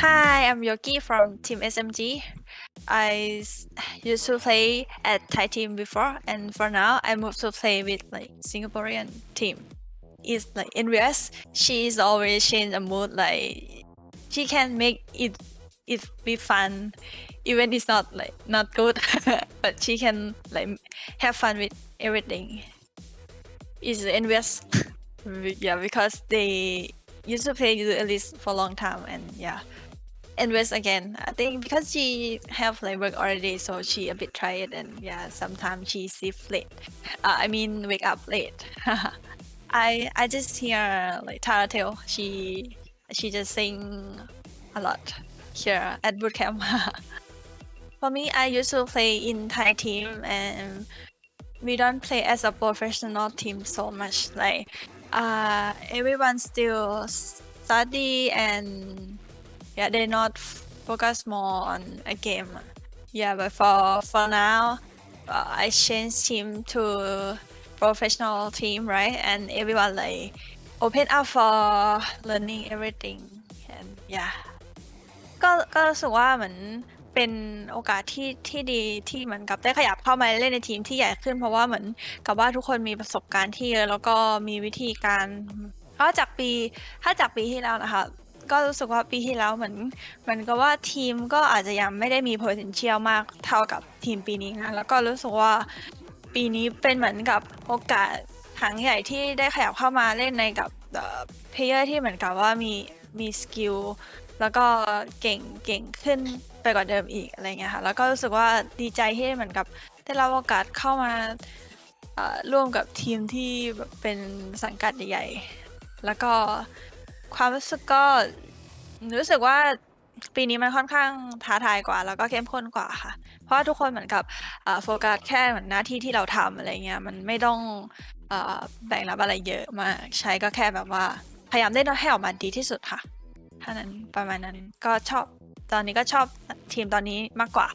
Hi, I'm Yogi from Team SMG. Used to play at Thai team before, and for now, I moved to play with like Singaporean team. It's like in US, she is always change the mood. Like she can make it be fun, even it's not good, but she can like have fun with everything. Is in US, yeah, because they used to play at least for a long time, and yeah. Invest again. I think because she have like work already, so she a bit tired and yeah, sometimes she sleep late. Wake up late. I just hear like Taratale. She just sing a lot here at boot camp. For me, I used to play in Thai team and we don't play as a professional team so much. Like everyone still study and yeah, they not focus more on a game. Yeah, but for now, I changed team to professional team, right? And everyone like open up for learning everything. And yeah, ก็รู้สึกว่าเหมือนเป็นโอกาสที่ดีที่เหมือนกับได้ขยับเข้ามาเล่นในทีมที่ใหญ่ขึ้นเพราะว่าเหมือนกับว่าทุกคนมีประสบการณ์ที่เยอะแล้วก็มีวิธีการถ้าจากปีที่แล้วนะคะก็รู้สึกว่าปีที่แล้วเหมือนกับว่าทีมก็อาจจะยังไม่ได้มี potential มากเท่ากับทีมปีนี้นะแล้วก็รู้สึกว่าปีนี้เป็นเหมือนกับโอกาสครั้งใหญ่ที่ได้ขยับเข้ามาเล่นในกับเพลเยอร์ที่เหมือนกับว่ามีสกิลแล้วก็เก่งขึ้นไปกว่าเดิมอีกอะไรเงี้ยค่ะแล้วก็รู้สึกว่าดีใจที่เหมือนกับได้รับโอกาสเข้ามาร่วมกับทีมที่แบบเป็นสังกัดใหญ่ๆแล้วก็ความรู้สึกก็รู้สึกว่าปีนี้มันค่อนข้างท้าทายกว่าแล้วก็เข้มข้นกว่าค่ะเพราะว่าทุกคนเหมือนกับโฟกัสแค่เหมือนหน้าที่ที่เราทำอะไรเงี้ยมันไม่ต้องแบ่งรับอะไรเยอะมากใช้ก็แค่แบบว่าพยายามได้ให้ออกมาดีที่สุดค่ะถ้านั้นประมาณนั้นก็ชอบตอนนี้ก็ชอบทีมตอนนี้มากกว่า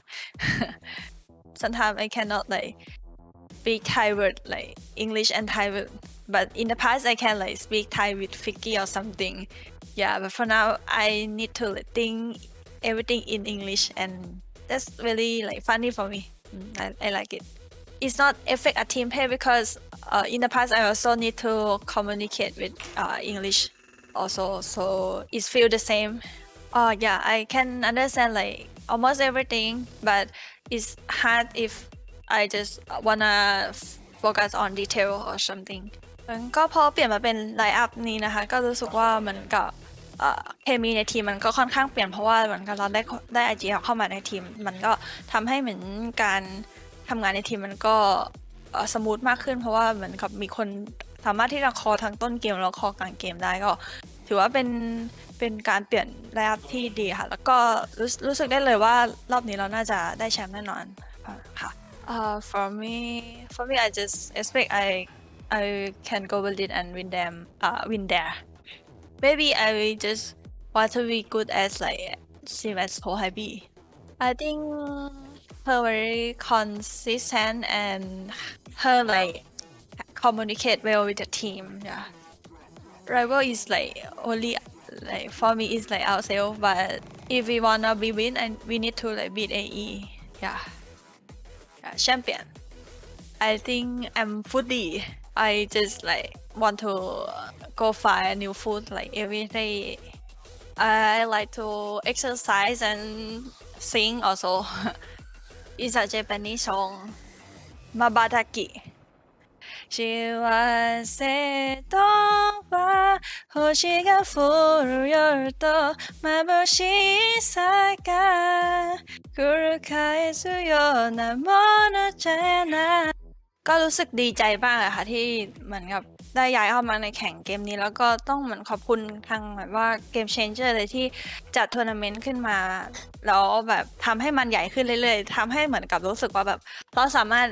Sometimes I cannot like speak Thai word like English and Thai word, but in the past I can like speak Thai with Vicky or something. Yeah, but for now I need to like, think everything in English, and that's really like funny for me. I like it. It's not affect a team play because in the past I also need to communicate with English also, so it feel the same. Yeah, I can understand like almost everything, but it's hard if I just wanna focus on detail or something. ก็พอเปลี่ยนมาเป็นไลน์อัพนี้นะคะก็รู้สึกว่าเหมือนกับเคมีในทีมมันก็ค่อนข้างเปลี่ยนเพราะว่าเหมือนกับเราได้ไอจีเข้ามาในทีมมันก็ทำให้เหมือนการทำงานในทีมมันก็สมูทมากขึ้นเพราะว่าเหมือนกับมีคนสามารถที่จะคอทั้งต้นเกมแล้วคอกลางเกมได้ก็ถือว่าเป็นการเปลี่ยนไลน์อัพที่ดีค่ะแล้วก็รู้สึกได้เลยว่ารอบนี้เราน่าจะได้แชมป์แน่นอนค่ะ for me I just expect I can go Berlin and win there. Maybe I just want to be good as like same as Ho Hai Bi. I think her very consistent and her like communicate well with the team. Yeah. Rival is like only like for me is like ourselves, but if we wanna be win and we need to like beat AE. Yeah. Champion. I think I'm foodie. I just like want to go find new food like every day. I like to exercise and sing also. It's a Japanese song. Mabataki. 幸せとは星が降る夜と眩しさが繰り返すようなものじゃないก็รู้สึกดีใจมากอะค่ะที่เหมือนกับได้ย้ายเข้ามาในแข่งเกมนี้แล้วก็ต้องเหมือนขอบคุณทางแบบว่าเกมเชนเจอร์เลยที่จัดทัวร์นาเมนต์ขึ้นมาแล้วแบบทำให้มันใหญ่ขึ้นเรื่อยๆทำให้เหมือนกับรู้สึกว่าแบบเราสามารถ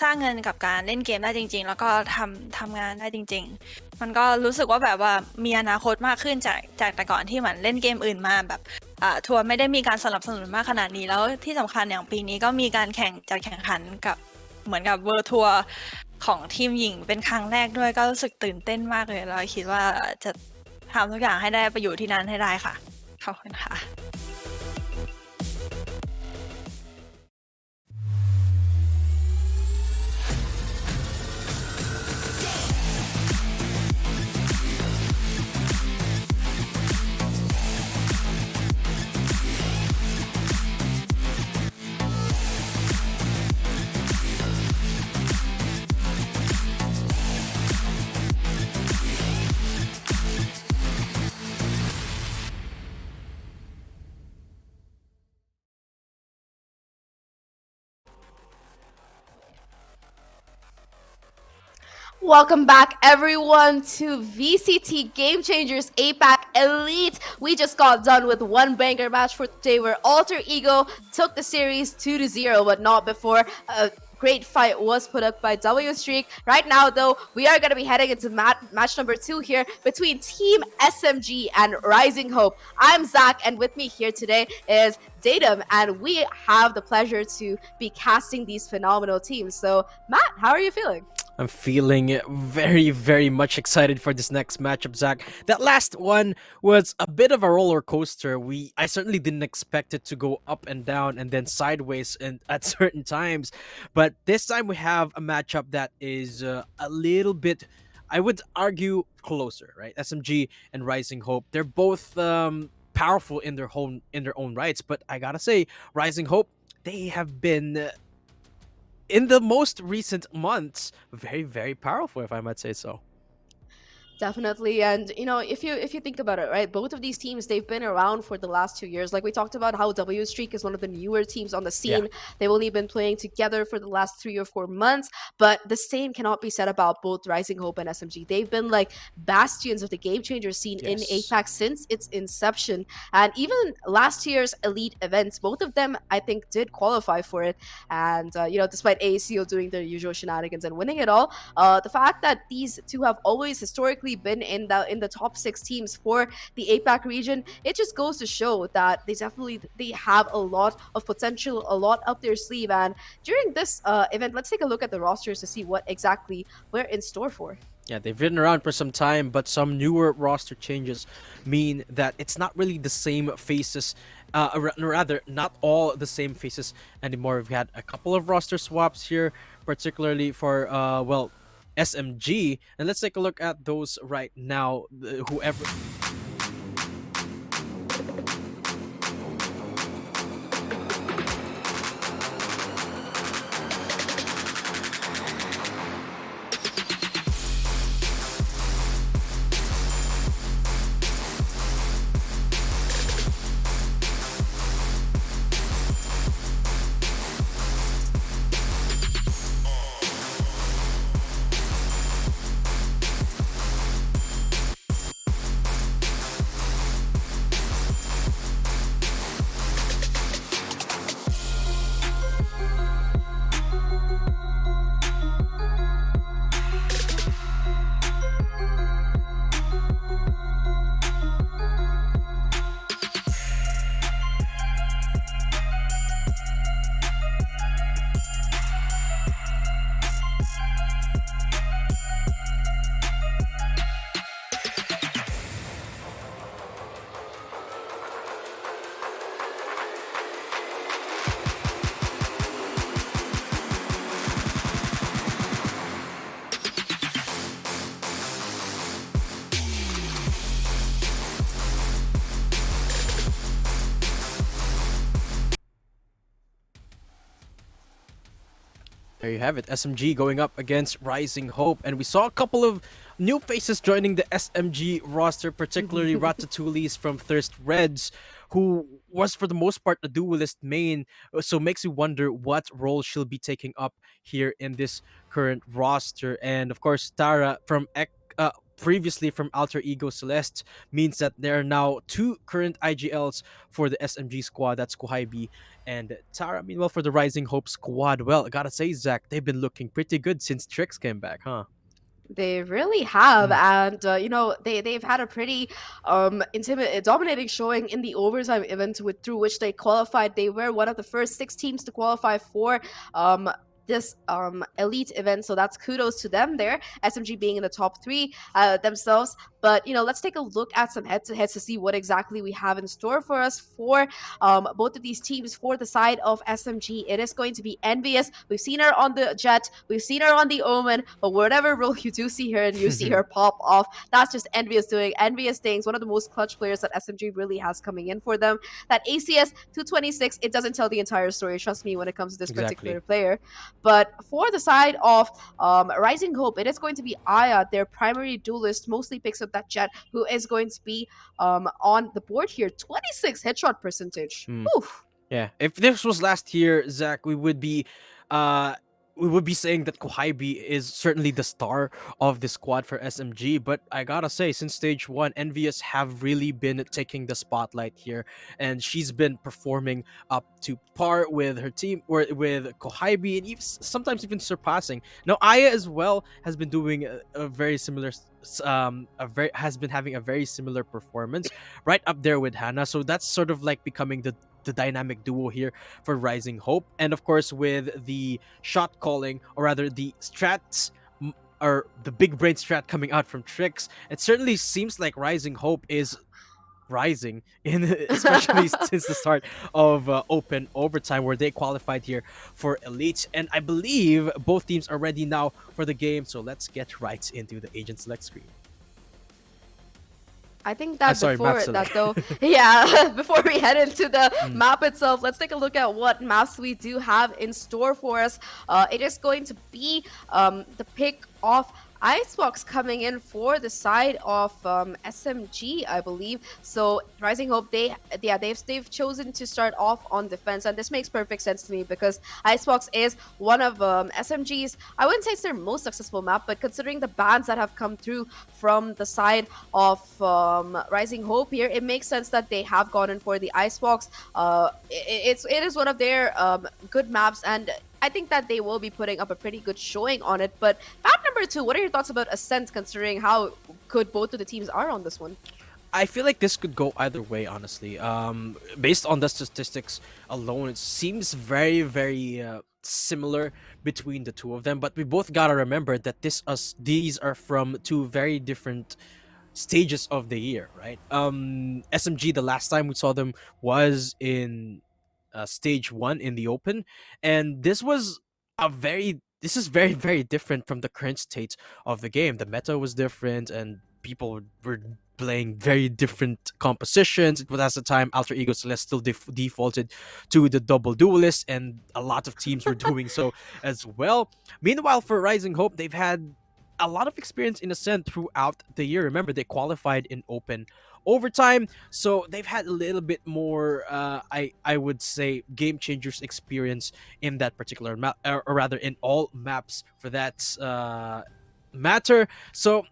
สร้างเงินกับการเล่นเกมได้จริงๆแล้วก็ทำงานได้จริงๆมันก็รู้สึกว่าแบบว่ามีอนาคตมากขึ้นจากแต่ก่อนที่เหมือนเล่นเกมอื่นมาแบบทัวร์ไม่ได้มีการสนับสนุนมากขนาดนี้แล้วที่สำคัญอย่างปีนี้ก็มีการจัดแข่งขันกับเหมือนกับเวิลด์ทัวร์ของทีมหญิงเป็นครั้งแรกด้วยก็รู้สึกตื่นเต้นมากเลยแล้วคิดว่าจะทำทุกอย่างให้ได้ไปอยู่ที่นั้นให้ได้ค่ะ ขอบคุณค่ะ Welcome back, everyone, to VCT Game Changers APAC Elite. We just got done with one banger match for today where Alter Ego took the series 2-0, but not before a great fight was put up by W Streak. Right now, though, we are going to be heading into match number 2 here between Team SMG and Rising Hope. I'm Zach, and with me here today is Datum, and we have the pleasure to be casting these phenomenal teams. So, Matt, how are you feeling? I'm feeling very, very much excited for this next matchup, Zach. That last one was a bit of a roller coaster. I certainly didn't expect it to go up and down and then sideways and at certain times. But this time we have a matchup that is a little bit, I would argue, closer, right? SMG and Rising Hope. They're both powerful in their own rights, but I gotta say, Rising Hope, they have been in the most recent months very, very powerful, if I might say so. Definitely. And if you think about it, right, both of these teams, they've been around for the last 2 years. Like we talked about how W Streak is one of the newer teams on the scene. They've only been playing together for the last 3 or 4 months, but the same cannot be said about both Rising Hope and SMG. They've been like bastions of the game changer scene in APAC since its inception. And even last year's elite events, both of them I think did qualify for it. And despite AACO doing their usual shenanigans and winning it all, the fact that these two have always historically been in the top 6 teams for the APAC region, it just goes to show that they have a lot of potential, a lot up their sleeve. And during this event, let's take a look at the rosters to see what exactly we're in store for. Yeah, they've been around for some time, but some newer roster changes mean that it's not really the same faces. Rather, not all the same faces anymore. We've had a couple of roster swaps here, particularly for SMG, and let's take a look at those right now. Whoever. There you have it, SMG going up against Rising Hope, and we saw a couple of new faces joining the SMG roster, particularly Ratatouille's from Thirst Reds, who was for the most part a duelist main, so makes you wonder what role she'll be taking up here in this current roster. And of course, Tara from previously from Alter Ego Celeste means that there are now 2 current IGLs for the SMG squad. That's Kuhaibi and Tara. Meanwhile, for the Rising Hope squad, well, I gotta say, Zach, they've been looking pretty good since Trix came back, huh? They really have, and they've had a pretty dominating showing in the overtime event through which they qualified. They were one of the first 6 teams to qualify for this elite event, so that's kudos to them there. SMG being in the top 3 themselves. But let's take a look at some head-to-heads to see what exactly we have in store for us for both of these teams. For the side of SMG, it is going to be Envious. We've seen her on the Jet, we've seen her on the Omen, but whatever role you do see her and you see her pop off, that's just Envious doing Envious things. One of the most clutch players that SMG really has coming in for them. That ACS 226, it doesn't tell the entire story, trust me, when it comes to this particular player. But for the side of Rising Hope, it is going to be Aya, their primary duelist, mostly picks up that Jet, who is going to be on the board here. 26 headshot percentage. Oof. Yeah, if this was last year, Zach, we would be saying that Kohaibi is certainly the star of the squad for SMG, but I gotta say, since stage 1, Envious have really been taking the spotlight here, and she's been performing up to par with her team, or with Kohaibi, and even, sometimes even surpassing. Now, Aya as well has been doing a very similar has been having a very similar performance, right up there with Hannah, so that's sort of like becoming the dynamic duo here for Rising Hope. And of course, with the shot calling, or rather the strats, or the big brain strat coming out from Trix, it certainly seems like Rising Hope is rising, in especially since the start of open overtime, where they qualified here for Elite. And I believe both teams are ready now for the game, so let's get right into the agent select screen. I think that before map that though, yeah, before we head into the map itself, let's take a look at what maps we do have in store for us. It is going to be the pick of Icebox coming in for the side of SMG, I believe. So Rising Hope, they've chosen to start off on defense, and this makes perfect sense to me because Icebox is one of SMG's, I wouldn't say it's their most successful map, but considering the bans that have come through from the side of Rising Hope here, it makes sense that they have gone in for the Icebox. It is one of their good maps, and I think that they will be putting up a pretty good showing on it. But map number 2, what are your thoughts about Ascent, considering how good both of the teams are on this one? I feel like this could go either way, honestly. Based on the statistics alone, it seems very, very similar between the two of them. But we both gotta remember that these are from two very different stages of the year, right? SMG, the last time we saw them was in stage 1 in the open, and this is very, very different from the current state of the game. The meta was different, and people were playing very different compositions. It was at the time Alter Ego Celeste still defaulted to the double duelist, and a lot of teams were doing so as well. Meanwhile, for Rising Hope, they've had a lot of experience in Ascent throughout the year. Remember, they qualified in open overtime, so they've had a little bit more I would say game changers experience in that particular map, or rather in all maps for that matter. So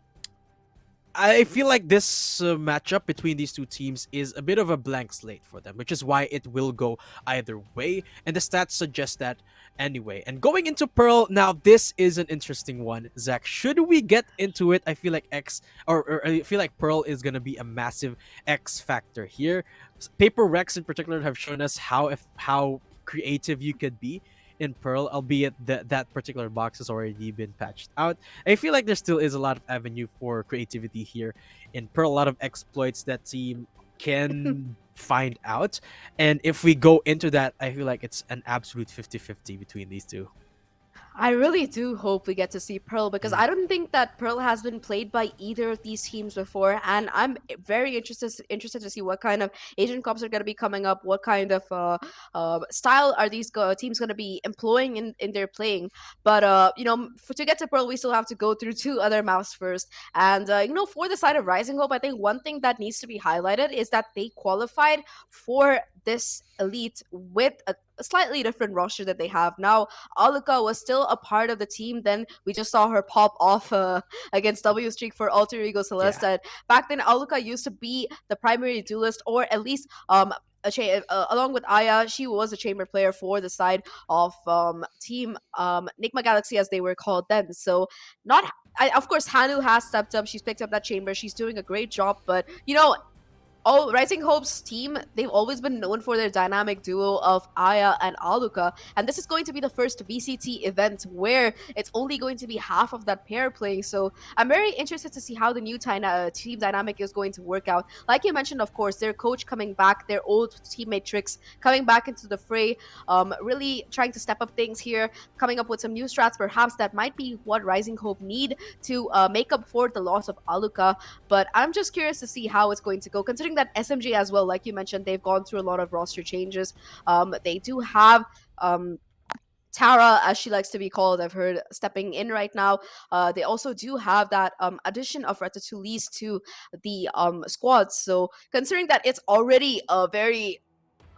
I feel like this matchup between these two teams is a bit of a blank slate for them, which is why it will go either way, and the stats suggest that anyway. And going into Pearl, now this is an interesting one, Zach. Should we get into it? I feel like I feel like Pearl is gonna be a massive X factor here. Paper Rex in particular have shown us how creative you could be in Pearl, albeit that particular box has already been patched out. I feel like there still is a lot of avenue for creativity here in Pearl, a lot of exploits that team can find out. And if we go into that, I feel like it's an absolute 50-50 between these two. I really do hope we get to see Pearl, because I don't think that Pearl has been played by either of these teams before, and I'm very interested to see what kind of agent comps are going to be coming up, what kind of style are these teams going to be employing in their playing. But to get to Pearl, we still have to go through 2 other maps first. And for the side of Rising Hope, I think one thing that needs to be highlighted is that they qualified for this Elite with a slightly different roster that they have now. Aluka was still a part of the team. Then we just saw her pop off against W Streak for Alter Ego Celeste. And back then, Aluka used to be the primary duelist, or at least along with Aya, she was a chamber player for the side of team Nigma Galaxy, as they were called then. So of course, Hanu has stepped up. She's picked up that chamber. She's doing a great job. But Rising Hope's team, they've always been known for their dynamic duo of Aya and Aluka, and this is going to be the first VCT event where it's only going to be half of that pair playing. So I'm very interested to see how the new team dynamic is going to work out. Like you mentioned, of course, their coach coming back, their old teammate Trix coming back into the fray, really trying to step up things here, coming up with some new strats. Perhaps that might be what Rising Hope need to make up for the loss of Aluka. But I'm just curious to see how it's going to go, considering that SMG as well, like you mentioned, they've gone through a lot of roster changes. They do have Tara, as she likes to be called, I've heard, stepping in right now. They also do have that addition of Ratatouille to the squad. So considering that it's already a very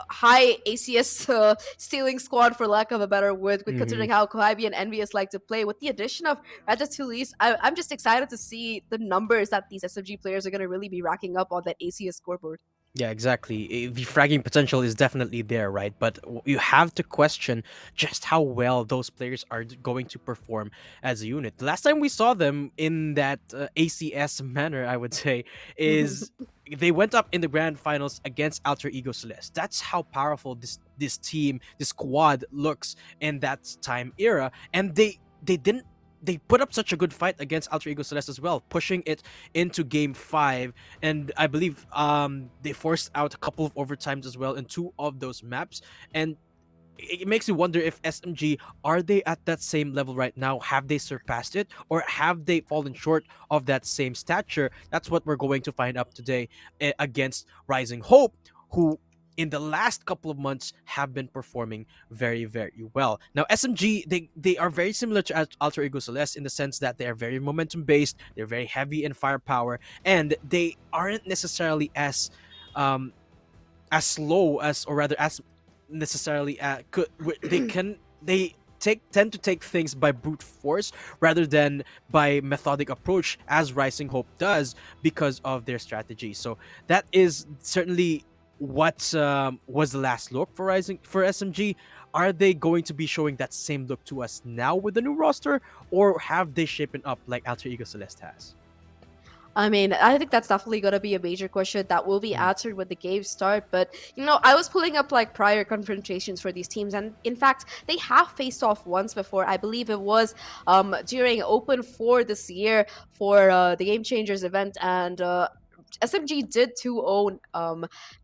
high ACS stealing squad, for lack of a better word, considering how Kaibi and Envious like to play, with the addition of Ratatouille, I'm just excited to see the numbers that these SMG players are going to really be racking up on that ACS scoreboard. Yeah, exactly. The fragging potential is definitely there, right? But you have to question just how well those players are going to perform as a unit. The last time we saw them in that ACS manner, I would say, is they went up in the grand finals against Alter Ego Celeste. That's how powerful this team, this squad looks in that time era, and they put up such a good fight against Alter Ego Celeste as well, pushing it into game 5. And I believe they forced out a couple of overtimes as well in 2 of those maps. And it makes you wonder if SMG, are they at that same level right now? Have they surpassed it, or have they fallen short of that same stature? That's what we're going to find out today against Rising Hope, who in the last couple of months have been performing very, very well. Now SMG, they are very similar to Alter Ego Celeste in the sense that they are very momentum based, they're very heavy in firepower, and they aren't necessarily as slow as, or rather as necessarily they tend to take things by brute force rather than by methodic approach, as Rising Hope does, because of their strategy. So that is certainly what was the last look for SMG. Are they going to be showing that same look to us now with the new roster, or have they shapen up like Alter Ego Celeste has? I mean, I think that's definitely going to be a major question that will be answered when the games start. But, I was pulling up like prior confrontations for these teams. And in fact, they have faced off once before. I believe it was during Open 4 this year for the Game Changers event. And SMG did 2-0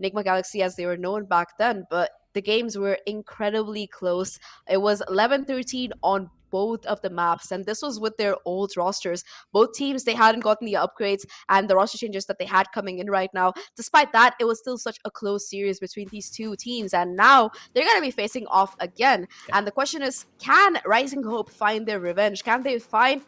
Nigma Galaxy, as they were known back then. But the games were incredibly close. It was 11-13 on both of the maps, and this was with their old rosters. Both teams, they hadn't gotten the upgrades and the roster changes that they had coming in right now. Despite that, it was still such a close series between these two teams, and now they're going to be facing off again. And the question is, can Rising Hope find their revenge? Can they find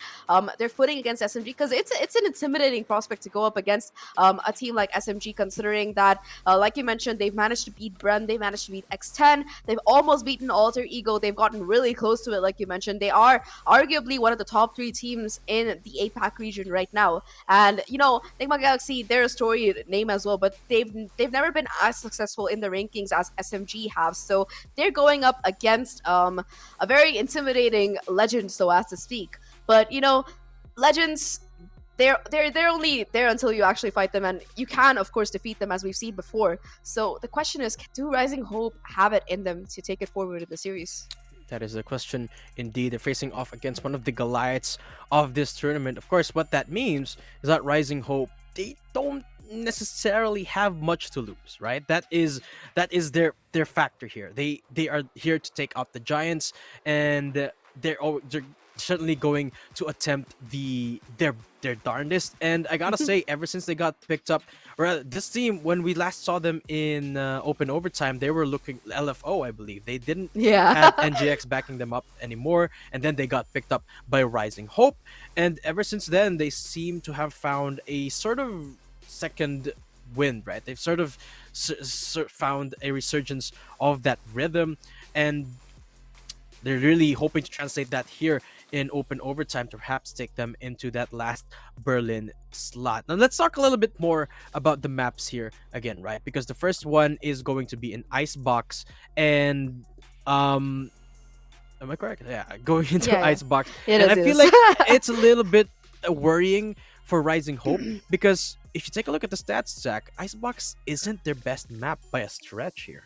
their footing against SMG? Because it's an intimidating prospect to go up against a team like SMG, considering that, like you mentioned, they've managed to beat Bren, they managed to beat X10, they've almost beaten Alter Ego, they've gotten really close to it, like you mentioned. They are arguably one of the top 3 teams in the APAC region right now. And Nigma Galaxy, they're a storied name as well, but they've never been as successful in the rankings as SMG have. So they're going up against a very intimidating legend, so as to speak. But legends, they're only there until you actually fight them, and you can of course defeat them, as we've seen before. So the question is, do Rising Hope have it in them to take it forward in the series? That is the question indeed. They're facing off against one of the Goliaths of this tournament. Of course, what that means is that Rising Hope, they don't necessarily have much to lose, right? That is their factor here. They are here to take out the Giants, and they're certainly going to attempt their darndest. And I gotta say, ever since they got picked up, or this team, when we last saw them in open overtime, they were looking LFO, I believe. They didn't have NGX backing them up anymore, and then they got picked up by Rising Hope, and ever since then they seem to have found a sort of second wind, right? They've sort of found a resurgence of that rhythm, and they're really hoping to translate that here in open overtime to perhaps take them into that last Berlin slot. Now let's talk a little bit more about the maps here again, right? Because the first one is going to be an Icebox, and am I correct? Yeah, going into Icebox. And I feel like it's a little bit worrying for Rising Hope, because if you take a look at the stats, Zach, Icebox isn't their best map by a stretch here.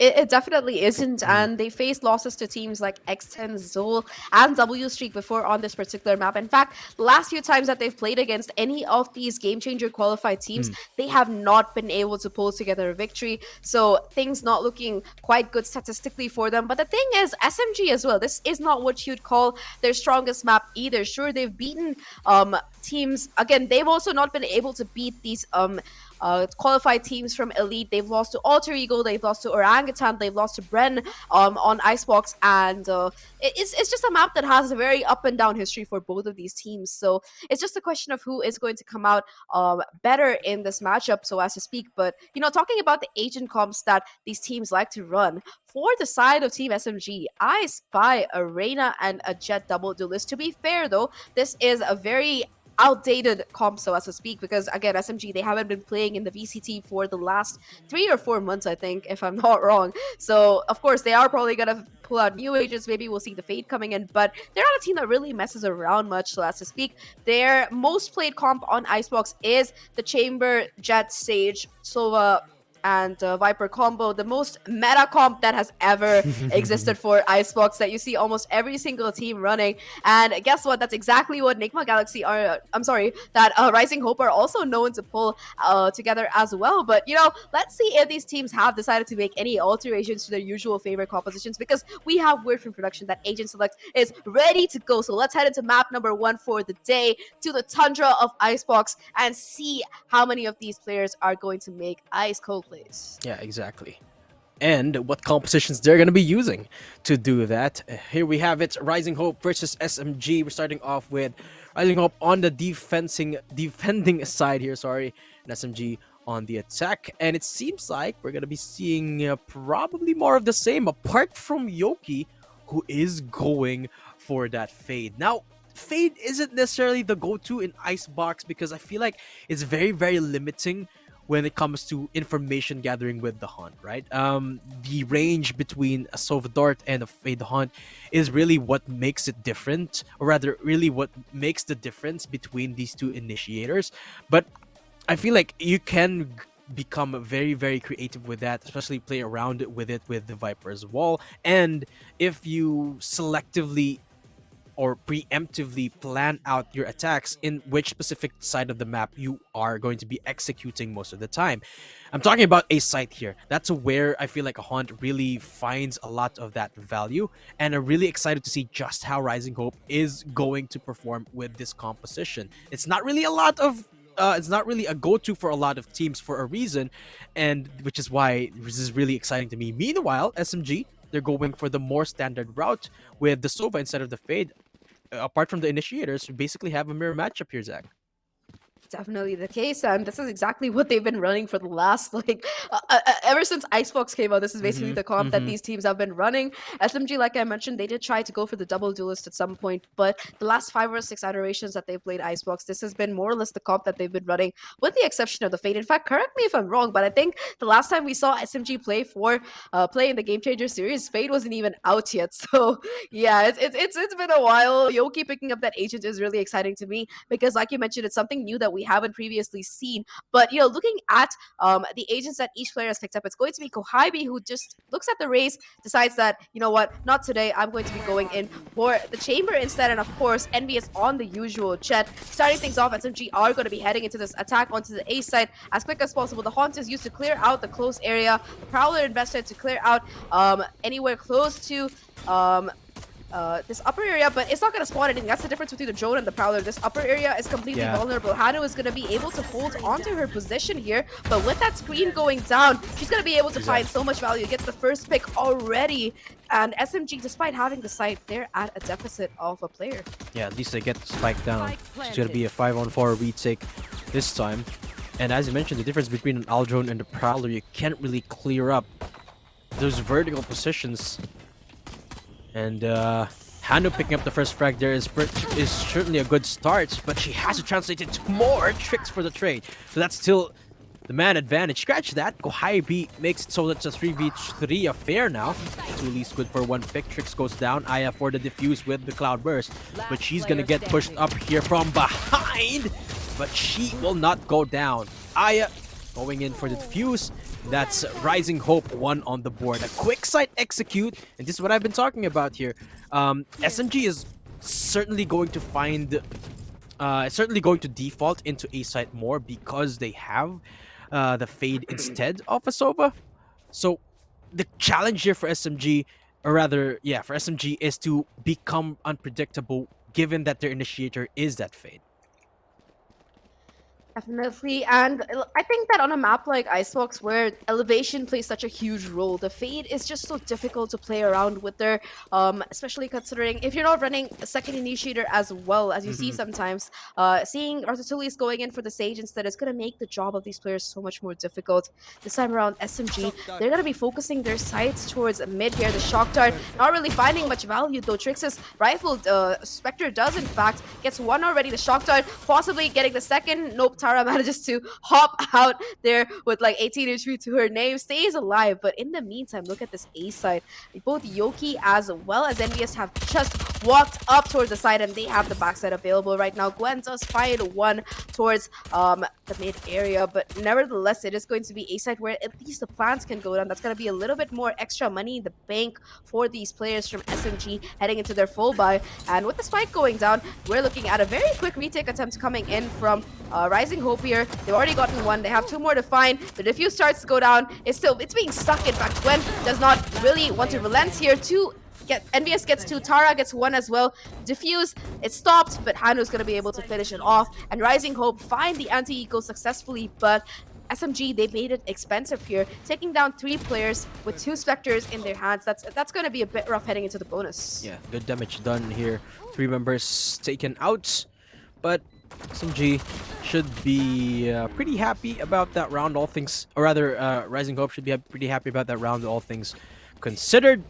It definitely isn't, Mm. and they faced losses to teams like X10, Zol, and W Streak before on this particular map. In fact, the last few times that they've played against any of these game changer qualified teams, they have not been able to pull together a victory. So things not looking quite good statistically for them. But the thing is, SMG as well, this is not what you'd call their strongest map either. Sure, they've beaten teams. Again, they've also not been able to beat these qualified teams from Elite. They've lost to Alter Ego, they've lost to Orangutan, they've lost to Bren on Icebox, and it's just a map that has a very up and down history for both of these teams. So it's just a question of who is going to come out better in this matchup, so as to speak. But talking about the agent comps that these teams like to run, for the side of Team SMG, I spy a Reyna and a Jet double duelist. To be fair though, this is a very outdated comp, so as to speak, because again, SMG, they haven't been playing in the VCT for the last 3 or 4 months, I think, if I'm not wrong. So of course they are probably gonna pull out new agents. Maybe we'll see the Fade coming in, but they're not a team that really messes around much, so as to speak. Their most played comp on Icebox is the Chamber, Jet, Sage, Sova, and Viper combo, the most meta comp that has ever existed for Icebox, that you see almost every single team running. And guess what? That's exactly what Nigma Galaxy are. That Rising Hope are also known to pull together as well. But let's see if these teams have decided to make any alterations to their usual favorite compositions, because we have word from production that Agent Select is ready to go. So let's head into map number 1 for the day, to the tundra of Icebox, and see how many of these players are going to make ice cold plays. Yeah, exactly. And what compositions they're going to be using to do that. Here we have it, Rising Hope versus SMG. We're starting off with Rising Hope on the defending side here, and SMG on the attack. And it seems like we're going to be seeing probably more of the same, apart from Yoki, who is going for that Fade. Now, Fade isn't necessarily the go-to in Icebox, because I feel like it's very, very limiting when it comes to information gathering with the Hunt, right? The range between a Sova Dart and a Fade Hunt is really what makes it different, or rather, really what makes the difference between these two initiators. But I feel like you can become very, very creative with that, especially play around with it with the Viper's Wall. And if you selectively or preemptively plan out your attacks in which specific side of the map you are going to be executing most of the time. I'm talking about a site here. That's where I feel like a Hunt really finds a lot of that value, and I'm really excited to see just how Rising Hope is going to perform with this composition. It's not really it's not really a go-to for a lot of teams for a reason, and which is why this is really exciting to me. Meanwhile, SMG, they're going for the more standard route with the Sova instead of the Fade. Apart from the initiators, we basically have a mirror matchup here, Zach. Definitely the case, and this is exactly what they've been running for the last ever since Icebox came out. This is basically the comp that these teams have been running. SMG, like I mentioned, they did try to go for the double duelist at some point, but the last 5 or 6 iterations that they've played Icebox, this has been more or less the comp that they've been running, with the exception of the Fade. In fact, correct me if I'm wrong, but I think the last time we saw SMG play in the Game Changer series, Fade wasn't even out yet. So yeah, it's been a while. Yoki picking up that agent is really exciting to me, because like you mentioned, it's something new that we haven't previously seen. But looking at the agents that each player has picked up, it's going to be Kohaibi, who just looks at the race, decides that, you know what, not today, I'm going to be going in for the Chamber instead. And of course, Envious on the usual Jet. Starting things off, SMG are going to be heading into this attack onto the A side as quick as possible. The Haunt is used to clear out the close area. The Prowler invested to clear out anywhere close to this upper area, but it's not going to spawn anything. That's the difference between the drone and the Prowler. This upper area is completely vulnerable. Hanu is going to be able to hold onto her position here, but with that screen going down, she's going to be able to find so much value. Gets the first pick already, and SMG, despite having the site, they're at a deficit of a player. Yeah, at least they get spiked down. It's going to be a 5-on-4 retake this time. And as you mentioned, the difference between an Aldrone and the Prowler, you can't really clear up those vertical positions. And Hanu picking up the first frag there is certainly a good start, but she has to translate it to more tricks for the trade. So that's still the man advantage. Scratch that. Kohaibi makes it so that's a 3v3 affair now. Tuli's good for 1 pick. Trix goes down. Aya for the defuse with the Cloud Burst, but she's gonna get pushed up here from behind. but she will not go down. Aya going in for the defuse. That's Rising Hope 1 on the board. A quick site execute, and this is what I've been talking about here. SMG is certainly going to find, certainly going to default into A site more because they have the Fade instead of a Sova. So the challenge here for SMG, or rather, yeah, for SMG is to become unpredictable given that their initiator is that Fade. Definitely, and I think that on a map like Icebox, where elevation plays such a huge role, the Fade is just so difficult to play around with there, especially considering if you're not running a second initiator as well as you see sometimes. Seeing Ratatouille going in for the Sage instead is going to make the job of these players so much more difficult. This time around, SMG, they're going to be focusing their sights towards mid here. The Shock Dart, not really finding much value though. Trix's rifle, Spectre does in fact, gets one already. The Shock Dart possibly getting the second. Nope, Tara manages to hop out there with like 18 HP to her name, stays alive. But in the meantime, look at this A side. Both Yoki as well as NVS have just walked up towards the side, and they have the backside available right now. Gwen does find one towards the mid area, but nevertheless, it is going to be A side where at least the plants can go down. That's going to be a little bit more extra money in the bank for these players from SMG heading into their full buy. And with the spike going down, we're looking at a very quick retake attempt coming in from Rising Hope here. They've already gotten one. They have two more to find. The defuse starts to go down. It's being stuck. In fact, Gwen does not really want to relent here. NVS gets two. Tara gets one as well. Diffuse, it stopped, but Hanu's going to be able to finish it off. And Rising Hope find the anti-eco successfully, but SMG, they made it expensive here, taking down 3 players with 2 Spectres in their hands. That's going to be a bit rough heading into the bonus. Yeah, good damage done here. 3 members taken out, but SMG should be pretty happy about that round, all things, or rather, Rising Hope should be pretty happy about that round, all things considered.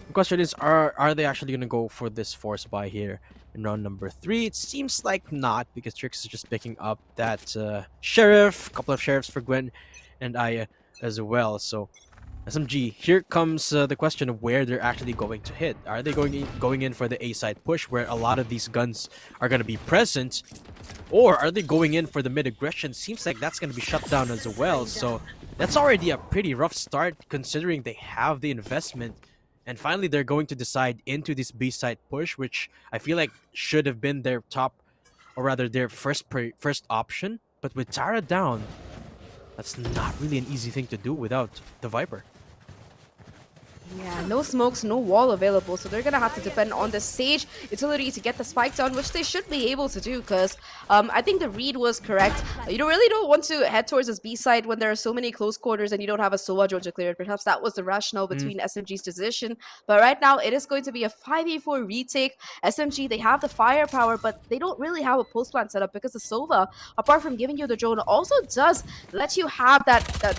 The question is, are they actually going to go for this force buy here in round number 3? It seems like not, because Trix is just picking up that Sheriff, a couple of Sheriffs for Gwen and Aya as well. So SMG, here comes the question of where they're actually going to hit. Are they going in for the A side push where a lot of these guns are going to be present? Or are they going in for the mid aggression? Seems like that's going to be shut down as well. So that's already a pretty rough start considering they have the investment. And finally, they're going to decide into this B side push, which I feel like should have been their top, or rather their first option. But with Tara down, that's not really an easy thing to do without the Viper. Yeah, no smokes, no wall available, so they're gonna have to depend on the Sage utility to get the spike down, which they should be able to do, because I think the read was correct. You really don't want to head towards this B side when there are so many close quarters and you don't have a Sova drone to clear it. Perhaps that was the rationale between SMG's decision, but right now it is going to be a 5v4 retake. SMG, they have the firepower, but they don't really have a post plant setup because the Sova, apart from giving you the drone, also does let you have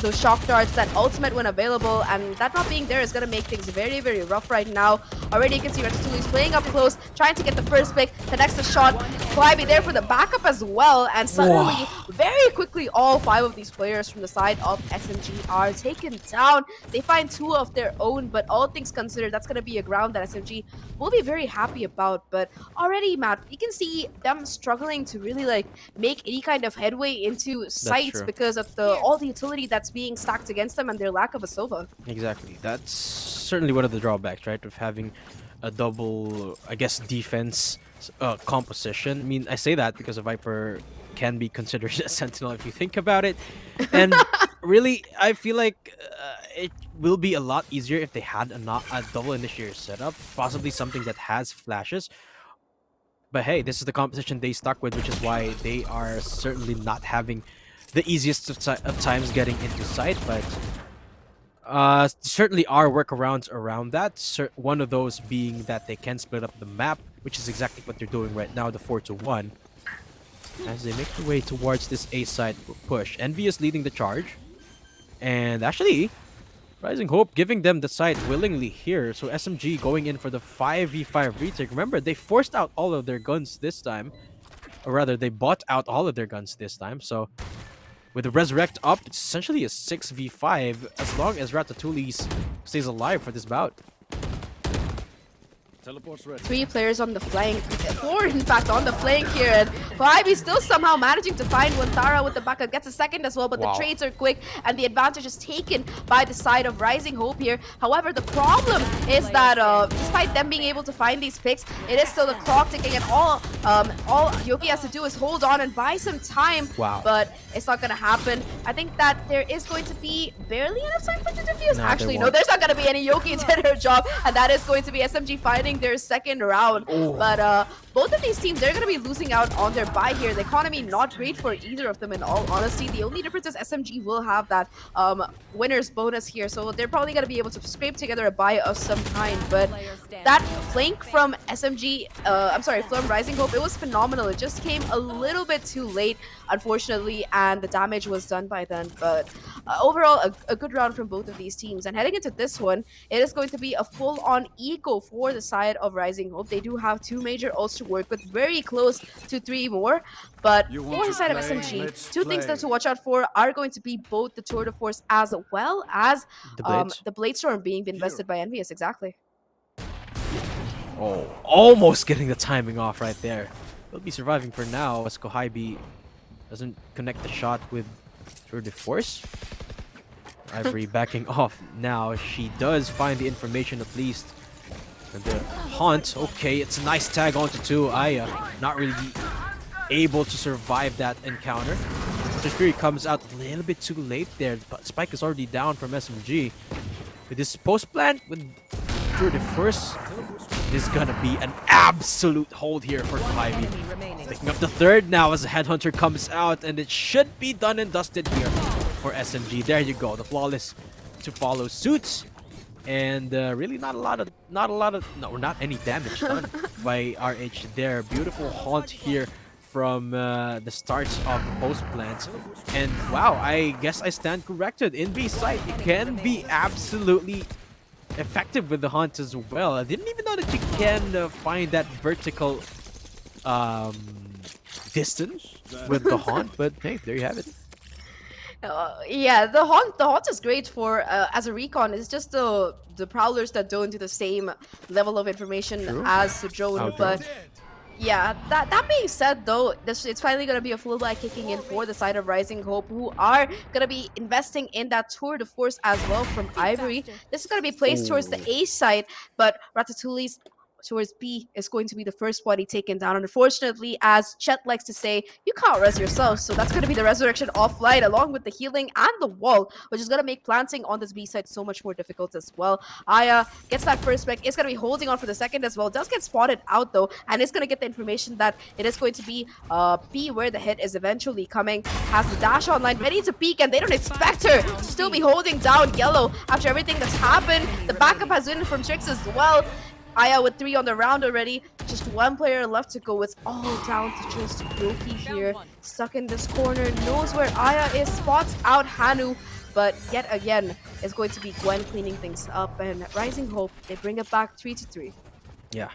those shock darts, that ultimate when available, and that not being there is gonna make things very, very rough right now. Already you can see Ratatouille's playing up close, trying to get the first pick, connects the shot. Flyby there for the backup as well, and suddenly, very quickly, all 5 of these players from the side of SMG are taken down. They find 2 of their own, but all things considered, that's going to be a ground that SMG will be very happy about. But already, Matt, you can see them struggling to really make any kind of headway into sights because of all the utility that's being stacked against them and their lack of a Sova. Exactly. That's certainly one of the drawbacks, right, of having a double, I guess, defense composition. I mean, I say that because a Viper can be considered a sentinel if you think about it. And really, I feel like it will be a lot easier if they had a double initiator setup, possibly something that has flashes. But hey, this is the composition they stuck with, which is why they are certainly not having the easiest of times getting into sight. But certainly are workarounds around that. One of those being that they can split up the map, which is exactly what they're doing right now, the 4-1. As they make their way towards this A side push. Envy is leading the charge. And actually, Rising Hope giving them the side willingly here. So SMG going in for the 5v5 retake. Remember, they forced out all of their guns this time. Or rather, they bought out all of their guns this time. So with the Resurrect up, it's essentially a 6v5 as long as Ratatouille stays alive for this bout. 3 players on the flank, 4 in fact on the flank here, and Koibi still somehow managing to find one. Tara with the backup gets a second as well, but the trades are quick and the advantage is taken by the side of Rising Hope here. However, the problem is that despite them being able to find these picks, it is still the clock ticking, and all Yoki has to do is hold on and buy some time. But it's not gonna happen. I think that there is going to be barely enough time for the defuse. Actually, no, there's not gonna be any Yoki to their job, and that is going to be SMG finding their second round. But both of these teams, they're gonna be losing out on their buy here. The economy not great for either of them in all honesty. The only difference is SMG will have that winner's bonus here, so they're probably gonna be able to scrape together a buy of some kind. But that flank from SMG, from Rising Hope, it was phenomenal. It just came a little bit too late, unfortunately, and the damage was done by then. But overall, a good round from both of these teams. And heading into this one, it is going to be a full-on eco for the side of Rising Hope. They do have 2 major ults to work with, very close to 3 more. But for the side of SMG, 2 things to watch out for are going to be both the Tour de Force as well as the Blade Storm being invested by Envious. Exactly. Oh, almost getting the timing off right there. They'll be surviving for now as Koibi doesn't connect the shot with Tour de Force. Ivory backing off now. She does find the information at least. And the Haunt, okay, it's a nice tag onto 2. Aya not really able to survive that encounter. The Fury comes out a little bit too late there, but Spike is already down from SMG. With this post plant with Tour de Force, this is gonna be an absolute hold here for Koibi. Picking up the third now as the Headhunter comes out, and it should be done and dusted here for SMG. There you go, the Flawless to follow suit. And really not any damage done by RH there. Beautiful Haunt here from the starts of the post plant. And wow, I guess I stand corrected. In B site, you can be absolutely effective with the Haunt as well. I didn't even know that you can find that vertical distance with the Haunt, but hey, there you have it. Yeah, the haunt is great for as a recon. It's just the prowlers that don't do the same level of information as the drone. But yeah, that being said though, it's finally gonna be a full buy kicking in for the side of Rising Hope, who are gonna be investing in that Tour de Force as well from Ivory. This is gonna be placed towards the A side, but Ratatouille's towards B is going to be the first body taken down. And unfortunately, as Chet likes to say, you can't res yourself, so that's going to be the resurrection offline along with the healing and the wall, which is going to make planting on this B side so much more difficult as well. Aya gets that first spec, is going to be holding on for the second as well, does get spotted out though, and is going to get the information that it is going to be B where the hit is eventually coming. Has the dash online, ready to peek, and they don't expect her to still be holding down Yellow after everything that's happened. The backup has been from Trix as well. Aya with 3 on the round already. Just 1 player left to go. It's all down to just Yoki here. Stuck in this corner. Knows where Aya is. Spots out Hanu. But yet again, it's going to be Gwen cleaning things up. And Rising Hope, they bring it back 3-3. Yeah.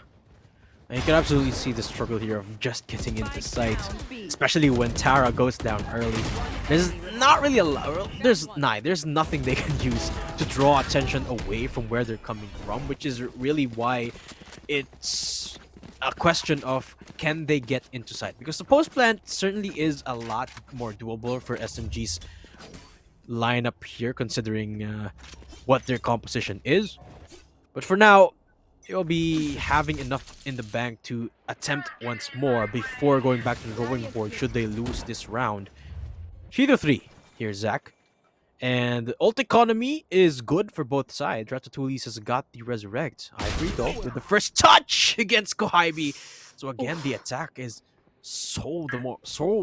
And you can absolutely see the struggle here of just getting into sight, especially when Tara goes down early. There's not really there's nothing they can use to draw attention away from where they're coming from, which is really why it's a question of can they get into sight, because the post plant certainly is a lot more doable for SMG's lineup here, considering what their composition is. But for now, they'll be having enough in the bank to attempt once more before going back to the drawing board should they lose this round. 3-3 here, Zach. And ult economy is good for both sides. Ratatouille has got the resurrect. Ivory though with the first touch against Koibi. So again, the attack is so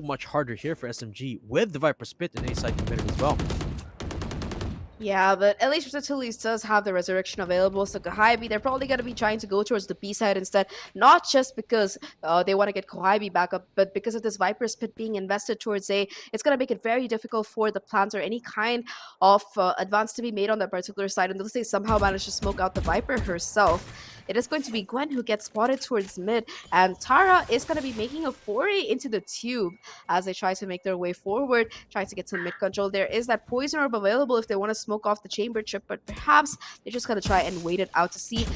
much harder here for SMG with the Viper Spit and A-side committed as well. Yeah, but at least Ratatouille does have the resurrection available, so Koibi, they're probably going to be trying to go towards the B side instead, not just because they want to get Koibi back up, but because of this Viper Spit being invested towards A, it's going to make it very difficult for the plant or any kind of advance to be made on that particular side, unless they somehow manage to smoke out the Viper herself. it is going to be Gwen who gets spotted towards mid, and Tara is going to be making a foray into the tube as they try to make their way forward, trying to get some mid control. There is that poison orb available if they want to smoke off the chamber trip, but perhaps they're just going to try and wait it out to see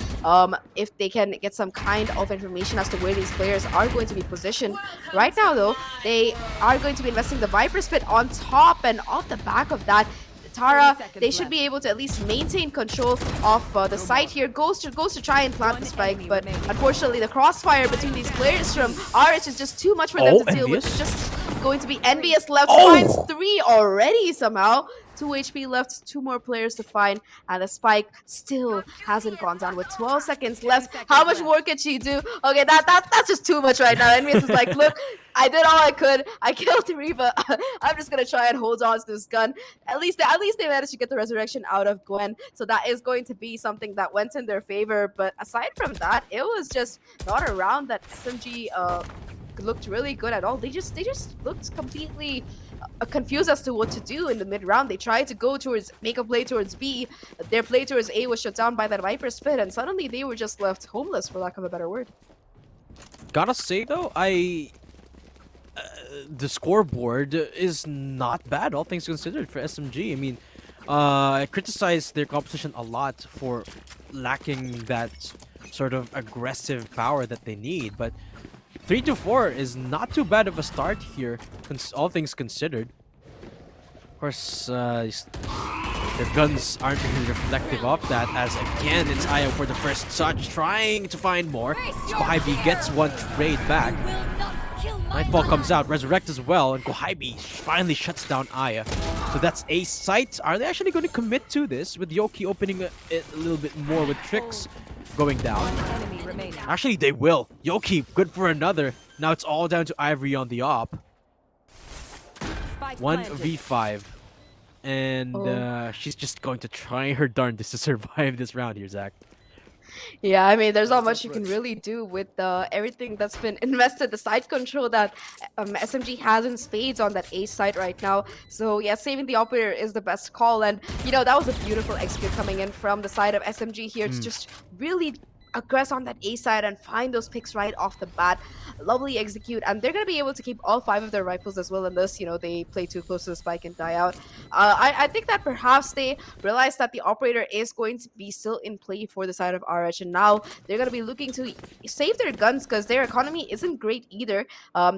if they can get some kind of information as to where these players are going to be positioned. Right now, though, they are going to be investing the Viper Spit on top, and off the back of that, Tara, they should be able to at least maintain control of the site here. Goes to try and plant the spike, but unfortunately the crossfire between these players from RH is just too much for them to deal with. It's just going to be Envious left, finds 3 already somehow. 2 HP left, 2 more players to find, and the spike still hasn't gone down with 12 seconds left. How much more can she do? Okay, that's just too much right now. Envious is like, look, I did all I could. I killed 3, but I'm just gonna try and hold on to this gun. At least they managed to get the resurrection out of Gwen, so that is going to be something that went in their favor. But aside from that, it was just not a round that SMG looked really good at all. They just looked completely confused as to what to do in the mid round. They tried to go towards make a play towards B. Their play towards A was shut down by that Viper Spit, and suddenly they were just left homeless, for lack of a better word. Gotta say though, the scoreboard is not bad, all things considered, for SMG. I mean, I criticized their composition a lot for lacking that sort of aggressive power that they need, but 3-4 is not too bad of a start here, all things considered. Of course, their guns aren't really reflective of that, as again, it's Aya for the first touch, trying to find more. Kohibi gets one trade back. Nightfall comes out, Resurrect as well, and Kohibi finally shuts down Aya. So that's a site. Are they actually going to commit to this, with Yoki opening it a little bit more with tricks going down? Actually, they will. Yoki, good for another. Now it's all down to Ivory on the op. 1v5. And she's just going to try her darndest to survive this round here, Zach. Yeah, I mean, there's not much you can really do with everything that's been invested, the side control that SMG has in spades on that A side right now. So yeah, saving the operator is the best call, and you know, that was a beautiful execute coming in from the side of SMG here to just really aggress on that A side and find those picks right off the bat. Lovely execute, and they're going to be able to keep all 5 of their rifles as well, unless, you know, they play too close to the spike and die out. I think that perhaps they realize that the operator is going to be still in play for the side of RH, and now they're going to be looking to save their guns because their economy isn't great either.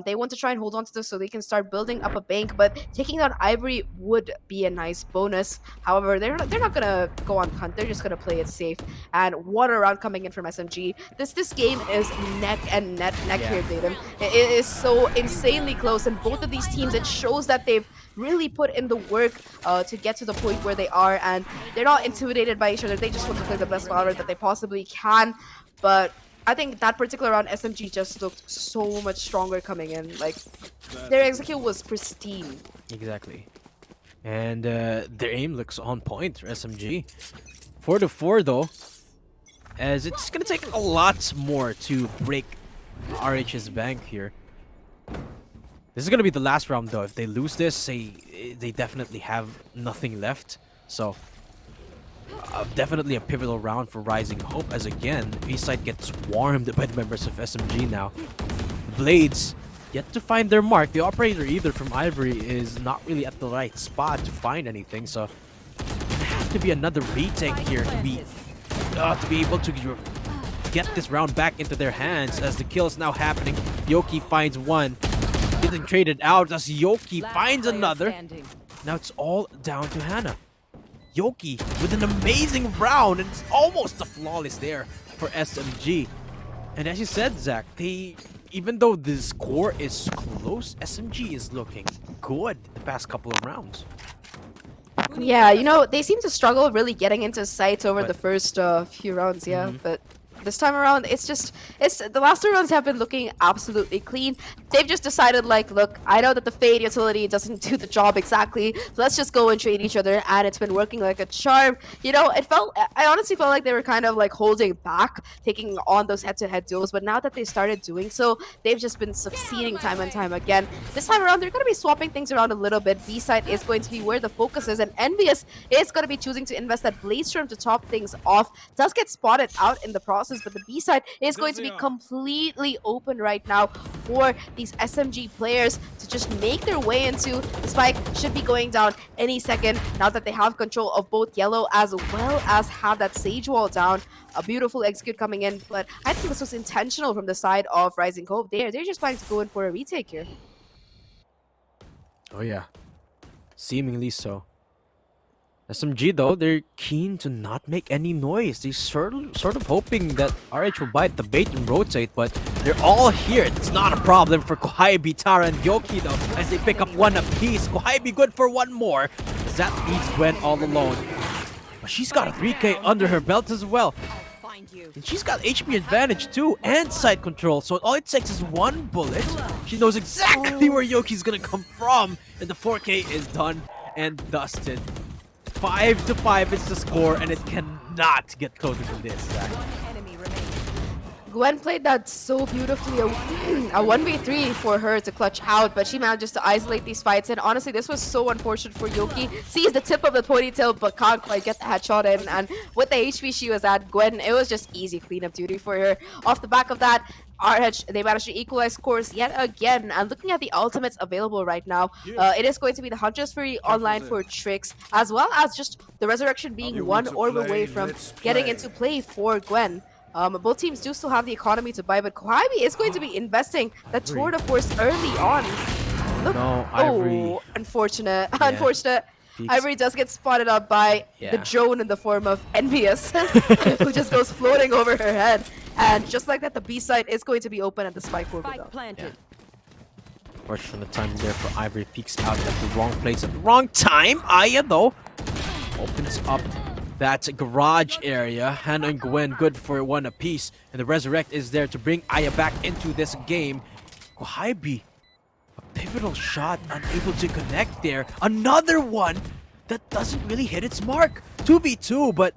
They want to try and hold on to this so they can start building up a bank, but taking down Ivory would be a nice bonus. However, they're not going to go on hunt. They're just going to play it safe. And what a round coming in from SMG. This game is neck and neck here, Datum. It is so insanely close, and both of these teams, it shows that they've really put in the work to get to the point where they are, and they're not intimidated by each other. They just want to play the best Valorant that they possibly can. But I think that particular round, SMG just looked so much stronger coming in. Like, their execute was pristine. Exactly. And their aim looks on point for SMG. 4-4 though, as it's gonna take a lot more to break RH's bank here. This is gonna be the last round though. If they lose this, they definitely have nothing left. So definitely a pivotal round for Rising Hope, as again, B-side gets swarmed by the members of SMG now. Blades yet to find their mark. The operator either from Ivory is not really at the right spot to find anything, so gonna have to be another retake here to be able to get this round back into their hands, as the kill is now happening. Yoki finds one, getting traded out as Yoki finds another. Now it's all down to Hannah. Yoki with an amazing round, and it's almost a flawless there for SMG. And as you said, Zach, even though the score is close, SMG is looking good the past couple of rounds. Yeah, you know, they seem to struggle really getting into sights over the first few rounds, yeah. But this time around, it's the last 2 rounds have been looking absolutely clean. They've just decided, like, look, I know that the Fade utility doesn't do the job exactly, so let's just go and trade each other, and it's been working like a charm. You know, I honestly felt like they were kind of like holding back, taking on those head-to-head duels, but now that they started doing so, they've just been succeeding time and time again. This time around, they're going to be swapping things around a little bit. B-side is going to be where the focus is, and Envious is going to be choosing to invest that Blaze Storm to top things off. Does get spotted out in the process, resources, but the B side is going to be completely open right now for these SMG players to just make their way into. The spike should be going down any second now that they have control of both yellow as well as have that Sage wall down. A beautiful execute coming in, but I think this was intentional from the side of Rising Hope. They're just planning to go in for a retake here. Oh yeah, seemingly so. SMG though, they're keen to not make any noise. They're sort of hoping that RH will bite the bait and rotate, but they're all here. It's not a problem for Kohaibi, Tara, and Yoki though, as they pick up one apiece. Kohaibi good for one more, as that leaves Gwen all alone. But she's got a 3k under her belt as well. And she's got HP advantage too, and side control, so all it takes is one bullet. She knows exactly where Yoki's gonna come from, and the 4k is done and dusted. 5-5 is the score, and it cannot get closer than this, Zach. Gwen played that so beautifully, a 1v3 for her to clutch out, but she manages to isolate these fights, and honestly, this was so unfortunate for Yoki. Sees the tip of the ponytail, but can't quite get the headshot in, and with the HP she was at, Gwen, it was just easy cleanup duty for her. Off the back of that, RH, they managed to equalize scores yet again, and looking at the ultimates available right now, it is going to be the Hunter's Fury online for Trix, as well as just the Resurrection being one orb away from getting into play for Gwen. Both teams do still have the economy to buy, but Kohaibi is going to be investing the tour de force early on. Look, No, Ivory. oh, unfortunate, Yeah. unfortunate. Peaks. Ivory does get spotted up by the Yeah. drone in the form of Envious, who just goes floating over her head. And just like that, the B side is going to be open at the spike orb. Yeah. Fortunate time there for Ivory. Peeks out at the wrong place at the wrong time. Aya though opens up that garage area. Hannah and Gwen good for one apiece, and the Resurrect is there to bring Aya back into this game. Kohaibi, a pivotal shot, unable to connect there. Another one that doesn't really hit its mark. 2v2, but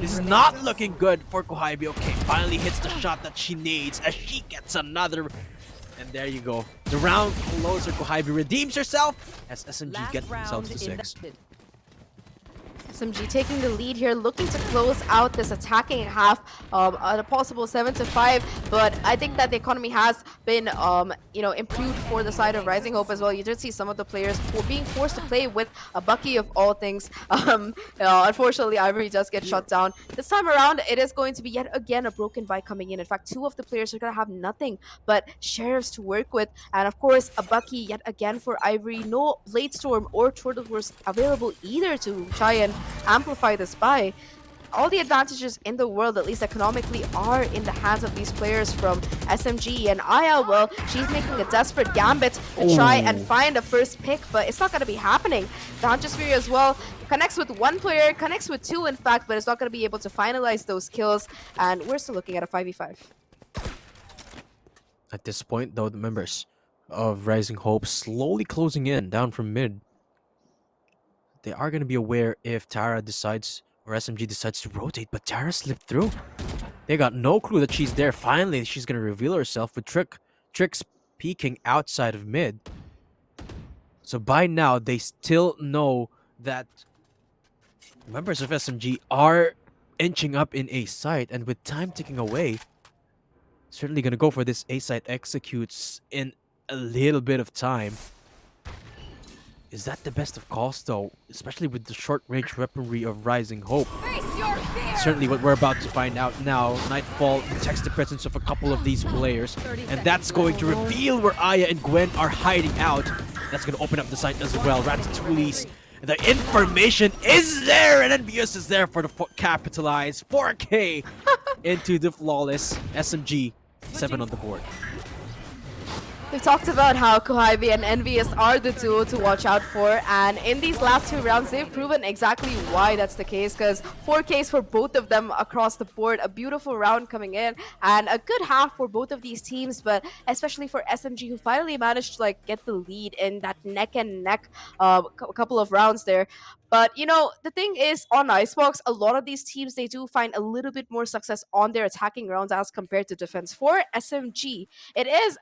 this is not looking good for Kohaibi. Okay, finally hits the shot that she needs as she gets another. And there you go. The round closer. Kohaibi redeems herself as SMG get themselves to 6. SMG taking the lead here, looking to close out this attacking half at a possible 7-5. But I think that the economy has been, improved for the side of Rising Hope as well. You did see some of the players being forced to play with a Bucky of all things. Unfortunately, Ivory does get shut down. This time around, it is going to be yet again a broken bite coming in. In fact, two of the players are going to have nothing but sheriffs to work with. And of course, a Bucky yet again for Ivory. No Blade Storm or Turtle Wars available either to try and amplify this buy. All the advantages in the world, at least economically, are in the hands of these players from SMG. And Aya, well, she's making a desperate gambit to try and find a first pick, but it's not going to be happening. The Hunter's Fury as well connects with one player, connects with two, in fact, but it's not going to be able to finalize those kills. And we're still looking at a 5v5. At this point, though, the members of Rising Hope slowly closing in down from mid. They are going to be aware if Tara decides or SMG decides to rotate, but Tara slipped through. They got no clue that she's there. Finally, she's going to reveal herself with Trix peeking outside of mid. So by now, they still know that members of SMG are inching up in A site, and with time ticking away, certainly going to go for this A site executes in a little bit of time. Is that the best of calls, though? Especially with the short-range weaponry of Rising Hope. Certainly what we're about to find out now. Nightfall detects the presence of a couple of these players. And that's going to reveal where Aya and Gwen are hiding out. That's going to open up the site as well. Ratatouille's. The information is there! And Envious is there for the capitalize. 4K into the flawless SMG. 7 on the board. We've talked about how Kohaibi and Envious are the duo to watch out for, and in these last two rounds, they've proven exactly why that's the case, because 4Ks for both of them across the board, a beautiful round coming in, and a good half for both of these teams, but especially for SMG, who finally managed to get the lead in that neck-and-neck couple of rounds there. But, the thing is, on Icebox, a lot of these teams, they do find a little bit more success on their attacking rounds as compared to defense. For SMG, it is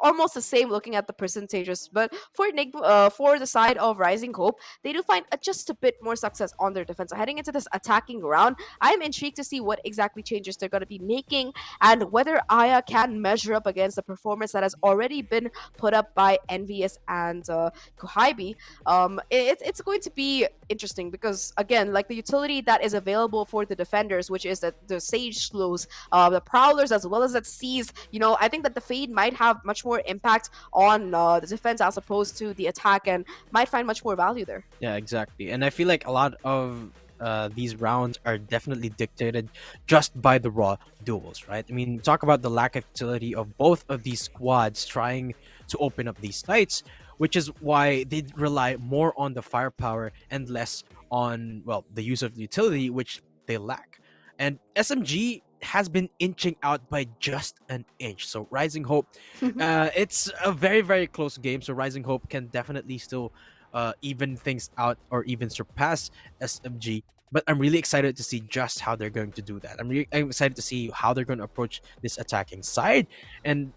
almost the same looking at the percentages. But for the side of Rising Hope, they do find just a bit more success on their defense. So heading into this attacking round, I'm intrigued to see what exactly changes they're going to be making and whether Aya can measure up against the performance that has already been put up by Envious and Kohaibi. It's going to be interesting because, again, like the utility that is available for the defenders, which is the Sage Slows, the Prowlers, as well as that Seas, I think that the Fade might have much more impact on the defense as opposed to the attack and might find much more value there. Yeah, exactly. And I feel like a lot of these rounds are definitely dictated just by the raw duels, right? I mean, talk about the lack of utility of both of these squads trying to open up these sites, which is why they rely more on the firepower and less on, well, the use of the utility, which they lack. And SMG has been inching out by just an inch. So Rising Hope, it's a very, very close game. So Rising Hope can definitely still even things out or even surpass SMG. But I'm really excited to see just how they're going to do that. I'm excited to see how they're going to approach this attacking side. And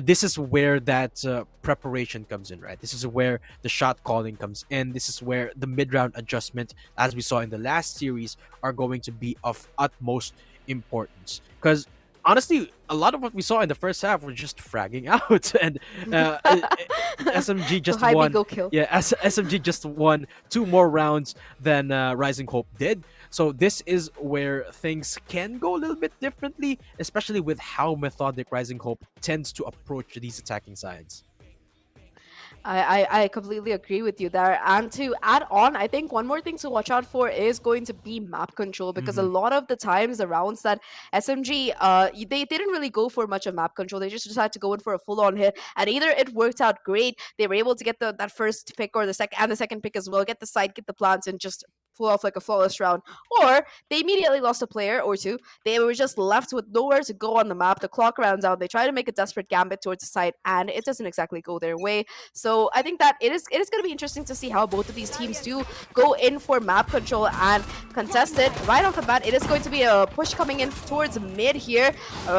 this is where that preparation comes in, right? This is where the shot calling comes in. This is where the mid-round adjustment, as we saw in the last series, are going to be of utmost importance. Because honestly, a lot of what we saw in the first half were just fragging out, and SMG just won. Yeah, SMG just won 2 more rounds than Rising Hope did. So this is where things can go a little bit differently, especially with how methodic Rising Hope tends to approach these attacking sides. I completely agree with you there. And to add on, I think one more thing to watch out for is going to be map control, because a lot of the times the rounds that SMG they didn't really go for much of map control. They just decided to go in for a full-on hit, and either it worked out great, they were able to get that first pick or the second pick as well, get the site, get the plants, and just pull off like a flawless round, or they immediately lost a player or two. They were just left with nowhere to go on the map. The clock runs out. They try to make a desperate gambit towards the site, and it doesn't exactly go their way. So I think that it is going to be interesting to see how both of these teams do go in for map control and contest it right off the bat. It is going to be a push coming in towards mid here.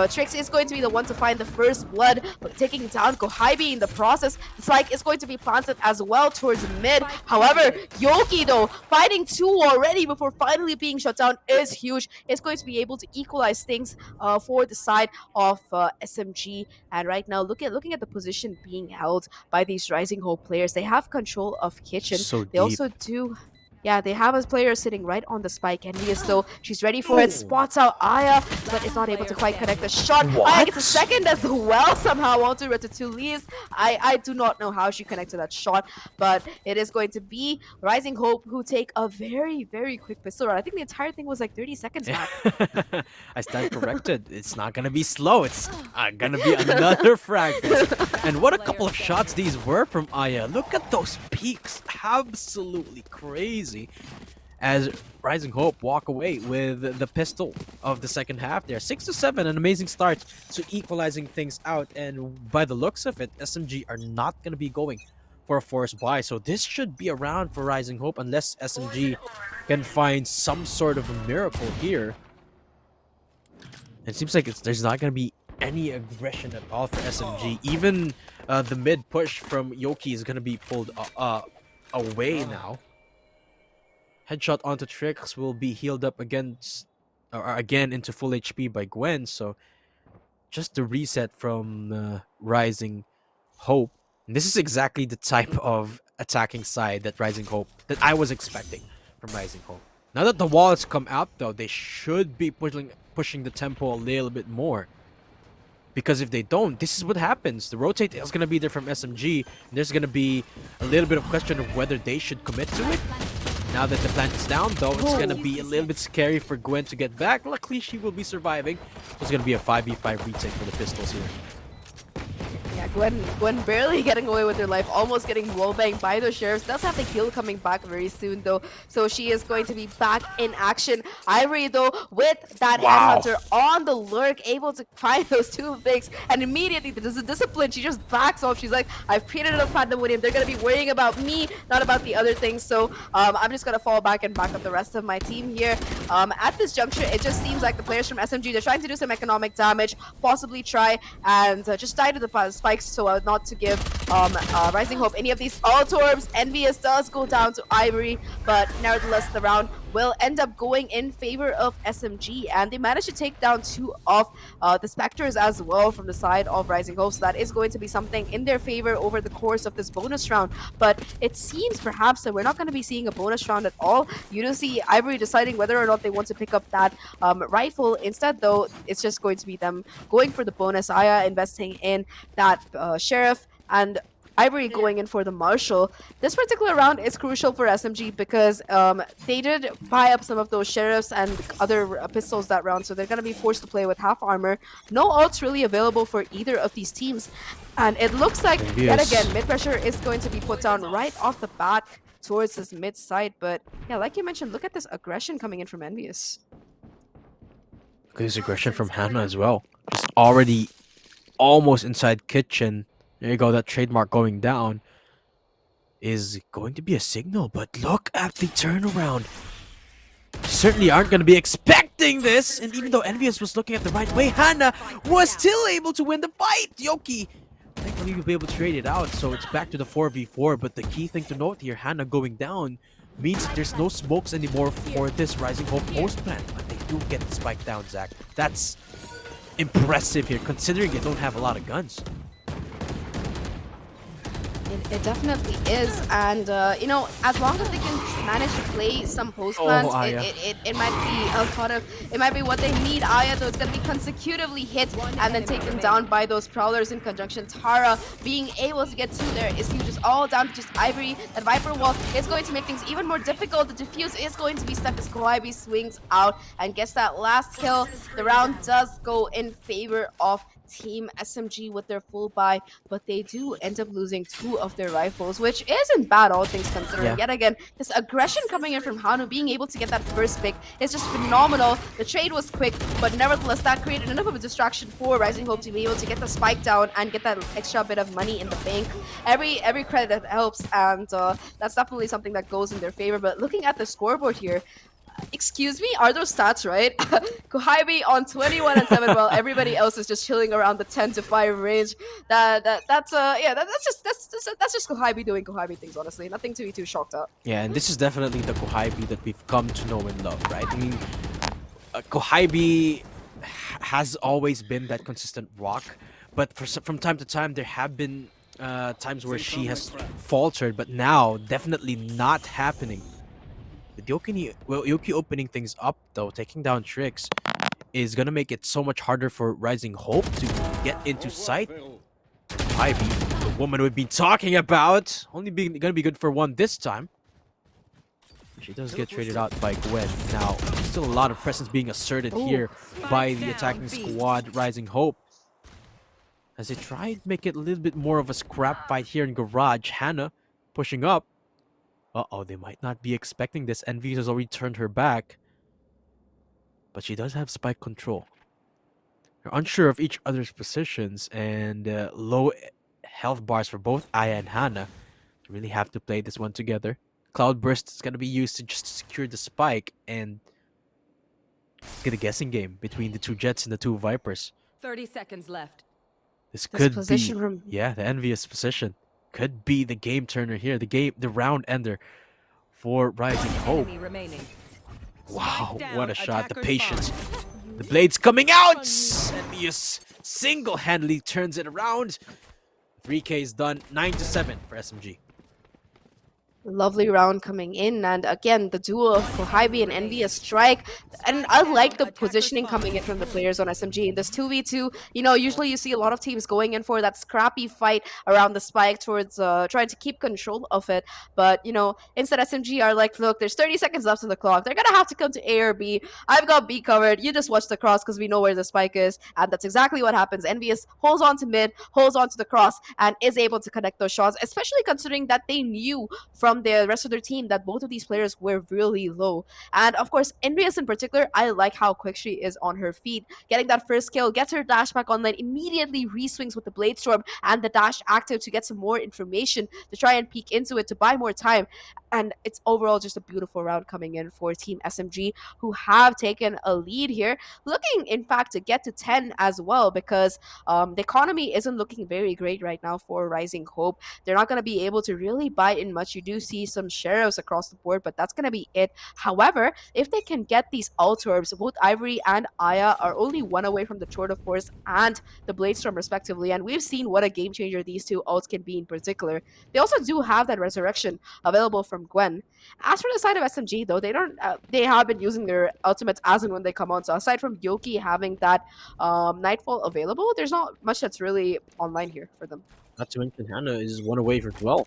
Trix is going to be the one to find the first blood, but taking down Kohaibi in the process. It's like it's going to be planted as well towards mid. However, Yoki though, finding 2 already before finally being shut down is huge. It's going to be able to equalize things for the side of SMG. And right now, looking at the position being held by these Rising Hope players, they have control of Kitchen. So they also do. Yeah, they have a player sitting right on the spike. Envious though, she's ready for it. Spots out Aya, but is not able to quite connect the shot. Aya gets a second as well somehow onto Ratatouille's. I do not know how she connected that shot, but it is going to be Rising Hope who take a very, very quick pistol round. I think the entire thing was like 30 seconds back. I stand corrected. It's not gonna be slow. It's gonna be another frag. And what a couple of shots these were from Aya. Look at those peaks. Absolutely crazy. As Rising Hope walk away with the pistol of the second half there. 6-7, an amazing start to equalizing things out. And by the looks of it, SMG are not going to be going for a forced buy. So this should be a round for Rising Hope unless SMG can find some sort of a miracle here. It seems like there's not going to be any aggression at all for SMG. Even the mid push from Yoki is going to be pulled away now. Headshot onto Trix will be healed up again into full HP by Gwen. So just the reset from Rising Hope. And this is exactly the type of attacking side that I was expecting from Rising Hope. Now that the wall has come out though, they should be pushing the tempo a little bit more. Because if they don't, this is what happens. The rotate is going to be there from SMG. And there's going to be a little bit of question of whether they should commit to it. Now that the plant is down, though, it's going to be a little bit scary for Gwen to get back. Luckily, she will be surviving. It's going to be a 5v5 retake for the pistols here. Yeah, Gwen barely getting away with her life, almost getting wallbanged by the sheriffs. Does have the kill coming back very soon though, so she is going to be back in action. Ivory though, with that headhunter on the lurk, able to find those 2 picks, and immediately there's a discipline. She just backs off. She's like, I've created enough pandemonium. They're gonna be worrying about me, not about the other things. So I'm just gonna fall back and back up the rest of my team here. At this juncture, it just seems like the players from SMG, they're trying to do some economic damage, possibly try and just die to the spike spikes so not to give Rising Hope any of these auto-orbs. Envious does go down to Ivory, but nevertheless the round will end up going in favor of SMG, and they managed to take down 2 of the Spectres as well from the side of Rising Hope, so that is going to be something in their favor over the course of this bonus round. But it seems perhaps that we're not going to be seeing a bonus round at all. You do see Ivory deciding whether or not they want to pick up that rifle. Instead, though, it's just going to be them going for the bonus. Aya investing in that Sheriff, and Ivory going in for the Marshal. This particular round is crucial for SMG because they did buy up some of those Sheriffs and other pistols that round, so they're going to be forced to play with half armor. No ults really available for either of these teams. And it looks like, yet again, mid pressure is going to be put down right off the bat towards this mid side. But yeah, like you mentioned, look at this aggression coming in from Envious. Look at this aggression from Hannah as well. She's already almost inside kitchen. There you go, that trademark going down is going to be a signal, but look at the turnaround. Certainly aren't going to be expecting this, and even though Envious was looking at the right way, Hannah was still able to win the fight. Yoki, thankfully you'll be able to trade it out, so it's back to the 4v4, but the key thing to note here, Hannah going down means that there's no smokes anymore for this Rising Hope post plant, but they do get the spike down, Zach. That's impressive here, considering they don't have a lot of guns. It definitely is, and you know, as long as they can manage to play some post plans, it might be a part of, it might be what they need. Aya, though, it's going to be consecutively hit and then taken down by those prowlers in conjunction. Tara being able to get through there is huge. It's all down to just Ivory. That Viper wall is going to make things even more difficult. The defuse is going to be stuck as Koibi swings out and gets that last kill. The round does go in favor of Team SMG with their full buy, but they do end up losing 2 of their rifles, which isn't bad, all things considering. Yet again, this aggression coming in from Hanu, being able to get that first pick is just phenomenal. The trade was quick, but nevertheless, that created enough of a distraction for Rising Hope to be able to get the spike down and get that extra bit of money in the bank. Every credit that helps, and that's definitely something that goes in their favor. But looking at the scoreboard here, excuse me, are those stats right? Koibi on 21 and 7, while everybody else is just chilling around the 10 to 5 range. That's just Koibi doing Koibi things, honestly. Nothing to be too shocked at. Yeah, and this is definitely the Koibi that we've come to know and love, right? I mean, Koibi has always been that consistent rock, but from time to time there have been times where she has faltered, but now definitely not happening. With Yoki opening things up, though, taking down Tricks, is gonna make it so much harder for Rising Hope to get into sight. Ivy, the woman we've been talking about, only gonna be good for 1 this time. She does get traded out by Gwen. Now, still a lot of presence being asserted here by the attacking squad, Rising Hope. As they try to make it a little bit more of a scrap fight here in Garage, Hannah pushing up. Uh-oh, they might not be expecting this. Envy has already turned her back. But she does have spike control. They're unsure of each other's positions, and low health bars for both Aya and Hannah. You really have to play this one together. Cloud Burst is going to be used to just secure the spike, and get a guessing game between the 2 Jets and the 2 Vipers. 30 seconds left. This could be, yeah, the envious position. Could be the game turner here, the round ender for Rising Hope. Wow, what a shot, the patience. The blade's coming out! Envious single-handedly turns it around. 3K is done, 9-7 for SMG. Lovely round coming in, and again, the duo of Koibi and Envious strike. And I like the positioning coming in from the players on SMG. In this 2v2, you know, usually you see a lot of teams going in for that scrappy fight around the spike towards trying to keep control of it. But, you know, instead SMG are like, look, there's 30 seconds left on the clock. They're gonna have to come to A or B. I've got B covered. You just watch the cross because we know where the spike is. And that's exactly what happens. Envious holds on to mid, holds on to the cross, and is able to connect those shots, especially considering that they knew from from the rest of their team that both of these players were really low. And of course, Envious in particular, I like how quick she is on her feet. Getting that first kill, gets her dash back online, immediately re-swings with the Blade Storm and the dash active to get some more information to try and peek into it to buy more time. And it's overall just a beautiful round coming in for Team SMG, who have taken a lead here, looking in fact to get to 10 as well, because the economy isn't looking very great right now for Rising Hope. They're not going to be able to really buy in much. You do see some sheriffs across the board, but that's going to be it. However, if they can get these ult orbs, both Ivory and Aya are only one away from the Tour de Force and the Blade Storm respectively, and we've seen what a game changer these two ults can be in particular. They also do have that resurrection available from Gwen. As for the side of SMG, though, they have been using their ultimates as and when they come on. So aside from Yoki having that Nightfall available, there's not much that's really online here for them. Not to mention Hannah is one away as well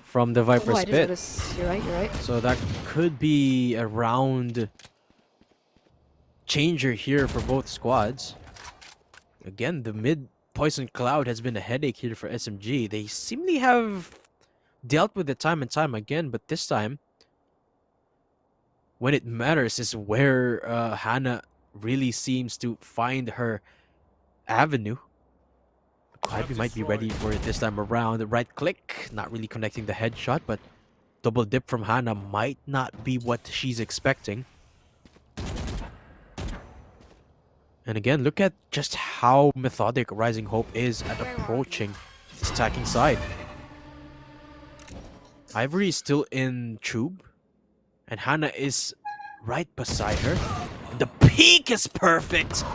from the Viper's I didn't pit. notice. You're right. So that could be a round changer here for both squads. Again, the mid Poison Cloud has been a headache here for SMG. They seemingly have dealt with it time and time again, but this time, when it matters is where Hannah really seems to find her avenue. Ivy might be ready for it this time around. Right click, not really connecting the headshot, but double dip from Hannah might not be what she's expecting. And again, look at just how methodic Rising Hope is at approaching this attacking side. Ivory is still in Tube, and Hannah is right beside her. The peak is perfect!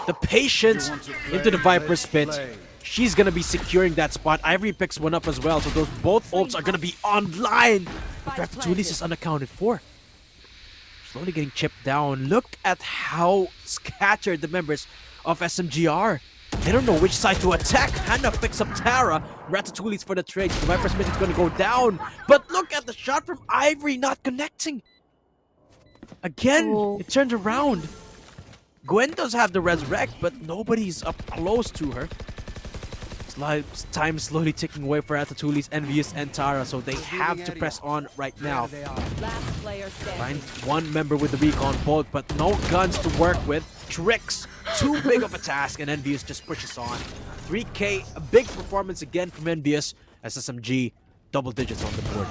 The patience into the Viper's pit. She's gonna be securing that spot. Ivory picks one up as well, so those both ults are gonna be online. But Ratatouille is unaccounted for. Slowly getting chipped down. Look at how scattered the members of SMG are. They don't know which side to attack. Hannah picks up Tara. Ratatouille's for the trade. The Viper's pit is gonna go down. But look at the shot from Ivory not connecting. Again, it turned around. Gwen does have the resurrect, but nobody's up close to her. Time slowly ticking away for Ratatouille's Envious and Tara, so they have to press on right now. Find one member with the recon bolt, but no guns to work with. Tricks, too big of a task, and Envious just pushes on. 3K, a big performance again from Envious as SMG, double digits on the board.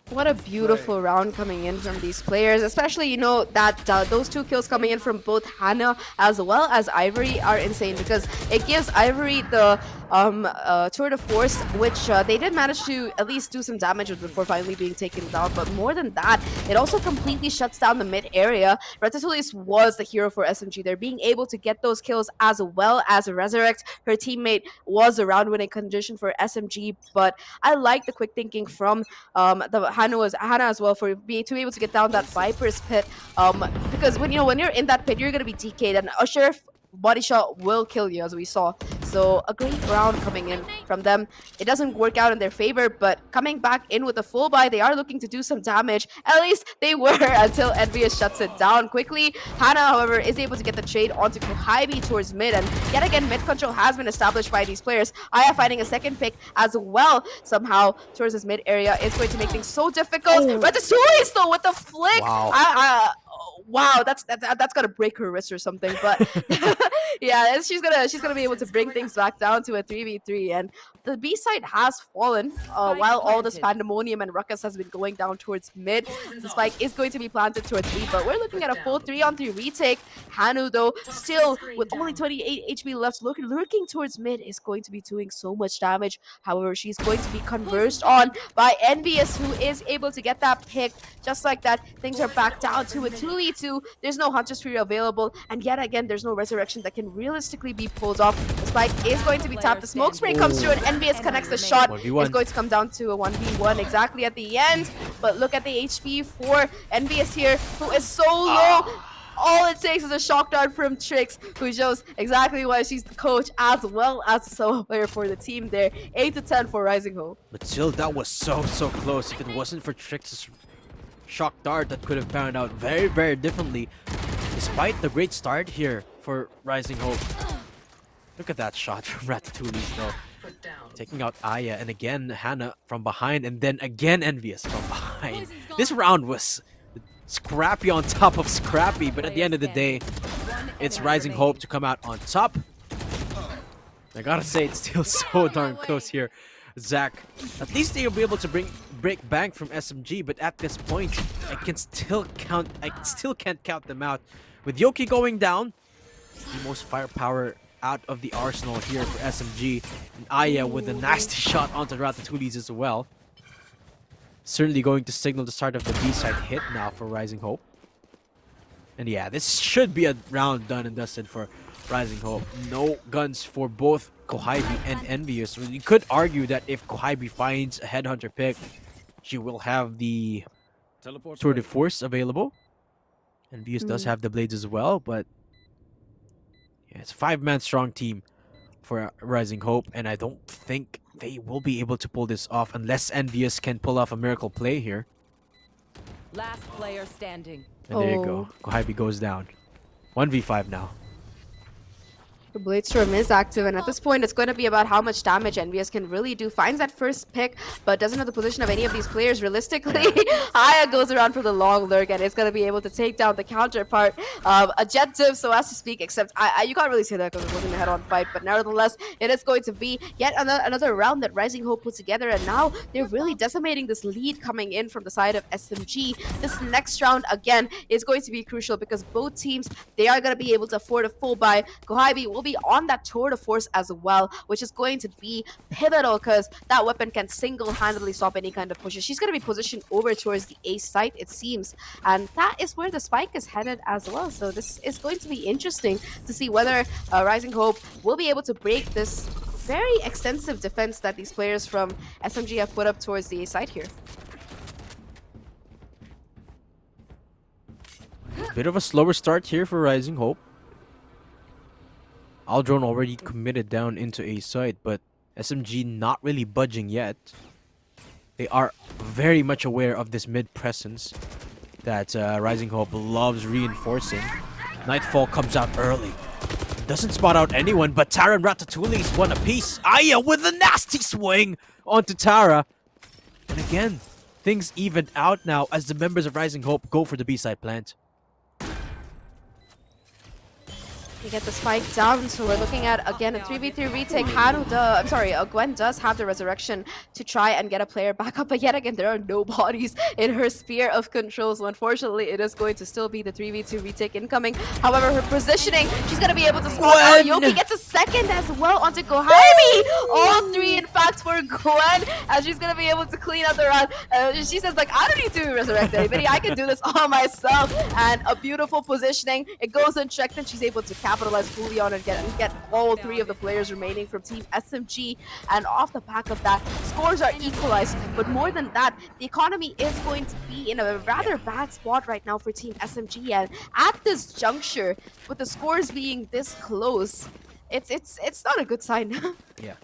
What a beautiful round coming in from these players, especially, you know, that those two kills coming in from both Hannah as well as Ivory are insane, because it gives Ivory the tour de force, which they did manage to at least do some damage with before finally being taken down. But more than that, it also completely shuts down the mid area. Ratatouille was the hero for SMG. They're being able to get those kills as well as resurrect. Her teammate was a round winning condition for SMG, but I like the quick thinking from Hannah as well for being to be able to get down that Viper's pit, because when you're in that pit, you're gonna be DK'd, and a sheriff body shot will kill you, as we saw. So a great round coming in from them. It doesn't work out in their favor, but coming back in with a full buy, they are looking to do some damage. At least they were until Envious shuts it down quickly. Hannah, however, is able to get the trade onto Kohibi towards mid, and yet again, mid control has been established by these players. Aya finding a second pick as well somehow towards this mid area is going to make things so difficult. Ratatouille though with the flick. Wow. Wow, that's gonna break her wrist or something. But yeah, she's gonna be able to bring things back down to a 3v3, and the B side has fallen while all this pandemonium and ruckus has been going down towards mid. The spike is going to be planted towards B, but we're looking at a full 3-on-3 retake. Hanu though, still with only 28 HP left, lurking towards mid, is going to be doing so much damage. However, she's going to be conversed on by Envious, who is able to get that pick. Just like that, things are back down to a 2v2. There's no Hunter's Fury available, and yet again, there's no resurrection that can realistically be pulled off. The spike is going to be tapped. The smoke spray comes through, and Envious connects the shot. 1v1. It's going to come down to a 1v1 exactly at the end. But look at the HP for Envious here, who is so low. All it takes is a shock dart from Trix, who shows exactly why she's the coach as well as the solo player for the team there. 8-10 for Rising Hope. But still, that was so close. If it wasn't for Trix's shock dart, that could have panned out very differently. Despite the great start here for Rising Hope. Look at that shot from Ratatouille though. taking out Aya, and again Hannah from behind, and then again Envious from behind. This round was scrappy on top of scrappy, but at the end of the day, it's Rising Hope to come out on top. I gotta say, it's still so darn close here. Zach, at least they'll be able to break bank from SMG, but at this point, I still can't count them out. With Yoki going down, the most firepower out of the arsenal here for SMG, and Aya with a nasty shot onto Ratatouille's as well. Certainly going to signal the start of the B-side hit now for Rising Hope. And yeah, this should be a round done and dusted for Rising Hope. No guns for both Kohibi and Envious. You could argue that if Kohibi finds a Headhunter pick, she will have the Tour de Force available. Envious does have the Blades as well, but yeah, it's a 5-man strong team for Rising Hope, and I don't think they will be able to pull this off unless Envious can pull off a miracle play here. Last player standing. And there you go. Kohibi goes down. 1v5 now. The Blade Storm is active, and at this point, it's going to be about how much damage Envious can really do. Finds that first pick, but doesn't know the position of any of these players realistically. Aya goes around for the long lurk, and it's going to be able to take down the counterpart. A jet div, so as to speak, except you can't really say that because it wasn't a head-on fight, but nevertheless, it is going to be yet another round that Rising Hope put together, and now they're really decimating this lead coming in from the side of SMG. This next round, again, is going to be crucial because both teams, they are going to be able to afford a full buy. Kohibi will be on that tour de force as well, which is going to be pivotal because that weapon can single-handedly stop any kind of pushes. She's going to be positioned over towards the A site, it seems, and that is where the spike is headed as well. So this is going to be interesting to see whether Rising Hope will be able to break this very extensive defense that these players from SMG have put up towards the A site here. Bit of a slower start here for Rising Hope. Aldrone already committed down into A site, but SMG not really budging yet. They are very much aware of this mid presence that Rising Hope loves reinforcing. Nightfall comes out early. Doesn't spot out anyone, but Tara and Ratatouille's one apiece. Aya with a nasty swing onto Tara. And again, things evened out now as the members of Rising Hope go for the B-side plant. You get the spike down, so we're looking at, again, a 3v3 retake. Gwen does have the resurrection to try and get a player back up, but yet again, there are no bodies in her sphere of control, so unfortunately, it is going to still be the 3v2 retake incoming. However, her positioning, she's going to be able to spot out. Yoki gets a second as well onto Kohibi! All three, in fact, for Gwen, as she's going to be able to clean up the round. She says, like, I don't need to resurrect anybody, I can do this all myself, and a beautiful positioning. It goes unchecked, and she's able to capitalize fully on it and get all three of the players remaining from Team SMG, and off the back of that, scores are equalized. But more than that, the economy is going to be in a rather bad spot right now for Team SMG, and at this juncture, with the scores being this close, it's not a good sign. Yeah,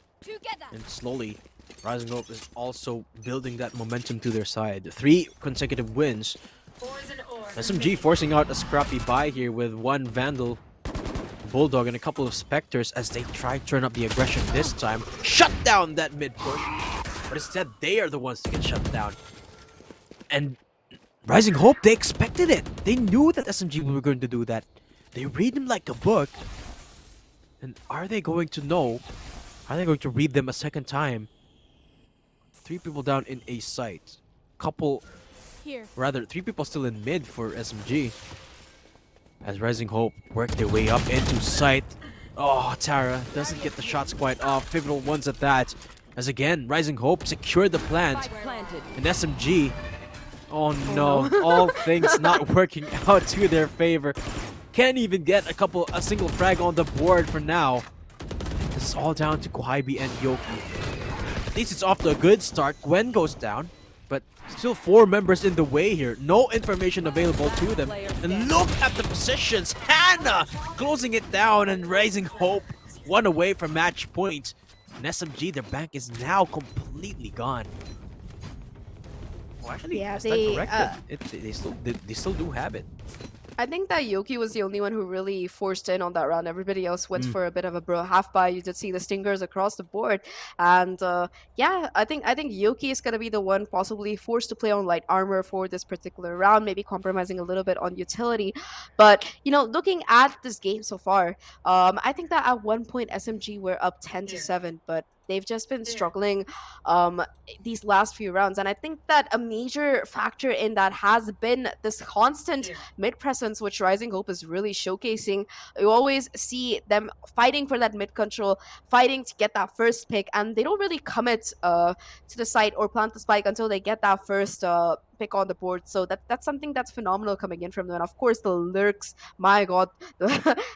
and slowly, Rising Hope is also building that momentum to their side. 3 consecutive wins. SMG forcing out a scrappy buy here with 1 Vandal, Bulldog, and a couple of Spectres as they try to turn up the aggression this time. Shut down that mid push, but instead they are the ones to get shut down. And Rising Hope, they expected it. They knew that SMG were going to do that. They read them like a book. And are they going to know? Are they going to read them a second time? 3 people down in A site. Rather 3 people still in mid for SMG. As Rising Hope work their way up into sight. Oh, Tara doesn't get the shots quite off. Pivotal ones at that. As again, Rising Hope secured the plant. And SMG, oh no, all things not working out to their favor. Can't even get a single frag on the board for now. This is all down to Kohibi and Yoki. At least it's off to a good start. Gwen goes down, but still 4 members in the way here. No information available to them. And look at the positions. Hannah closing it down, and Rising Hope 1 away from match point. And SMG, their bank is now completely gone. Well, actually, Yeah, they still do have it. I think that Yoki was the only one who really forced in on that round. Everybody else went for a bit of a bro half buy. You did see the stingers across the board, and yeah, I think Yoki is gonna be the one possibly forced to play on light armor for this particular round, maybe compromising a little bit on utility. But looking at this game so far, I think that at one point SMG were up 10-7, but they've just been struggling um, these last few rounds. And I think that a major factor in that has been this constant mid presence, which Rising Hope is really showcasing. You always see them fighting for that mid control, fighting to get that first pick, and they don't really commit to the site or plant the spike until they get that first pick on the board. So that's something that's phenomenal coming in from them. And of course, the lurks, my god,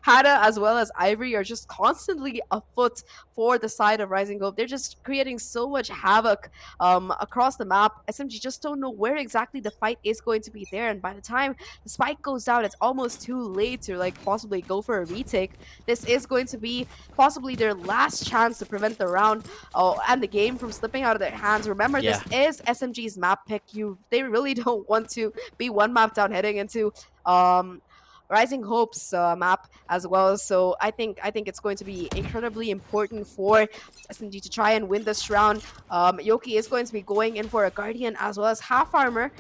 Hannah as well as Ivory are just constantly afoot for the side of Rising Hope. They're just creating so much havoc across the map. SMG just don't know where exactly the fight is going to be there, and by the time the spike goes down, it's almost too late to like possibly go for a retake. This is going to be possibly their last chance to prevent the round and the game from slipping out of their hands. Remember, this is SMG's map pick. They really don't want to be one map down heading into Rising Hope's map as well. So I think it's going to be incredibly important for SMG to try and win this round. Yoki is going to be going in for a Guardian as well as half armor.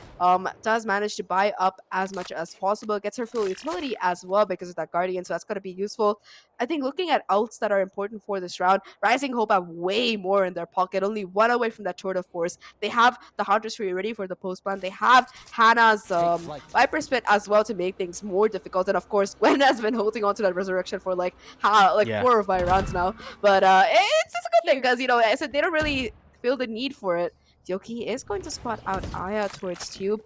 Does manage to buy up as much as possible, gets her full utility as well because of that Guardian, so that's going to be useful. I think looking at ults that are important for this round, Rising Hope have way more in their pocket, only one away from that Tour de Force. They have the Hunter's Fury ready for the post plan. They have Hannah's Viper Spit as well to make things more difficult. And of course, Gwen has been holding on to that resurrection for like 4 or 5 rounds now. But it's a good thing because, I said they don't really feel the need for it. Yoki is going to spot out Aya towards Tube.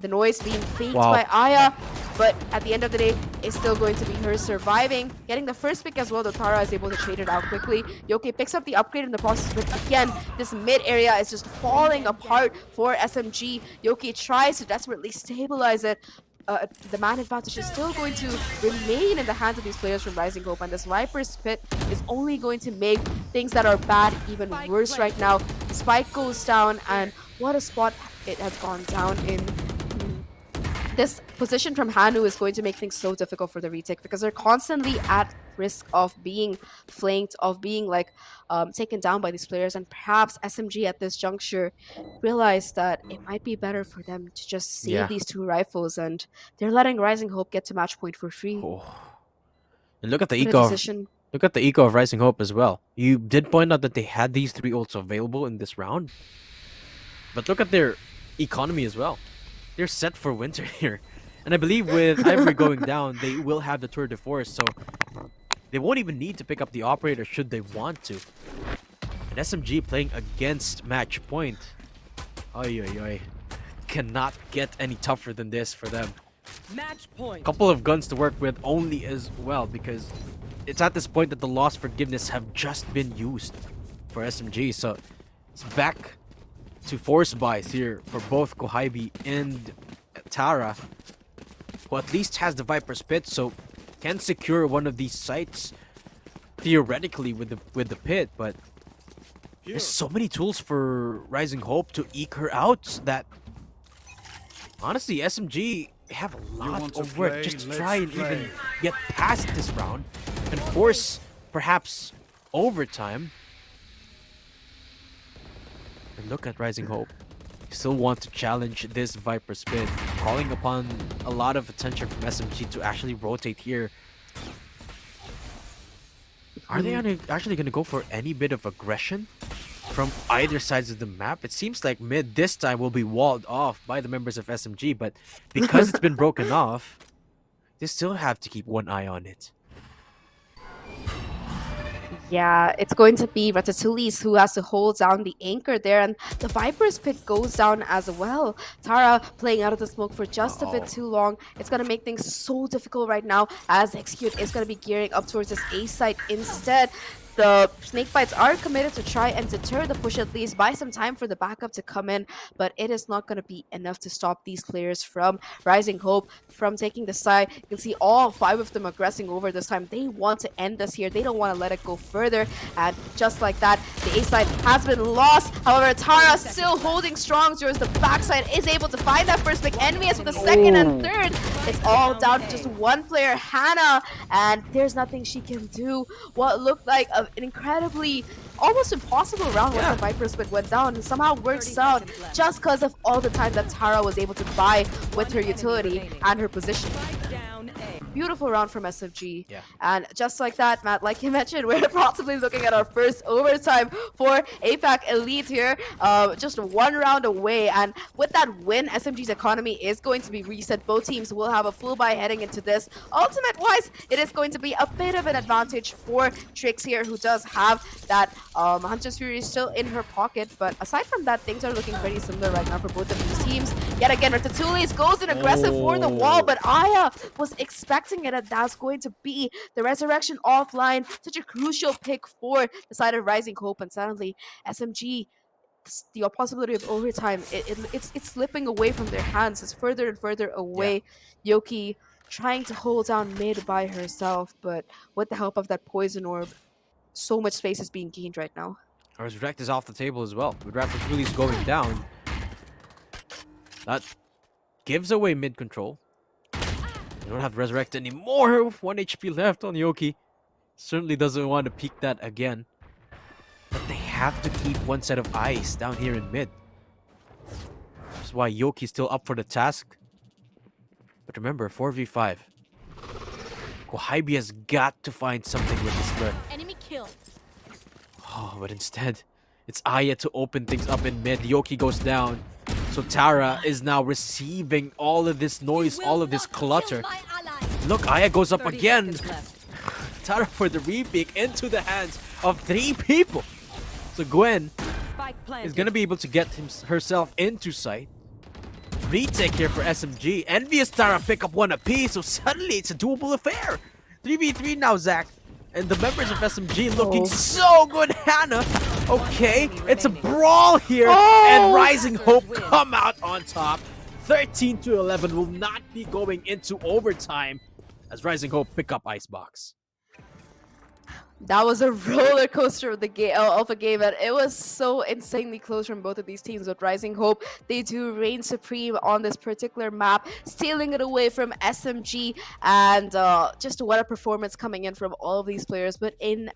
The noise being faked by Aya, but at the end of the day, it's still going to be her surviving. Getting the first pick as well, though Tara is able to trade it out quickly. Yoki picks up the upgrade in the process, but again, this mid area is just falling apart for SMG. Yoki tries to desperately stabilize it. The man advantage is still going to remain in the hands of these players from Rising Hope, and this Viper's Pit is only going to make things that are bad even worse right now. The spike goes down, and what a spot it has gone down in. This position from Hanu is going to make things so difficult for the retake because they're constantly at risk of being flanked, of being taken down by these players. And perhaps SMG at this juncture realized that it might be better for them to just save these 2 rifles, and they're letting Rising Hope get to match point for free. And look at the eco of Rising Hope as well. You did point out that they had these 3 ults available in this round, but look at their economy as well. They're set for winter here. And I believe with Ivory going down, they will have the Tour de Force, so they won't even need to pick up the operator should they want to. And SMG playing against match point. Cannot get any tougher than this for them. Match point. Couple of guns to work with only as well, because it's at this point that the lost forgiveness have just been used for SMG. So it's back to force buys here for both Kohaibi and Tara, who at least has the Viper's Pit, so can secure one of these sites theoretically with the pit. But there's so many tools for Rising Hope to eke her out that honestly SMG have a lot of work just to try and even get past this round and force perhaps overtime. And look at Rising Hope. Still want to challenge this Viper Spin, calling upon a lot of attention from SMG to actually rotate here. Are they actually going to go for any bit of aggression from either sides of the map? It seems like mid this time will be walled off by the members of SMG, but because it's been broken off, they still have to keep one eye on it. Yeah, it's going to be Ratatouille's who has to hold down the anchor there, and the Viper's Pit goes down as well. Tara playing out of the smoke for just a bit too long. It's going to make things so difficult right now as Execute is going to be gearing up towards this A site instead. The Snakebites are committed to try and deter the push, at least buy some time for the backup to come in, but it is not going to be enough to stop these players from Rising Hope from taking the side. You can see all 5 of them aggressing over this time. They want to end this here. They don't want to let it go further, and just like that, the A side has been lost. However, Tara still holding strong towards the backside, is able to find that first pick. Envious with the second and third. It's all down to just one player, Hannah, and there's nothing she can do. What looked like an incredibly, almost impossible round once the Viper split went down, and somehow works out just because of all the time that Tara was able to buy with her utility and her position. Beautiful round from SMG. Yeah. And just like that, Matt, like you mentioned, we're possibly looking at our first overtime for APAC Elite here. Just one round away. And with that win, SMG's economy is going to be reset. Both teams will have a full buy heading into this. Ultimate-wise, it is going to be a bit of an advantage for Trix here, who does have that Hunter's Fury still in her pocket. But aside from that, things are looking pretty similar right now for both of these teams. Yet again, Ratatouille goes in aggressive for the wall, but Aya was expecting it, and that's going to be the resurrection offline. Such a crucial pick for the side of Rising Hope, and suddenly SMG, the possibility of overtime, it's slipping away from their hands. It's further and further away. Yoki trying to hold down mid by herself, but with the help of that poison orb, so much space is being gained right now. Resurrect is off the table as well. With Ratatouille's going down, that gives away mid control. You don't have to resurrect anymore with 1 HP left on Yoki. Certainly doesn't want to peek that again. But they have to keep one set of eyes down here in mid. That's why Yoki's still up for the task. But remember, 4v5. Kohibi has got to find something with this lurk. Enemy kill. Oh, but instead, it's Aya to open things up in mid. Yoki goes down. So Tara is now receiving all of this noise, all of this clutter. Look, Aya goes up again. Tara for the repick into the hands of 3 people. So Gwen is going to be able to get herself into sight. Retake here for SMG. Envious Tara pick up 1 apiece, so suddenly it's a doable affair. 3v3 now, Zach. And the members of SMG looking so good, Hannah. Okay, it's a brawl here, and Rising Hope come out on top. 13-11 will not be going into overtime as Rising Hope pick up Icebox. That was a roller coaster of the of a game, and it was so insanely close from both of these teams. With Rising Hope, they do reign supreme on this particular map, stealing it away from SMG, and just what a performance coming in from all of these players. But in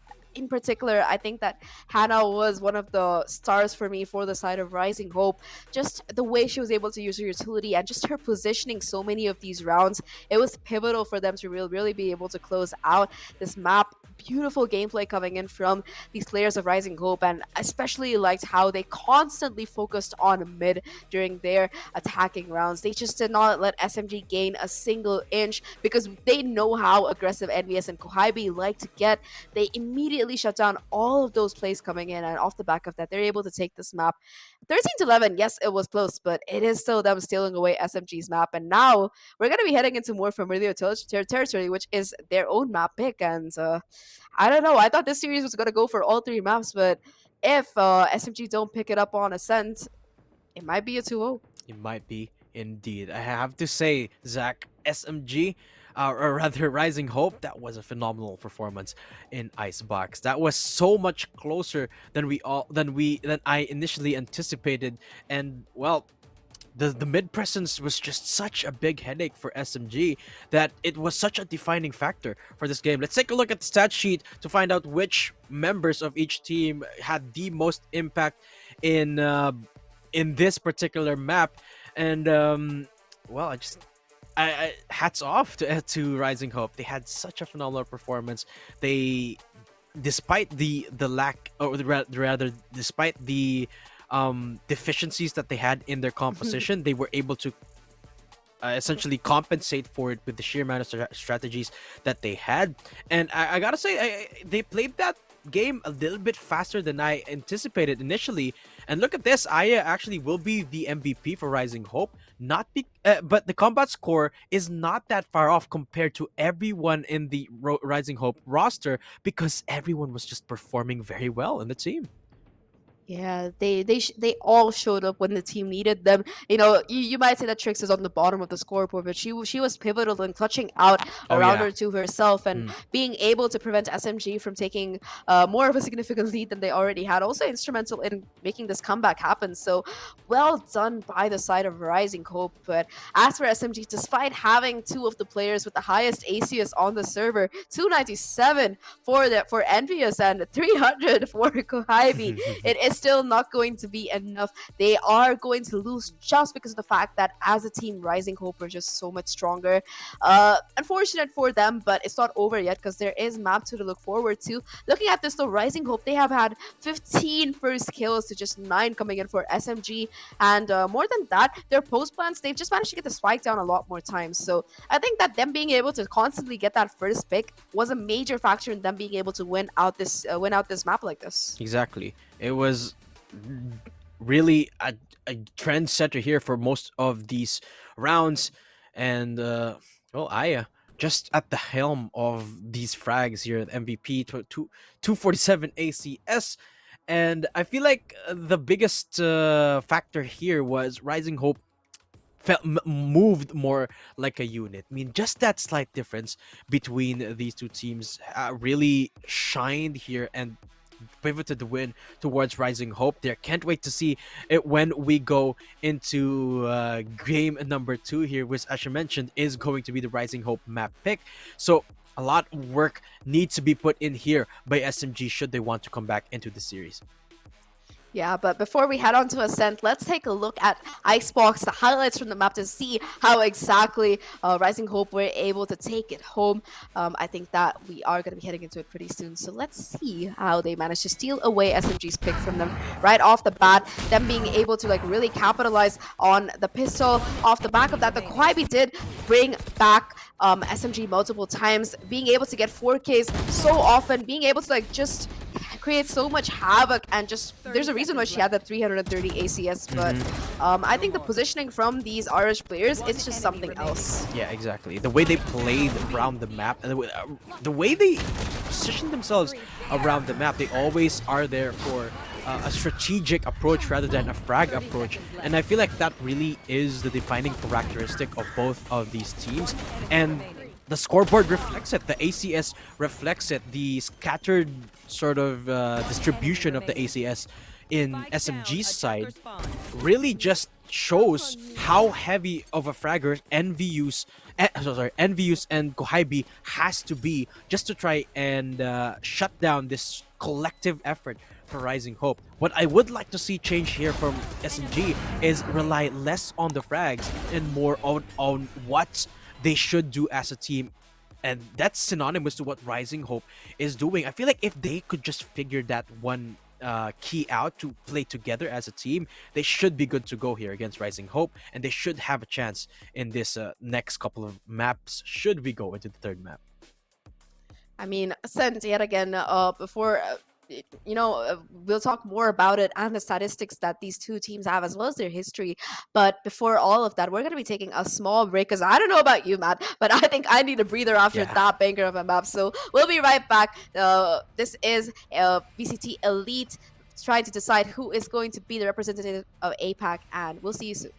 particular, I think that Hannah was one of the stars for me for the side of Rising Hope. Just the way she was able to use her utility and just her positioning so many of these rounds, it was pivotal for them to really be able to close out this map. Beautiful gameplay coming in from these players of Rising Hope, and especially liked how they constantly focused on mid during their attacking rounds. They just did not let SMG gain a single inch because they know how aggressive Envious and Kohibi like to get. They immediately shut down all of those plays coming in, and off the back of that, they're able to take this map 13-11. Yes, it was close, but it is still them stealing away SMG's map. And now we're going to be heading into more familiar territory, which is their own map pick. And I don't know. I thought this series was going to go for all 3 maps, but if SMG don't pick it up on Ascent, it might be a 2-0. It might be indeed. I have to say, Zach, SMG, or rather Rising Hope, that was a phenomenal performance in Icebox. That was so much closer than I initially anticipated, and well, the mid presence was just such a big headache for SMG that it was such a defining factor for this game. Let's take a look at the stat sheet to find out which members of each team had the most impact in this particular map. And well, I hats off to Rising Hope. They had such a phenomenal performance. They, despite the lack, or rather despite the deficiencies that they had in their composition, they were able to essentially compensate for it with the sheer amount of strategies that they had. And I gotta say, they played that game a little bit faster than I anticipated initially. And look at this, Aya actually will be the MVP for Rising Hope. But the combat score is not that far off compared to everyone in the Rising Hope roster because everyone was just performing very well in the team. Yeah, they all showed up when the team needed them. You know, you might say that Trix is on the bottom of the scoreboard, but she was pivotal in clutching out a Oh, round yeah. or two herself and Mm. being able to prevent SMG from taking more of a significant lead than they already had. Also instrumental in making this comeback happen. So well done by the side of Rising Hope. But as for SMG, despite having two of the players with the highest ACS on the server, 297 for Envious and 300 for Kohaibi, it is still not going to be enough. They are going to lose just because of the fact that as a team, Rising Hope are just so much stronger. Unfortunate for them, but it's not over yet because there is map 2 to look forward to. Looking at this though, Rising Hope, they have had 15 first kills to just 9 coming in for SMG. And more than that, their post plans, they've just managed to get the spike down a lot more times. So I think that them being able to constantly get that first pick was a major factor in them being able to win out this map like this. Exactly. It was really a trendsetter here for most of these rounds. And, well, Aya just at the helm of these frags here at MVP 247 ACS. And I feel like the biggest factor here was Rising Hope moved more like a unit. I mean, just that slight difference between these two teams really shined here and pivoted the win towards Rising Hope there. Can't wait to see it when we go into game number 2 here, which, as you mentioned, is going to be the Rising Hope map pick. So a lot of work needs to be put in here by SMG should they want to come back into the series. Yeah, but before we head on to Ascent, let's take a look at Icebox, the highlights from the map to see how exactly Rising Hope were able to take it home. I think that we are going to be heading into it pretty soon, so let's see how they managed to steal away SMG's pick from them right off the bat, them being able to like really capitalize on the pistol. Off the back of that, the Kwaibi did bring back SMG multiple times, being able to get 4Ks so often, being able to like just create so much havoc, and just there's a reason why she had that 330 ACS. But I think the positioning from these Irish players, it's just something else. Yeah, exactly. The way they played around the map and the way they position themselves around the map, they always are there for a strategic approach rather than a frag approach. And I feel like that really is the defining characteristic of both of these teams. And the scoreboard reflects it. The ACS reflects it. The scattered sort of distribution of the ACS in SMG's side really just shows how heavy of a fragger Envious and Kohaibi has to be just to try and shut down this collective effort for Rising Hope. What I would like to see change here from SMG is rely less on the frags and more on what they should do as a team. And that's synonymous to what Rising Hope is doing. I feel like if they could just figure that one key out to play together as a team, they should be good to go here against Rising Hope, and they should have a chance in this next couple of maps should we go into the third map. I mean, Ascent yet again, before we'll talk more about it and the statistics that these two teams have as well as their history. But before all of that, we're going to be taking a small break because I don't know about you, Matt, but I think I need a breather after that banger of a map. So we'll be right back. This is VCT Elite trying to decide who is going to be the representative of APAC, and we'll see you soon.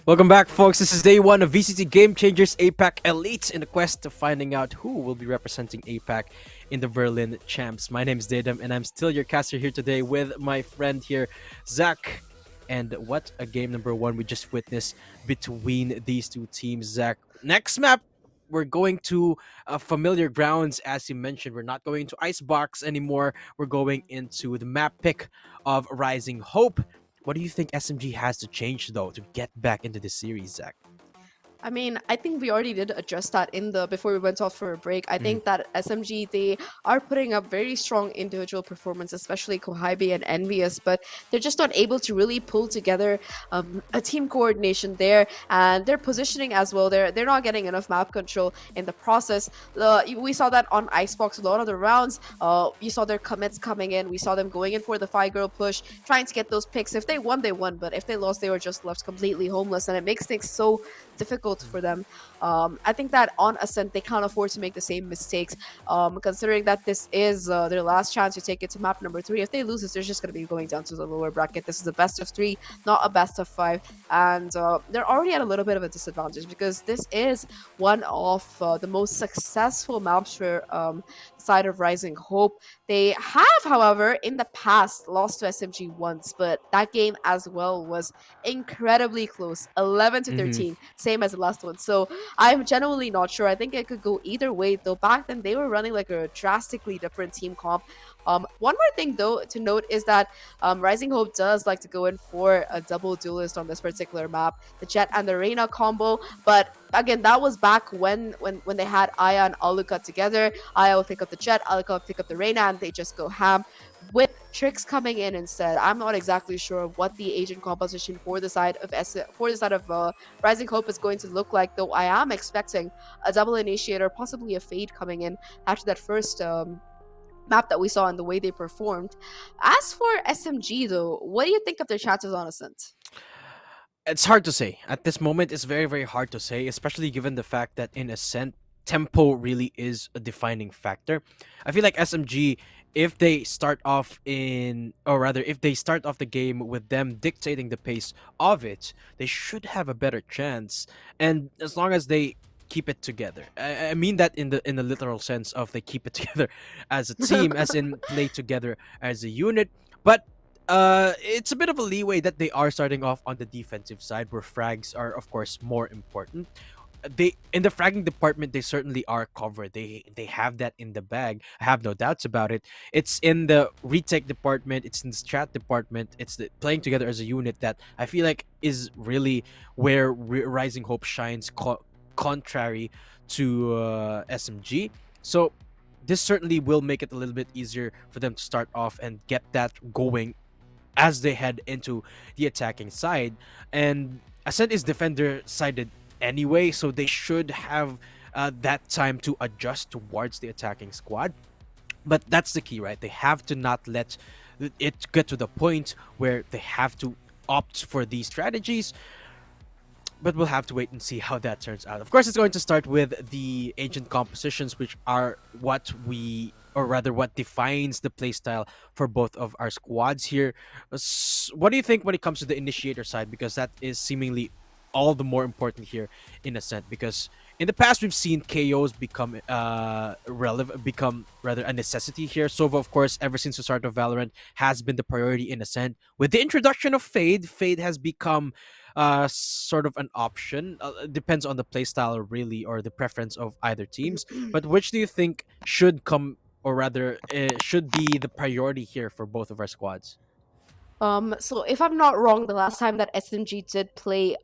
Welcome back, folks. This is day one of VCT Game Changers APAC Elite in the quest of finding out who will be representing APAC in the Berlin Champs. My name is Dedam, and I'm still your caster here today with my friend here, Zach. And what a game number one we just witnessed between these two teams, Zach. Next map, we're going to familiar grounds, as you mentioned. We're not going to Icebox anymore. We're going into the map pick of Rising Hope. What do you think SMG has to change, though, to get back into the series, Zach? I mean, I think we already did address that before we went off for a break. I think that SMG, they are putting up very strong individual performance, especially Kohibe and Envious, but they're just not able to really pull together a team coordination there, and their positioning as well. They're not getting enough map control in the process. We saw that on Icebox a lot of the rounds. You saw their commits coming in. We saw them going in for the 5-girl push, trying to get those picks. If they won, they won, but if they lost, they were just left completely homeless, and it makes things so difficult for them. I think that on Ascent, they can't afford to make the same mistakes, considering that this is their last chance to take it to map number 3. If they lose this, they're just going to be going down to the lower bracket. This is a best of 3, not a best of 5, and they're already at a little bit of a disadvantage because this is one of the most successful maps for side of Rising Hope. They have, however, in the past lost to SMG once, but that game as well was incredibly close, 11 to 13, same as the last one. So I'm genuinely not sure. I think it could go either way, though back then they were running like a drastically different team comp. One more thing, though, to note is that Rising Hope does like to go in for a double duelist on this particular map, the Jet and the Reyna combo. But again, that was back when they had Aya and Aluka together. Aya will pick up the Jet, Aluka will pick up the Reyna, and they just go ham. With Trix coming in instead, I'm not exactly sure what the agent composition for the side of Rising Hope is going to look like, though I am expecting a double initiator, possibly a Fade coming in after that first map that we saw and the way they performed. As for SMG, though, what do you think of their chances on Ascent? It's hard to say. At this moment, it's very, very hard to say, especially given the fact that in Ascent, tempo really is a defining factor. I feel like SMG, if they start off if they start off the game with them dictating the pace of it, they should have a better chance. And as long as they keep it together, I mean that in the literal sense of they keep it together as a team, as in play together as a unit. But it's a bit of a leeway that they are starting off on the defensive side, where frags are, of course, more important. They, in the fragging department, they certainly are covered. They have that in the bag. I have no doubts about it. It's in the retake department, it's in the strat department, it's the playing together as a unit that I feel like is really where Rising Hope shines, contrary to SMG. So this certainly will make it a little bit easier for them to start off and get that going as they head into the attacking side. And Ascent is defender sided anyway, so they should have that time to adjust towards the attacking squad. But that's the key, right? They have to not let it get to the point where they have to opt for these strategies. But we'll have to wait and see how that turns out. Of course, it's going to start with the agent compositions, which are what defines the playstyle for both of our squads here. What do you think when it comes to the initiator side? Because that is seemingly all the more important here in Ascent, because in the past we've seen KOs become rather a necessity here. Sova, of course, ever since the start of Valorant, has been the priority in Ascent. With the introduction of Fade has become sort of an option. Depends on the playstyle, really, or the preference of either teams. But which do you think should come, or rather should be the priority here for both of our squads? So if I'm not wrong, the last time that SMG did play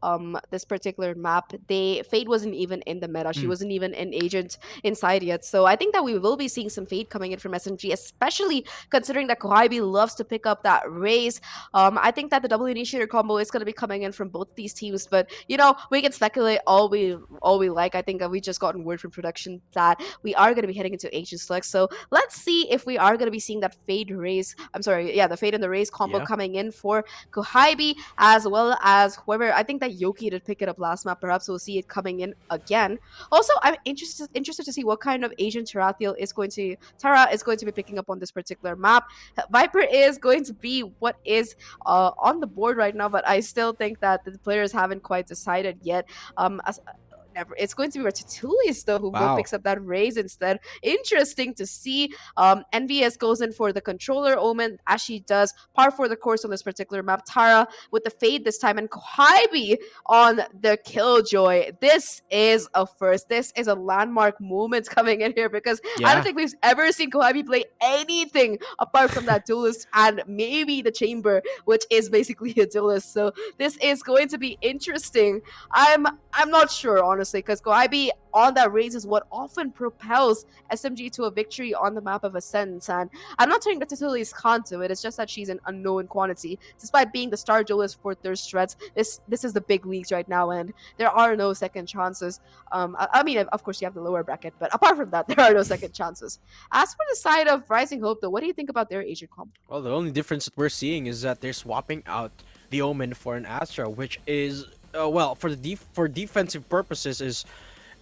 this particular map, Fade wasn't even in the meta. She Mm. wasn't even an agent inside yet. So I think that we will be seeing some Fade coming in from SMG, especially considering that Kohibi loves to pick up that raise. I think that the double initiator combo is going to be coming in from both these teams, but you know, we can speculate all we like. I think that we just gotten word from production that we are going to be heading into Agent Select. So let's see if we are going to be seeing that Fade raise. I'm sorry, yeah, the Fade and the raise combo Yeah. coming in for Kohibi, as well as whoever. I think that Yoki did pick it up last map. Perhaps we'll see it coming in again. Also, I'm interested to see what kind of Agent Tara is going to be picking up on this particular map. Viper is going to be what is on the board right now, but I still think that the players haven't quite decided yet. As Never. It's going to be Ratatouille though who Wow. picks up that raise instead. Interesting to see. NVS goes in for the controller Omen as she does par for the course on this particular map. Tara with the fade this time, and Kohibi on the Killjoy. This is a first. This is a landmark moment coming in here because I don't Yeah. think we've ever seen Kohibi play anything apart from that duelist and maybe the chamber, which is basically a duelist. So this is going to be interesting. I'm not sure honestly, because Kohibi on that raise is what often propels SMG to a victory on the map of Ascent. And I'm not saying that Tatulis can't do it. It's just that she's an unknown quantity. Despite being the star duelist for Thirst Threads, this is the big leagues right now, and there are no second chances. I mean, of course, you have the lower bracket, but apart from that, there are no second chances. As for the side of Rising Hope, though, what do you think about their Asian comp? Well, the only difference that we're seeing is that they're swapping out the Omen for an Astra, which is well, for for defensive purposes is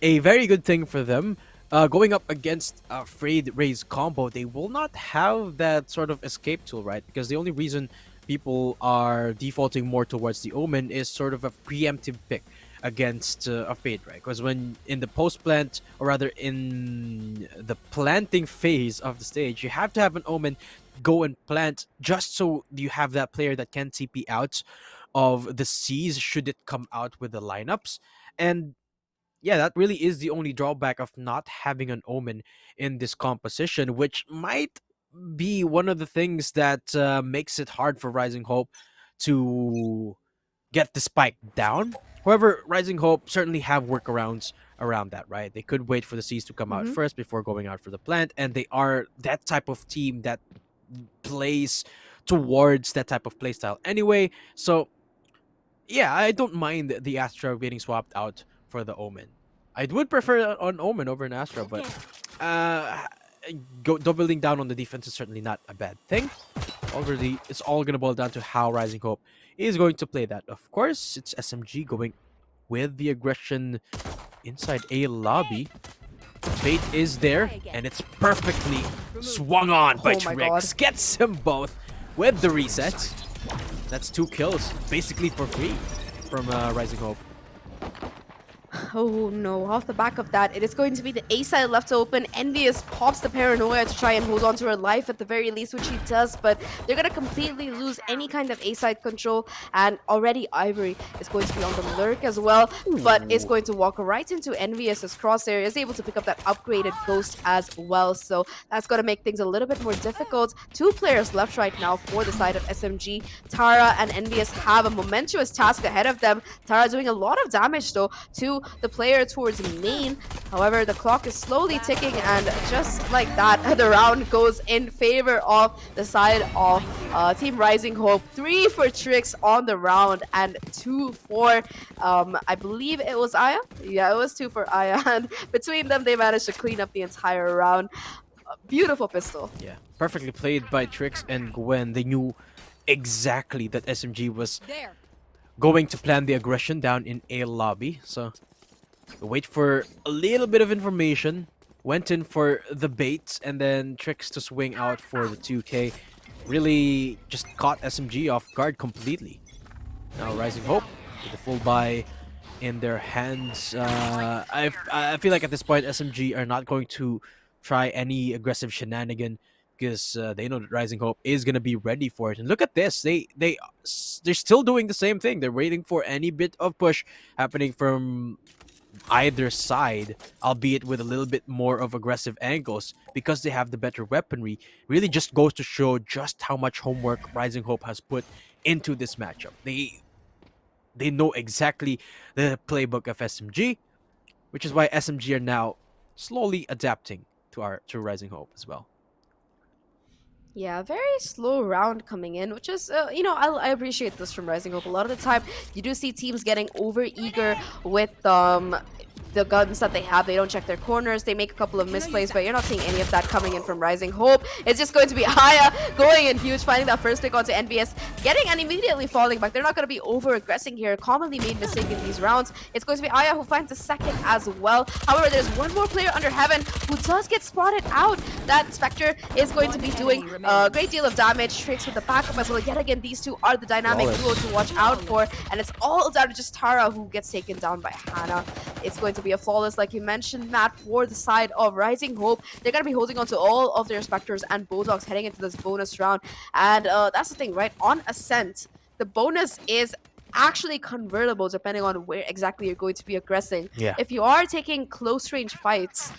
a very good thing for them. Going up against a Frayed Raise combo, they will not have that sort of escape tool, right? Because the only reason people are defaulting more towards the Omen is sort of a preemptive pick against a Fade, right? Because when in the post plant, or rather in the planting phase of the stage, you have to have an Omen go and plant just so you have that player that can TP out of the C's should it come out with the lineups. And yeah, that really is the only drawback of not having an Omen in this composition, which might be one of the things that makes it hard for Rising Hope to get the spike down. However, Rising Hope certainly have workarounds around that, right? They could wait for the C's to come out Mm-hmm. first before going out for the plant, and they are that type of team that plays towards that type of playstyle anyway. So yeah, I don't mind the Astra getting swapped out for the Omen. I would prefer an Omen over an Astra, but uh, doubling down on the defense is certainly not a bad thing. Already, it's all gonna boil down to how Rising Hope is going to play that. Of course, it's SMG going with the aggression inside a lobby. Fate is there, and it's perfectly swung on by Oh my Trix. Gets them both with the reset. That's 2 kills, basically for free from Rising Hope. Oh no, off the back of that, it is going to be the A side left open. Envious pops the paranoia to try and hold on to her life at the very least, which he does, but they're going to completely lose any kind of A side control. And already Ivory is going to be on the lurk as well, but is going to walk right into Envious's crosshair, is able to pick up that upgraded ghost as well. So that's going to make things a little bit more difficult. 2 players left right now for the side of SMG. Tara and Envious have a momentous task ahead of them. Tara doing a lot of damage though to the player towards main. However, the clock is slowly ticking, and just like that, the round goes in favor of the side of Team Rising Hope. 3 for Trix on the round, and 2 for, I believe it was Aya? Yeah, it was 2 for Aya, and between them, they managed to clean up the entire round. Beautiful pistol. Yeah, perfectly played by Trix and Gwen. They knew exactly that SMG was going to plan the aggression down in a lobby, so wait for a little bit of information, went in for the bait, and then Trix to swing out for the 2k. Really just caught SMG off guard completely. Now Rising Hope with the full buy in their hands. I feel like at this point SMG are not going to try any aggressive shenanigan because they know that Rising Hope is gonna be ready for it. And look at this, they're still doing the same thing. They're waiting for any bit of push happening from either side, albeit with a little bit more of aggressive angles, because they have the better weaponry, really just goes to show just how much homework Rising Hope has put into this matchup. They know exactly the playbook of SMG, which is why SMG are now slowly adapting to Rising Hope as well. Yeah, very slow round coming in, which is, I appreciate this from Rising Hope. A lot of the time, you do see teams getting over eager with the guns that they have. They don't check their corners. They make a couple of misplays, but you're not seeing any of that coming in from Rising Hope. It's just going to be Aya going in huge, finding that first pick onto NBS, getting and immediately falling back. They're not going to be over aggressing here. Commonly made mistake in these rounds. It's going to be Aya who finds the second as well. However, there's one more player under Heaven who does get spotted out. That Spectre is going to be doing a great deal of damage. Tricks with the backup as well. Yet again, these two are the dynamic duo to watch out for, and it's all down to just Tara who gets taken down by Hannah. It's going to be a flawless, like you mentioned, Matt, for the side of Rising Hope. They're going to be holding on to all of their Spectres and Bulldogs heading into this bonus round. And that's the thing, right? On Ascent, the bonus is actually convertible depending on where exactly you're going to be aggressing. Yeah. If you are taking close range fights,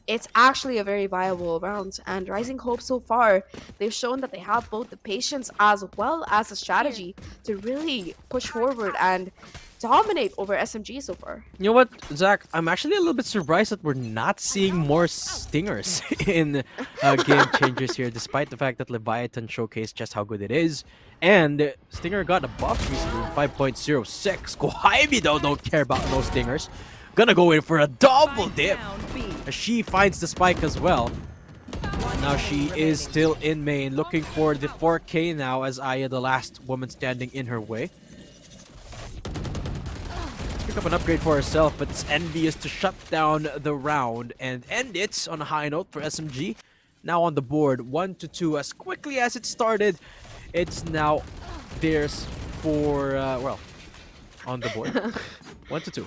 it's actually a very viable round. And Rising Hope so far, they've shown that they have both the patience as well as the strategy to really push forward and dominate over SMG so far. You know what, Zach? I'm actually a little bit surprised that we're not seeing more stingers in Game Changers here, despite the fact that Leviathan showcased just how good it is. And Stinger got a buff recently, 5.06. Kohaibi, though, don't care about no stingers. Gonna go in for a double dip as she finds the spike as well. Now she is still in main, looking for the 4K now as Aya, the last woman standing in her way. Pick up an upgrade for herself, but it's envious to shut down the round and end it on a high note for SMG. Now on the board, 1-2. As quickly as it started, it's now theirs for, well, on the board. 1-2.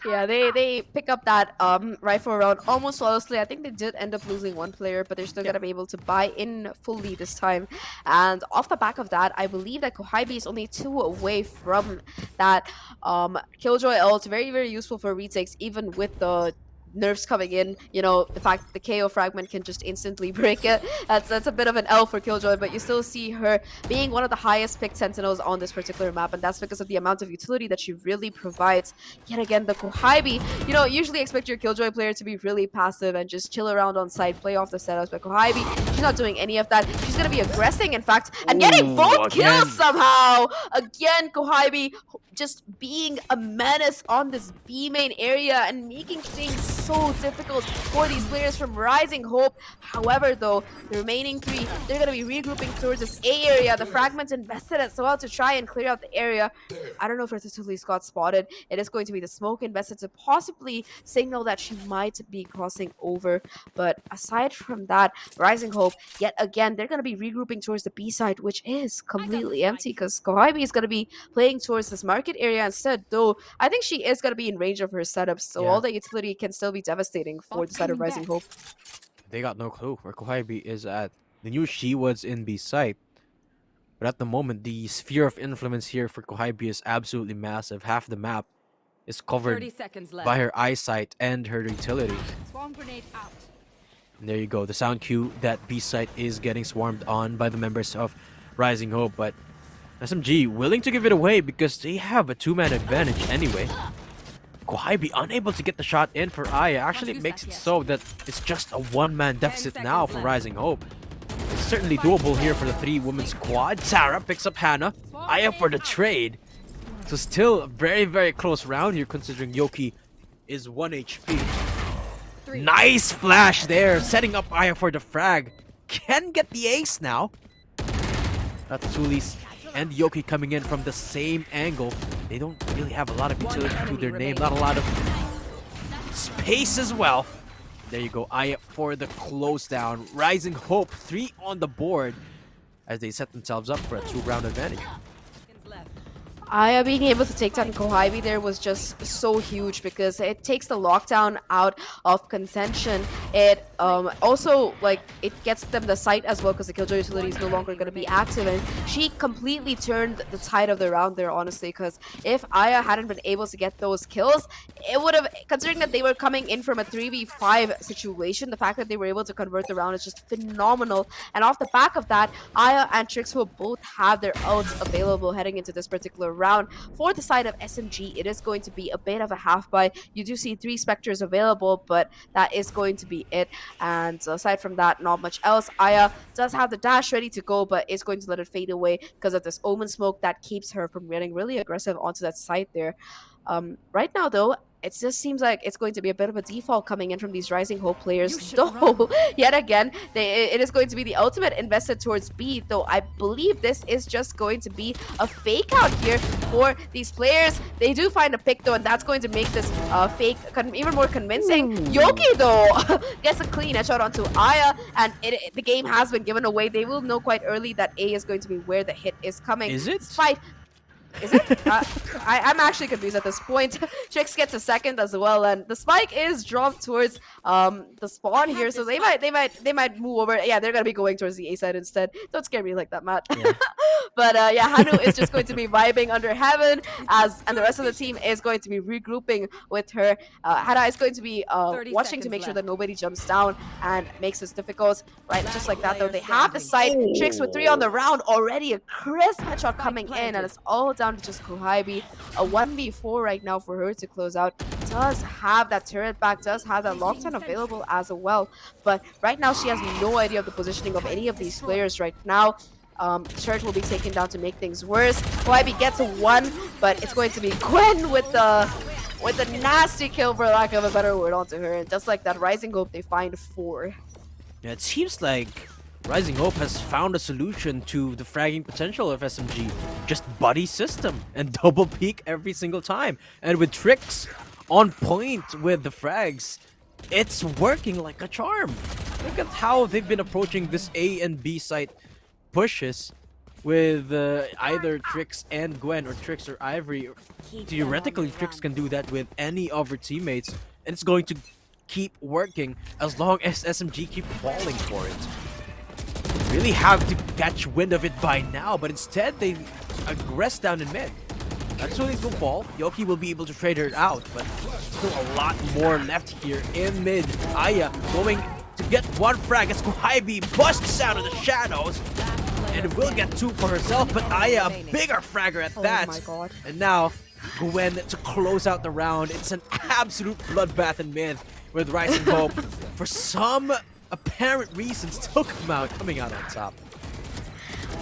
Yeah, they pick up that rifle round almost flawlessly. I think they did end up losing one player, but they're still gonna be able to buy in fully this time. And off the back of that, I believe that Kohaibi is only 2 away from that Killjoy ult. Very, very useful for retakes, even with the nerfs coming in. You know, the fact that the KO fragment can just instantly break it. That's a bit of an L for Killjoy, but you still see her being one of the highest picked sentinels on this particular map, and that's because of the amount of utility that she really provides. Yet again, the Kohaibi, you know, usually expect your Killjoy player to be really passive and just chill around on site, play off the setups, but Kohaibi, she's not doing any of that. She's gonna be aggressing, in fact, and getting both kills somehow. Again, Kohaibi just being a menace on this B main area and making things so difficult for these players from Rising Hope. However, though, the remaining 3, they're going to be regrouping towards this A area. The fragments invested as well to try and clear out the area. I don't know if Ratatouille's got spotted. It is going to be the smoke invested to possibly signal that she might be crossing over. But aside from that, Rising Hope, yet again, they're going to be regrouping towards the B side, which is completely empty because Kohaibi is going to be playing towards this market area instead. Though I think she is going to be in range of her setups, so all the utility can still be devastating for the side of Rising Hope. They got no clue where Kohaibi is at. They knew she was in B site, but at the moment, the sphere of influence here for Kohaibi is absolutely massive. Half the map is covered 30 seconds left. by her eyesight and her utility. Swarm grenade out. And there you go, the sound cue that B site is getting swarmed on by the members of Rising Hope, but SMG willing to give it away because they have a 2-man advantage anyway. Kohaibi unable to get the shot in for Aya actually makes it so that it's just a 1-man deficit now for Rising Hope. It's certainly doable here for the 3-woman squad. Tara picks up Hannah. Aya for the trade. So still a very, very close round here considering Yoki is 1 HP. Nice flash there, setting up Aya for the frag. Can get the ace now. Ratatouille and Yoki coming in from the same angle. They don't really have a lot of utility to their name, not a lot of space as well. There you go, Aya for the close down. Rising Hope, 3 on the board as they set themselves up for a 2-round advantage. Aya being able to take down Kohibi there was just so huge because it takes the lockdown out of contention. It also, like, it gets them the site as well because the Killjoy utility is no longer going to be active, and she completely turned the tide of the round there, honestly, because if Aya hadn't been able to get those kills, it would have, considering that they were coming in from a 3v5 situation, the fact that they were able to convert the round is just phenomenal. And off the back of that, Aya and Trix will both have their ults available heading into this particular round. For the side of SMG, it is going to be a bit of a half buy. You do see 3 Spectres available, but that is going to be it. And aside from that, not much else. Aya does have the dash ready to go, but is going to let it fade away because of this Omen smoke that keeps her from getting really aggressive onto that site there. Right now, though, it just seems like it's going to be a bit of a default coming in from these Rising Hope players. Though, yet again, it is going to be the ultimate invested towards B, though I believe this is just going to be a fake out here for these players. They do find a pick, though, and that's going to make this fake even more convincing. Yoki, though, gets a clean headshot onto Aya, and the game has been given away. They will know quite early that A is going to be where the hit is coming. Is it? Despite Is it? I'm actually confused at this point. Trix gets a second as well, and the spike is dropped towards the spawn here, so they might move over. Yeah, they're gonna be going towards the A side instead. Don't scare me like that, Matt. Yeah. But yeah, Hanu is just going to be vibing under heaven, and the rest of the team is going to be regrouping with her. Hana is going to be watching to make sure that nobody jumps down and makes this difficult. Right, just like that though, they have the site. Trix with 3 on the round already. A crisp headshot coming in, and it's all down to just Kohibi. A 1v4 right now for her to close out. Does have that turret back, does have that lockdown available as well. But right now she has no idea of the positioning of any of these players right now. Church will be taken down to make things worse. Kohibi gets a 1, but it's going to be Gwen with the nasty kill, for lack of a better word, onto her. And just like that, Rising Hope, they find 4. Yeah, it seems like Rising Hope has found a solution to the fragging potential of SMG. Just buddy system and double peek every single time. And with Trix on point with the frags, it's working like a charm. Look at how they've been approaching this A and B site pushes with either Trix and Gwen, or Trix or Ivory. Theoretically, Trix can do that with any of her teammates, and it's going to keep working as long as SMG keep falling for it. Really have to catch wind of it by now, but instead they aggress down in mid. Actually, will fall. Yoki will be able to trade her out, but still a lot more left here in mid. Aya going to get 1 frag as Kohibi busts out of the shadows and will get 2 for herself, but Aya a bigger fragger at that. Oh my god. And now Gwen to close out the round. It's an absolute bloodbath in mid with Rising Hope for some apparent reason still coming out on top.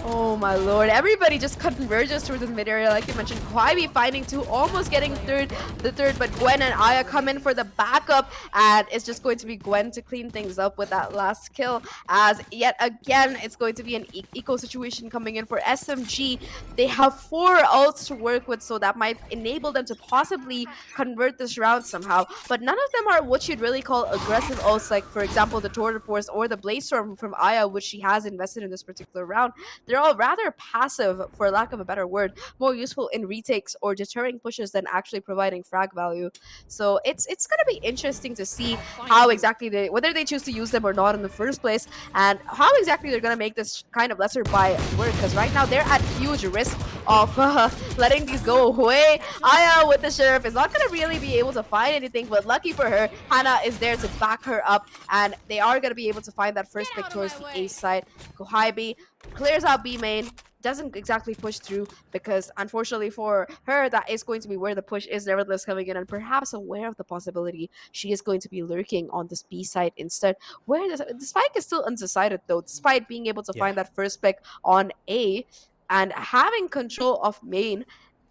Oh my lord, everybody just converges towards this mid area, like you mentioned. Kohibi finding 2, almost getting the third, but Gwen and Aya come in for the backup, and it's just going to be Gwen to clean things up with that last kill, as yet again it's going to be an eco situation coming in for SMG. They have 4 ults to work with, so that might enable them to possibly convert this round somehow, but none of them are what you'd really call aggressive ults, like for example the Torrid Force or the Blaze Storm from Aya, which she has invested in this particular round. They're all rather passive, for lack of a better word, more useful in retakes or deterring pushes than actually providing frag value. So it's gonna be interesting to see how exactly whether they choose to use them or not in the first place, and how exactly they're gonna make this kind of lesser buy work, because right now they're at huge risk of letting these go away. Aya with the Sheriff is not gonna really be able to find anything, but lucky for her, Hana is there to back her up, and they are gonna be able to find that first pick towards the A side. Kohibi clears out B main, doesn't exactly push through, because unfortunately for her, that is going to be where the push is nevertheless coming in, and perhaps aware of the possibility she is going to be lurking on this B side instead, where the spike is still undecided though, despite being able to find that first pick on A and having control of main.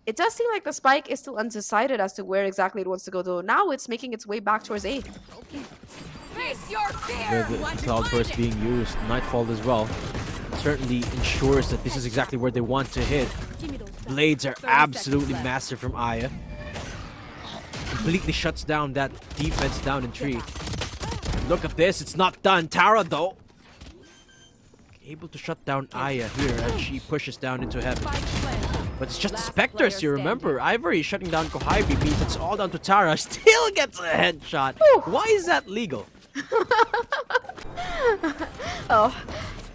It does seem like the spike is still undecided as to where exactly it wants to go, though now it's making its way back towards A. Face your fear. With the Cloud Burst being used, Nightfall as well, certainly ensures that this is exactly where they want to hit. Blades are absolutely massive from Aya. Completely shuts down that defense down in tree. Look at this, it's not done. Tara though, able to shut down Aya here as she pushes down into heaven. But it's just the Last Spectres, player you remember. Ivory shutting down Kohibi means it's all down to Tara. Still gets a headshot. Why is that legal? Oh,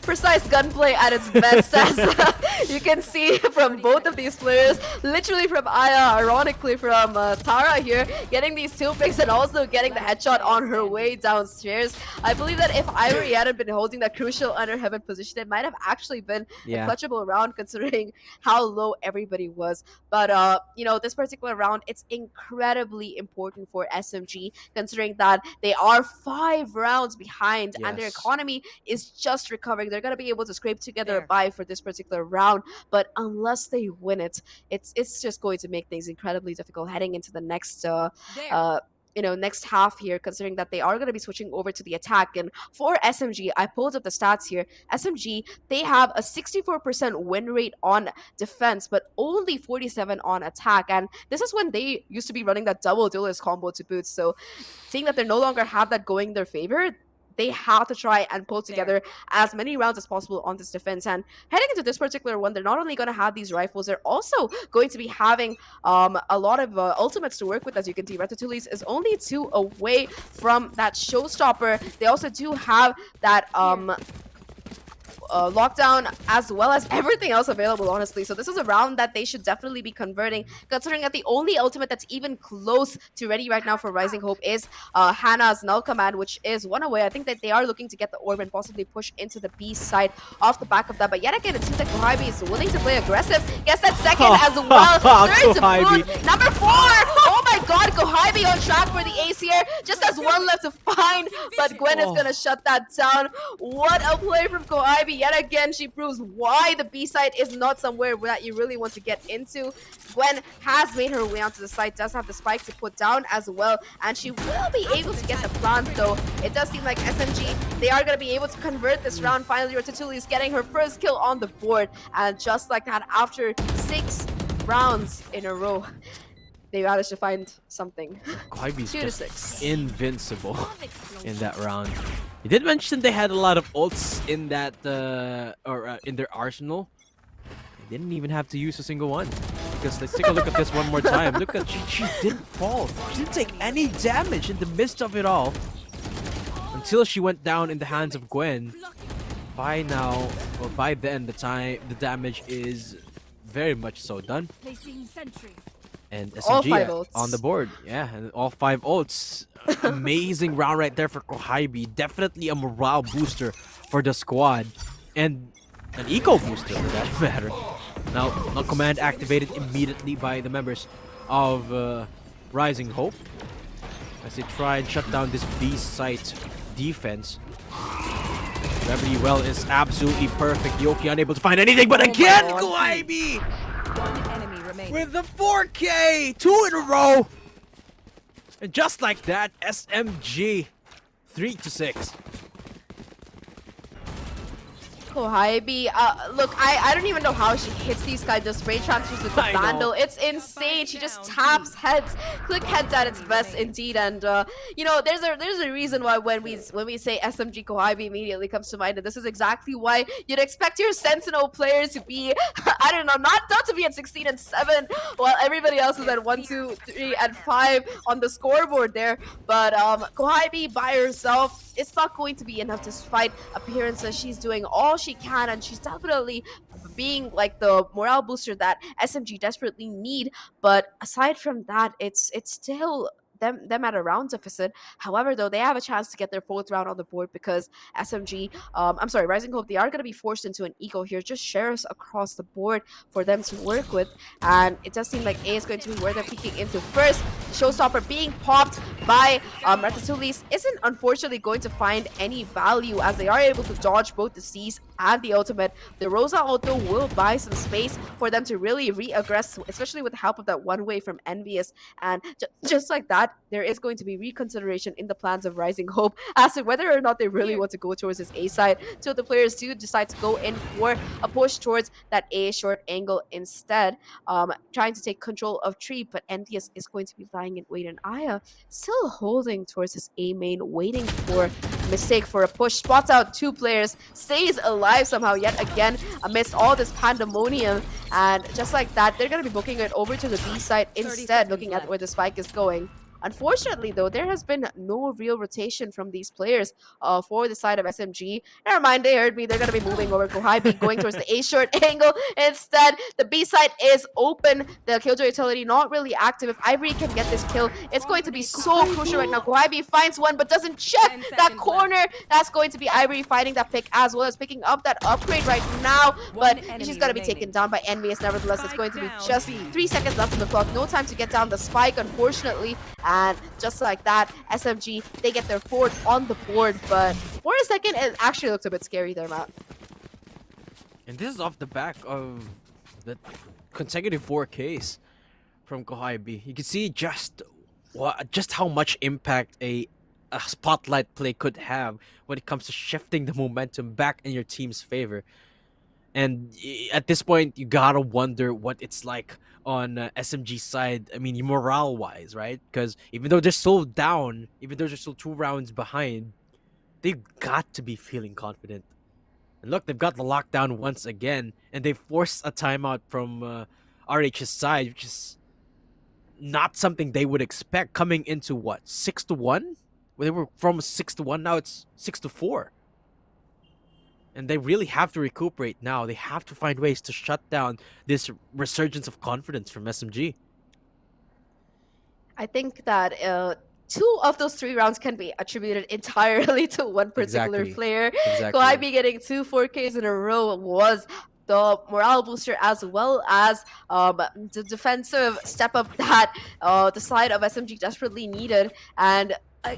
precise gunplay at its best, as you can see from both of these players. Literally from Aya, ironically from Tara here, getting these 2 picks and also getting the headshot on her way downstairs. I believe that if Ivory hadn't been holding that crucial under heaven position, it might have actually been a clutchable round considering how low everybody was. But you know, this particular round, it's incredibly important for SMG considering that they are 5 rounds behind and their Yes. economy is just recovering. They're gonna be able to scrape together a There. bye for this particular round, but unless they win it, it's just going to make things incredibly difficult heading into the next There. you know, next half here, considering that they are going to be switching over to the attack. And for SMG, I pulled up the stats here. SMG, they have a 64% win rate on defense, but only 47 on attack. And this is when they used to be running that double duelist combo to boot. So seeing that they no longer have that going in their favor, they have to try and pull together as many rounds as possible on this defense. And heading into this particular one, they're not only going to have these rifles, they're also going to be having a lot of ultimates to work with. As you can see, Ratatouille's is only 2 away from that showstopper. They also do have that lockdown as well as everything else available, honestly. So this is a round that they should definitely be converting, considering that the only ultimate that's even close to ready right now for Rising Hope is Hannah's Null Command, which is 1 away. I think that they are looking to get the orb and possibly push into the B side off the back of that. But yet again, it seems like Kohibi is willing to play aggressive. Gets that second as well. Third to boot. Number 4. Oh my god, Kohibi on track for the ace here. Just has 1 left to find, but Gwen is going to shut that down. What a play from Kohibi. Yet again, she proves why the B side is not somewhere that you really want to get into. Gwen has made her way onto the side, does have the spike to put down as well, and she will be able to get the plant though. It does seem like SMG, they are going to be able to convert this round. Finally, Ratatouille is getting her first kill on the board, and just like that, after 6 rounds in a row, they managed to find something. Kohibi's 2 to just 6. invincible in that round. You did mention they had a lot of ults in that in their arsenal. They didn't even have to use a single one. Because let's take a look at this one more time. Look at she didn't fall. She didn't take any damage in the midst of it all. Until she went down in the hands of Gwen. By now, or by then, the damage is very much so done. Placing sentry. And All 5 SMG ults. on the board. Yeah, and all 5 ults. Amazing round right there for Kohibi. Definitely a morale booster for the squad. And an eco booster for that matter. Now, a command activated immediately by the members of Rising Hope. As they try and shut down this B site defense. Beverly Well is absolutely perfect. Yoki unable to find anything, but again, Kohibi! 1 enemy remaining. With the 4K! 2 in a row! And just like that, SMG 3 to 6. Kohibi, look, I don't even know how she hits these kinds of spray transfers with the Vandal. It's insane. She just taps heads, click heads at its best indeed. And you know, there's a reason why when we say SMG, Kohibi immediately comes to mind, and this is exactly why you'd expect your Sentinel players to be, I don't know, not to be at 16 and 7, while everybody else is at 1, 2, 3, and 5 on the scoreboard there. But Kohibi by herself, it's not going to be enough despite appearances. She's doing all she can, and she's definitely being like the morale booster that SMG desperately need. But aside from that, it's still them at a round deficit. However, though, they have a chance to get their 4th round on the board because SMG, I'm sorry, Rising Hope, they are going to be forced into an eco here. Just shares across the board for them to work with. And it does seem like A is going to be where they're peeking into first. Showstopper being popped by Ratatouille isn't unfortunately going to find any value as they are able to dodge both the C's and the ultimate. The Rosa Auto will buy some space for them to really re-aggress, especially with the help of that one way from Envious. And just like that, there is going to be reconsideration in the plans of Rising Hope as to whether or not they really want to go towards this A side. So the players do decide to go in for a push towards that A short angle instead, trying to take control of Tree, but Envious is going to be lying in wait, and Aya still holding towards his A main, waiting for a mistake for a push. Spots out 2 players, stays alive. alive somehow yet again amidst all this pandemonium. And just like that, they're going to be booking it over to the B side instead, looking at where the spike is going. Unfortunately, though, there has been no real rotation from these players for the side of SMG. Never mind, they heard me. They're going to be moving over. Kohabi going towards the A short angle. Instead, the B side is open. The Killjoy utility not really active. If Ivory can get this kill, it's going to be so crucial right now. Kohabi finds one, but doesn't check that corner. That's going to be Ivory finding that pick as well as picking up that upgrade right now. But she's going to be taken down by Envious. Nevertheless, it's going to be just 3 seconds left on the clock. No time to get down the spike, unfortunately. And just like that, SMG, they get their fourth on the board. But for a second, it actually looks a bit scary there, Matt. And this is off the back of the consecutive 4Ks from Kohabi. You can see just how much impact a spotlight play could have when it comes to shifting the momentum back in your team's favor. And at this point, you gotta wonder what it's like on SMG side. I mean, morale-wise, right? Because even though they're still down, even though they're still 2 rounds behind, they've got to be feeling confident. And look, they've got the lockdown once again, and they forced a timeout from RH's side, which is not something they would expect coming into what, 6-1? Well, they were from 6-1, now it's 6-4. And they really have to recuperate now. They have to find ways to shut down this resurgence of confidence from SMG. I think that 2 of those 3 rounds can be attributed entirely to one particular player. Exactly. Kohabi getting 2 4Ks in a row was the morale booster, as well as the defensive step up that the side of SMG desperately needed. And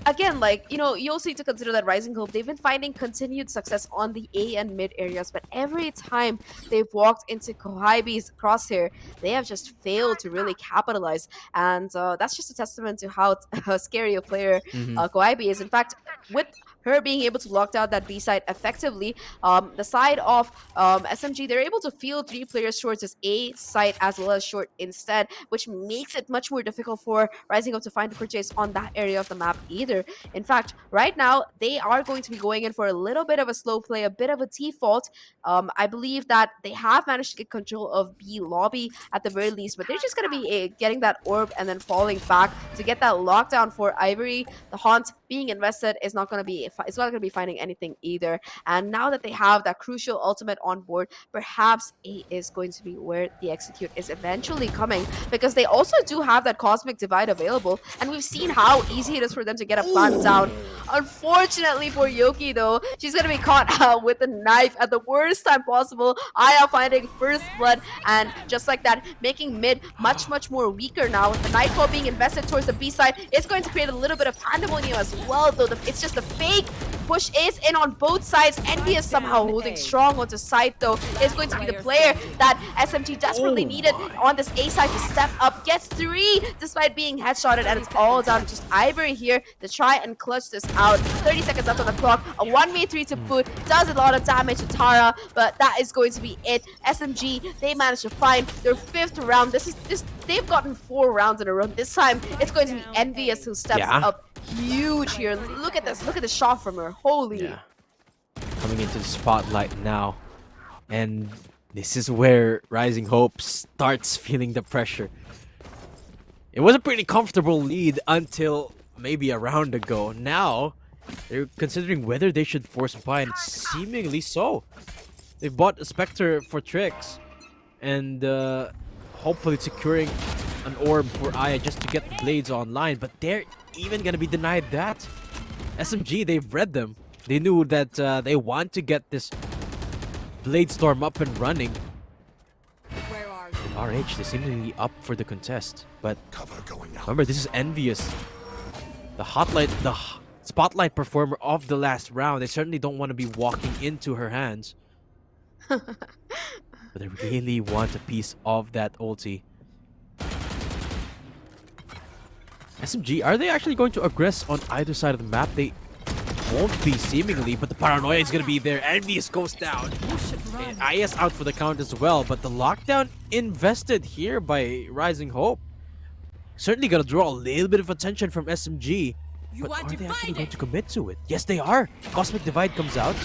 again, like, you also need to consider that Rising Hope, they've been finding continued success on the A and mid areas, but every time they've walked into Kohabi's crosshair, they have just failed to really capitalize. And that's just a testament to how scary a player Kohabi is. In fact, with her being able to lock down that B side effectively, the side of SMG, they're able to field 3 players towards this A side as well as short instead, which makes it much more difficult for Rising Up to find a purchase on that area of the map either. In fact, right now, they are going to be going in for a little bit of a slow play, a bit of a default. I believe that they have managed to get control of B lobby at the very least, but they're just going to be getting that orb and then falling back to get that lockdown for Ivory. The Haunt being invested is not going to be, it's not going to be finding anything either. And now that they have that crucial ultimate on board, perhaps A is going to be where the execute is eventually coming, because they also do have that cosmic divide available, and we've seen how easy it is for them to get a plant down. Unfortunately for Yoki, though, she's going to be caught out with a knife at the worst time possible. Aya finding first blood, and just like that, making mid much more weaker now. With the Nightfall being invested towards the B side, it's going to create a little bit of pandemonium as well, though. It's just a fake push is in on both sides. Envious somehow holding strong onto side, though, is going to be the player that SMG desperately needed on this A side to step up. Gets 3 despite being headshotted, and it's all down to just Ivory here to try and clutch this out. 30 seconds left on the clock. A 1v3 to boot does a lot of damage to Tara, but that is going to be it. SMG, they managed to find their 5th round. They've gotten 4 rounds in a row. This time, it's going to be Envious who steps up huge here. Look at this. Look at the shot from her. Holy. Yeah. Coming into the spotlight now. And this is where Rising Hope starts feeling the pressure. It was a pretty comfortable lead until maybe a round ago. Now, they're considering whether they should force buy, and seemingly so. They bought a Spectre for tricks, and hopefully securing an orb for Aya just to get the blades online, but they're even gonna be denied that. SMG, they've read them. They knew that they want to get this Blade Storm up and running. Where are you? RH, they seem to be up for the contest, but remember, this is Envious. The spotlight performer of the last round. They certainly don't want to be walking into her hands. But they really want a piece of that ulti. SMG, are they actually going to aggress on either side of the map? They won't be, seemingly, but the paranoia is going to be there. Envious goes down. And IS out for the count as well, but the lockdown invested here by Rising Hope. Certainly going to draw a little bit of attention from SMG. But are they actually going to commit to it? Yes, they are. Cosmic Divide comes out.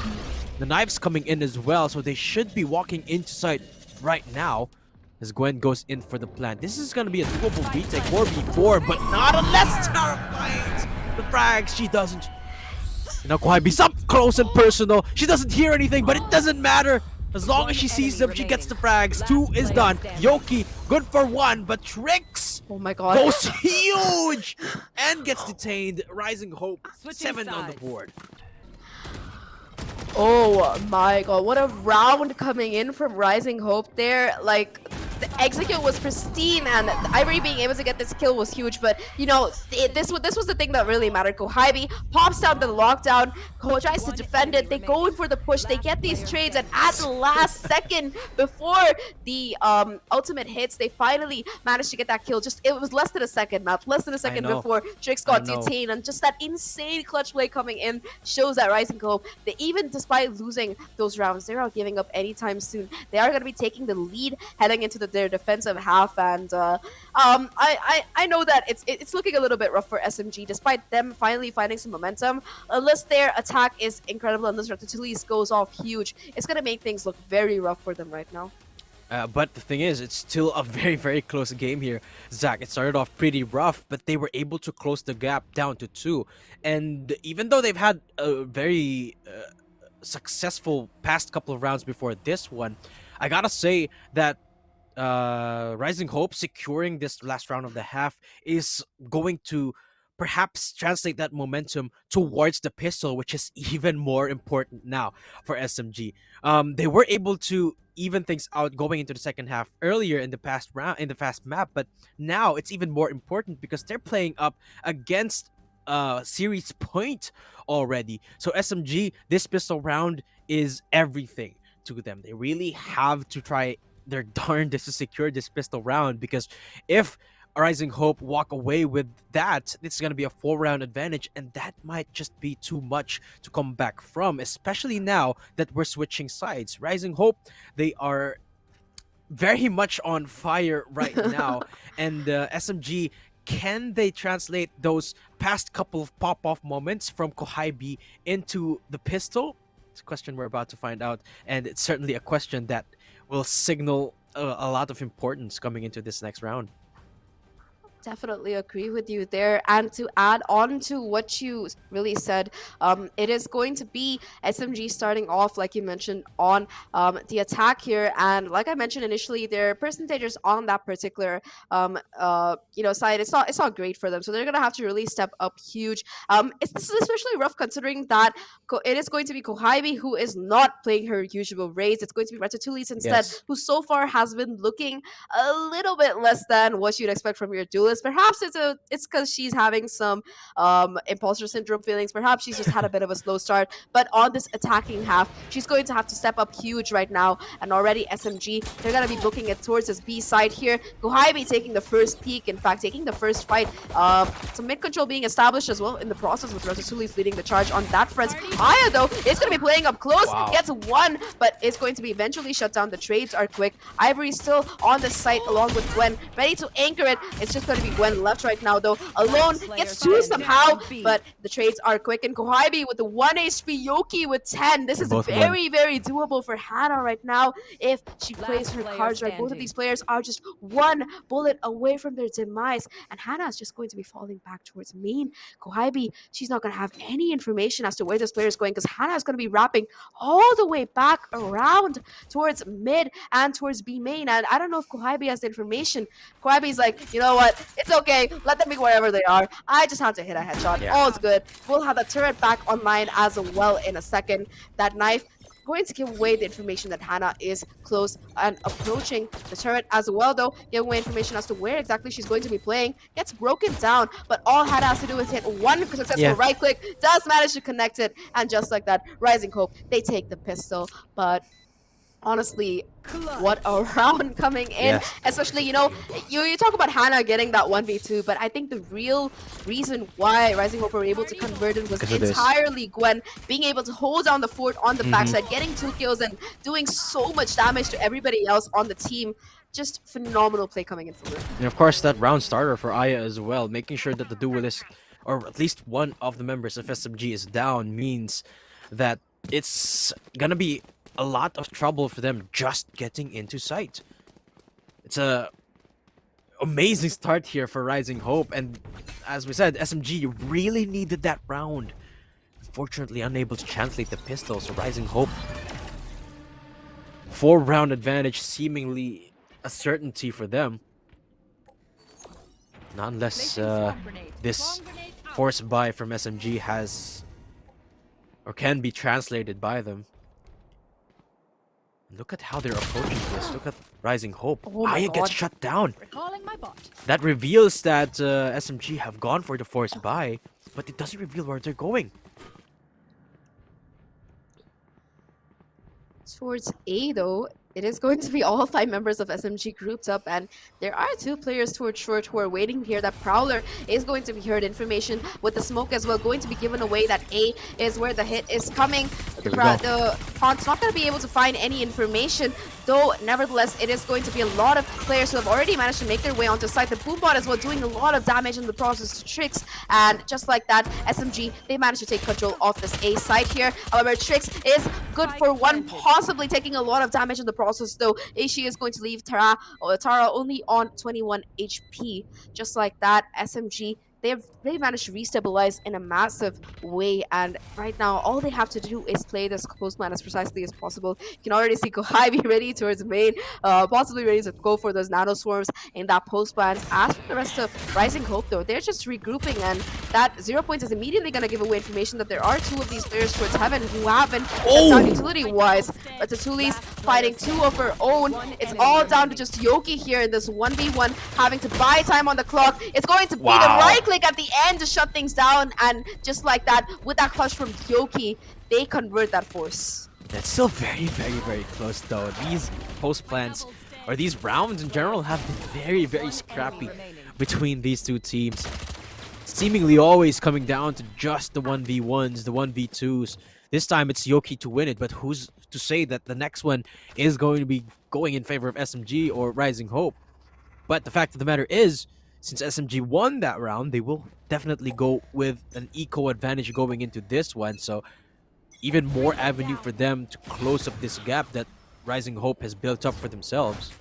The knives coming in as well, so they should be walking into sight right now as Gwen goes in for the plant. This is going to be a doable retake 4v4, but not unless Tara finds the frags. She doesn't. Now Kwaibi's up close and personal. She doesn't hear anything, but it doesn't matter. As long as she sees them, she gets the frags. 2 is done. Yoki, good for 1, but Trix Oh my god. goes huge and gets detained. Rising Hope, 7 on the board. Oh my god, what a round coming in from Rising Hope there. Like, the execute was pristine, and Ivory being able to get this kill was huge, but you know, this was the thing that really mattered. Kohibi pops down the lockdown, tries to defend it, they go in for the push, they get these trades, and at the last second before the ultimate hits, they finally managed to get that kill. Just, it was less than a second, Matt, less than a second before Trix got detained, and just that insane clutch play coming in shows that Rising Hope, they, even despite losing those rounds, they're not giving up anytime soon. They are going to be taking the lead heading into their defensive half, and I know that it's looking a little bit rough for SMG, despite them finally finding some momentum. Unless their attack is incredible, unless Ratatouille goes off huge, it's going to make things look very rough for them right now. But the thing is, it's still a very, very close game here, Zach. It started off pretty rough, but they were able to close the gap down to 2. And even though they've had a very successful past couple of rounds before this one, I gotta say that Rising Hope securing this last round of the half is going to perhaps translate that momentum towards the pistol, which is even more important now for SMG. They were able to even things out going into the second half earlier in the past round, in the fast map, but now it's even more important because they're playing up against series point already. So SMG, this pistol round is everything to them. They really have to try their darndest to secure this pistol round, because if Rising Hope walk away with that, it's going to be a 4-round advantage, and that might just be too much to come back from, especially now that we're switching sides. Rising Hope, they are very much on fire right now, and SMG, can they translate those past couple of pop-off moments from Kohibi into the pistol? It's a question we're about to find out, and it's certainly a question that will signal a lot of importance coming into this next round. Definitely agree with you there. And to add on to what you really said, it is going to be SMG starting off, like you mentioned, on the attack here. And like I mentioned initially, their percentages on that particular side, it's not great for them. So they're gonna have to really step up huge. This is especially rough considering that it is going to be Kohibi who is not playing her usual raids. It's going to be Ratatouille instead, who so far has been looking a little bit less than what you'd expect from your duelist. Perhaps it's because she's having some imposter syndrome feelings. Perhaps she's just had a bit of a slow start. But on this attacking half, she's going to have to step up huge right now. And already SMG, they're going to be booking it towards this B side here. Kohibi taking the first peek, in fact, taking the first fight. Some mid control being established as well in the process, with Ratatouille leading the charge on that front. Aya, though, is going to be playing up close. Gets 1, but it's going to be eventually shut down. The trades are quick. Ivory still on the site along with Gwen, ready to anchor it. It's just going to be Gwen left right now, though. Alone, gets 2 somehow, but the trades are quick. And Kohibi with the 1 HP, Yoki with 10. This is very, very doable for Hannah right now if she plays her cards right. Both of these players are just 1 bullet away from their demise, and Hannah is just going to be falling back towards main. Kohibi, she's not going to have any information as to where this player is going, because Hannah is going to be wrapping all the way back around towards mid and towards B main. And I don't know if Kohibi has the information. Kohibi's like, you know what? It's okay. Let them be wherever they are. I just have to hit a headshot. All's good. We'll have the turret back online as well in a second. That knife going to give away the information that Hannah is close and approaching the turret as well, though. Give away information as to where exactly she's going to be playing. Gets broken down, but all Hannah has to do is hit 1 successful right click. Does manage to connect it, and just like that, Rising Hope, they take the pistol. But honestly, what a round coming in. Especially, you talk about Hannah getting that 1v2, but I think the real reason why Rising Hope were able to convert it was entirely Gwen being able to hold down the fort on the backside, getting 2 kills and doing so much damage to everybody else on the team. Just phenomenal play coming in from her. And of course, that round starter for Aya as well, making sure that the duelist, or at least one of the members of SMG, is down, means that it's gonna be a lot of trouble for them just getting into sight. It's a amazing start here for Rising Hope, and as we said, SMG really needed that round. Unfortunately, unable to translate the pistol, so Rising Hope 4-round advantage seemingly a certainty for them. Not unless this force buy from SMG has or can be translated by them. Look at how they're approaching this. Look at Rising Hope. Oh my Aya God. gets shut down. Recalling my bot. That reveals that SMG have gone for the force buy, but it doesn't reveal where they're going. Towards A, though, it is going to be all 5 members of SMG grouped up, and there are 2 players towards short who are waiting here. That Prowler is going to be heard. Information with the smoke as well going to be given away that A is where the hit is coming. The Font's not going to be able to find any information, though nevertheless it is going to be a lot of players who have already managed to make their way onto site. The Boombot as well doing a lot of damage in the process to Trix, and just like that, SMG, they managed to take control of this A site here. However, Trix is good for 1, possibly taking a lot of damage in the process, though. Aishi is going to leave Tara only on 21 HP. Just like that, SMG, they managed to restabilize in a massive way, and right now all they have to do is play this close plan as precisely as possible. You can already see Kohai be ready towards main, possibly ready to go for those nano swarms in that post plan. As for the rest of Rising Hope, though, they're just regrouping, and that 0 point is immediately going to give away information that there are 2 of these players towards Heaven who have been down utility-wise. But Tatuli's fighting 2 of her own. It's all down to just Yoki here in this 1v1, having to buy time on the clock. It's going to be the right click at the end to shut things down, and just like that, with that clutch from Yoki, they convert that force. It's still very, very, very close though. These post plans, or these rounds in general, have been very, very scrappy between these 2 teams. Seemingly always coming down to just the 1v1s, the 1v2s. This time it's Yoki to win it, but who's to say that the next one is going to be going in favor of SMG or Rising Hope? But the fact of the matter is, since SMG won that round, they will definitely go with an eco advantage going into this one. So even more avenue for them to close up this gap that Rising Hope has built up for themselves.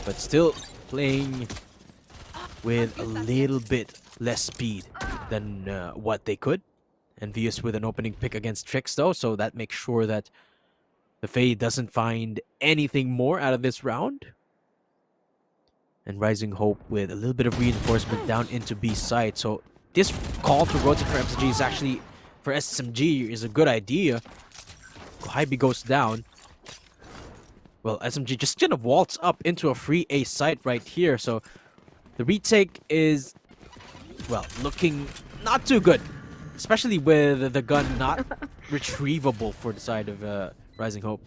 But still playing with a little bit less speed than what they could. Envious with an opening pick against Trix though, so that makes sure that the Fae doesn't find anything more out of this round. And Rising Hope with a little bit of reinforcement down into B side. So this call to rotate for SMG is actually, for SMG, is a good idea. Hybe goes down. Well, SMG just kind of waltz up into a free A site right here. So the retake is, well, looking not too good. Especially with the gun not retrievable for the side of Rising Hope.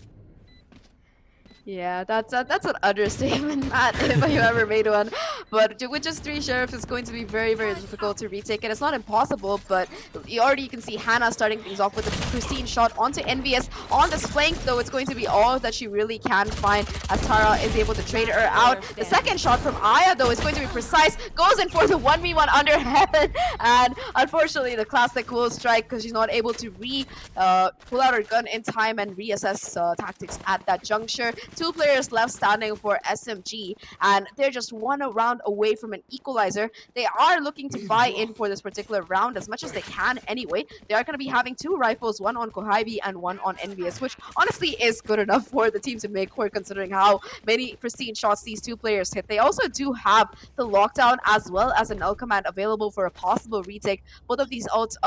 Yeah, that's an understatement, Matt, if you ever made one. But with just 3 sheriffs, it's going to be very, very difficult to retake it. It's not impossible, but you can see Hannah starting things off with a pristine shot onto Envious. On this flank, though, it's going to be all that she really can find as Tara is able to trade her out. The second shot from Aya, though, is going to be precise. Goes in for the 1v1 under Heaven. And unfortunately, the classic will strike because she's not able to pull out her gun in time and reassess tactics at that juncture. 2 players left standing for SMG, and they're just 1 round away from an equalizer. They are looking to buy in for this particular round as much as they can anyway. They are going to be having 2 rifles, 1 on Kohaibi and 1 on Envious, which honestly is good enough for the team to make for, considering how many pristine shots these 2 players hit. They also do have the lockdown as well as an L command available for a possible retake. Both of these ults,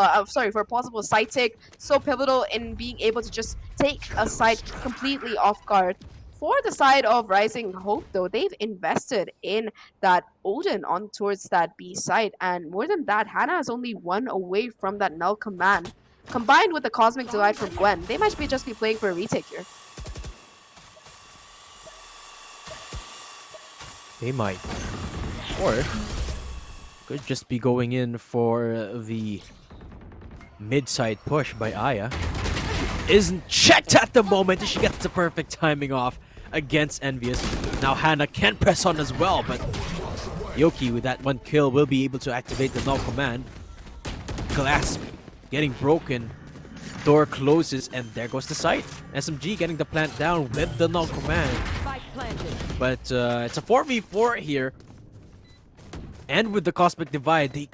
for a possible site take, so pivotal in being able to just take a site completely off guard. For the side of Rising Hope, though, they've invested in that Odin on towards that B site, and more than that, Hannah is only 1 away from that null command. Combined with the Cosmic Divide from Gwen, they might just be playing for a retake here. They might. Or could just be going in for the mid-side push by Aya. Isn't checked at the moment. She gets the perfect timing off against Envious. Now Hannah can press on as well, but Yoki with that 1 kill will be able to activate the null command. Glass getting broken. door closes, and there goes the site. SMG getting the plant down with the null command. Spike planted. But it's a 4v4 here. And with the Cosmic Divide, they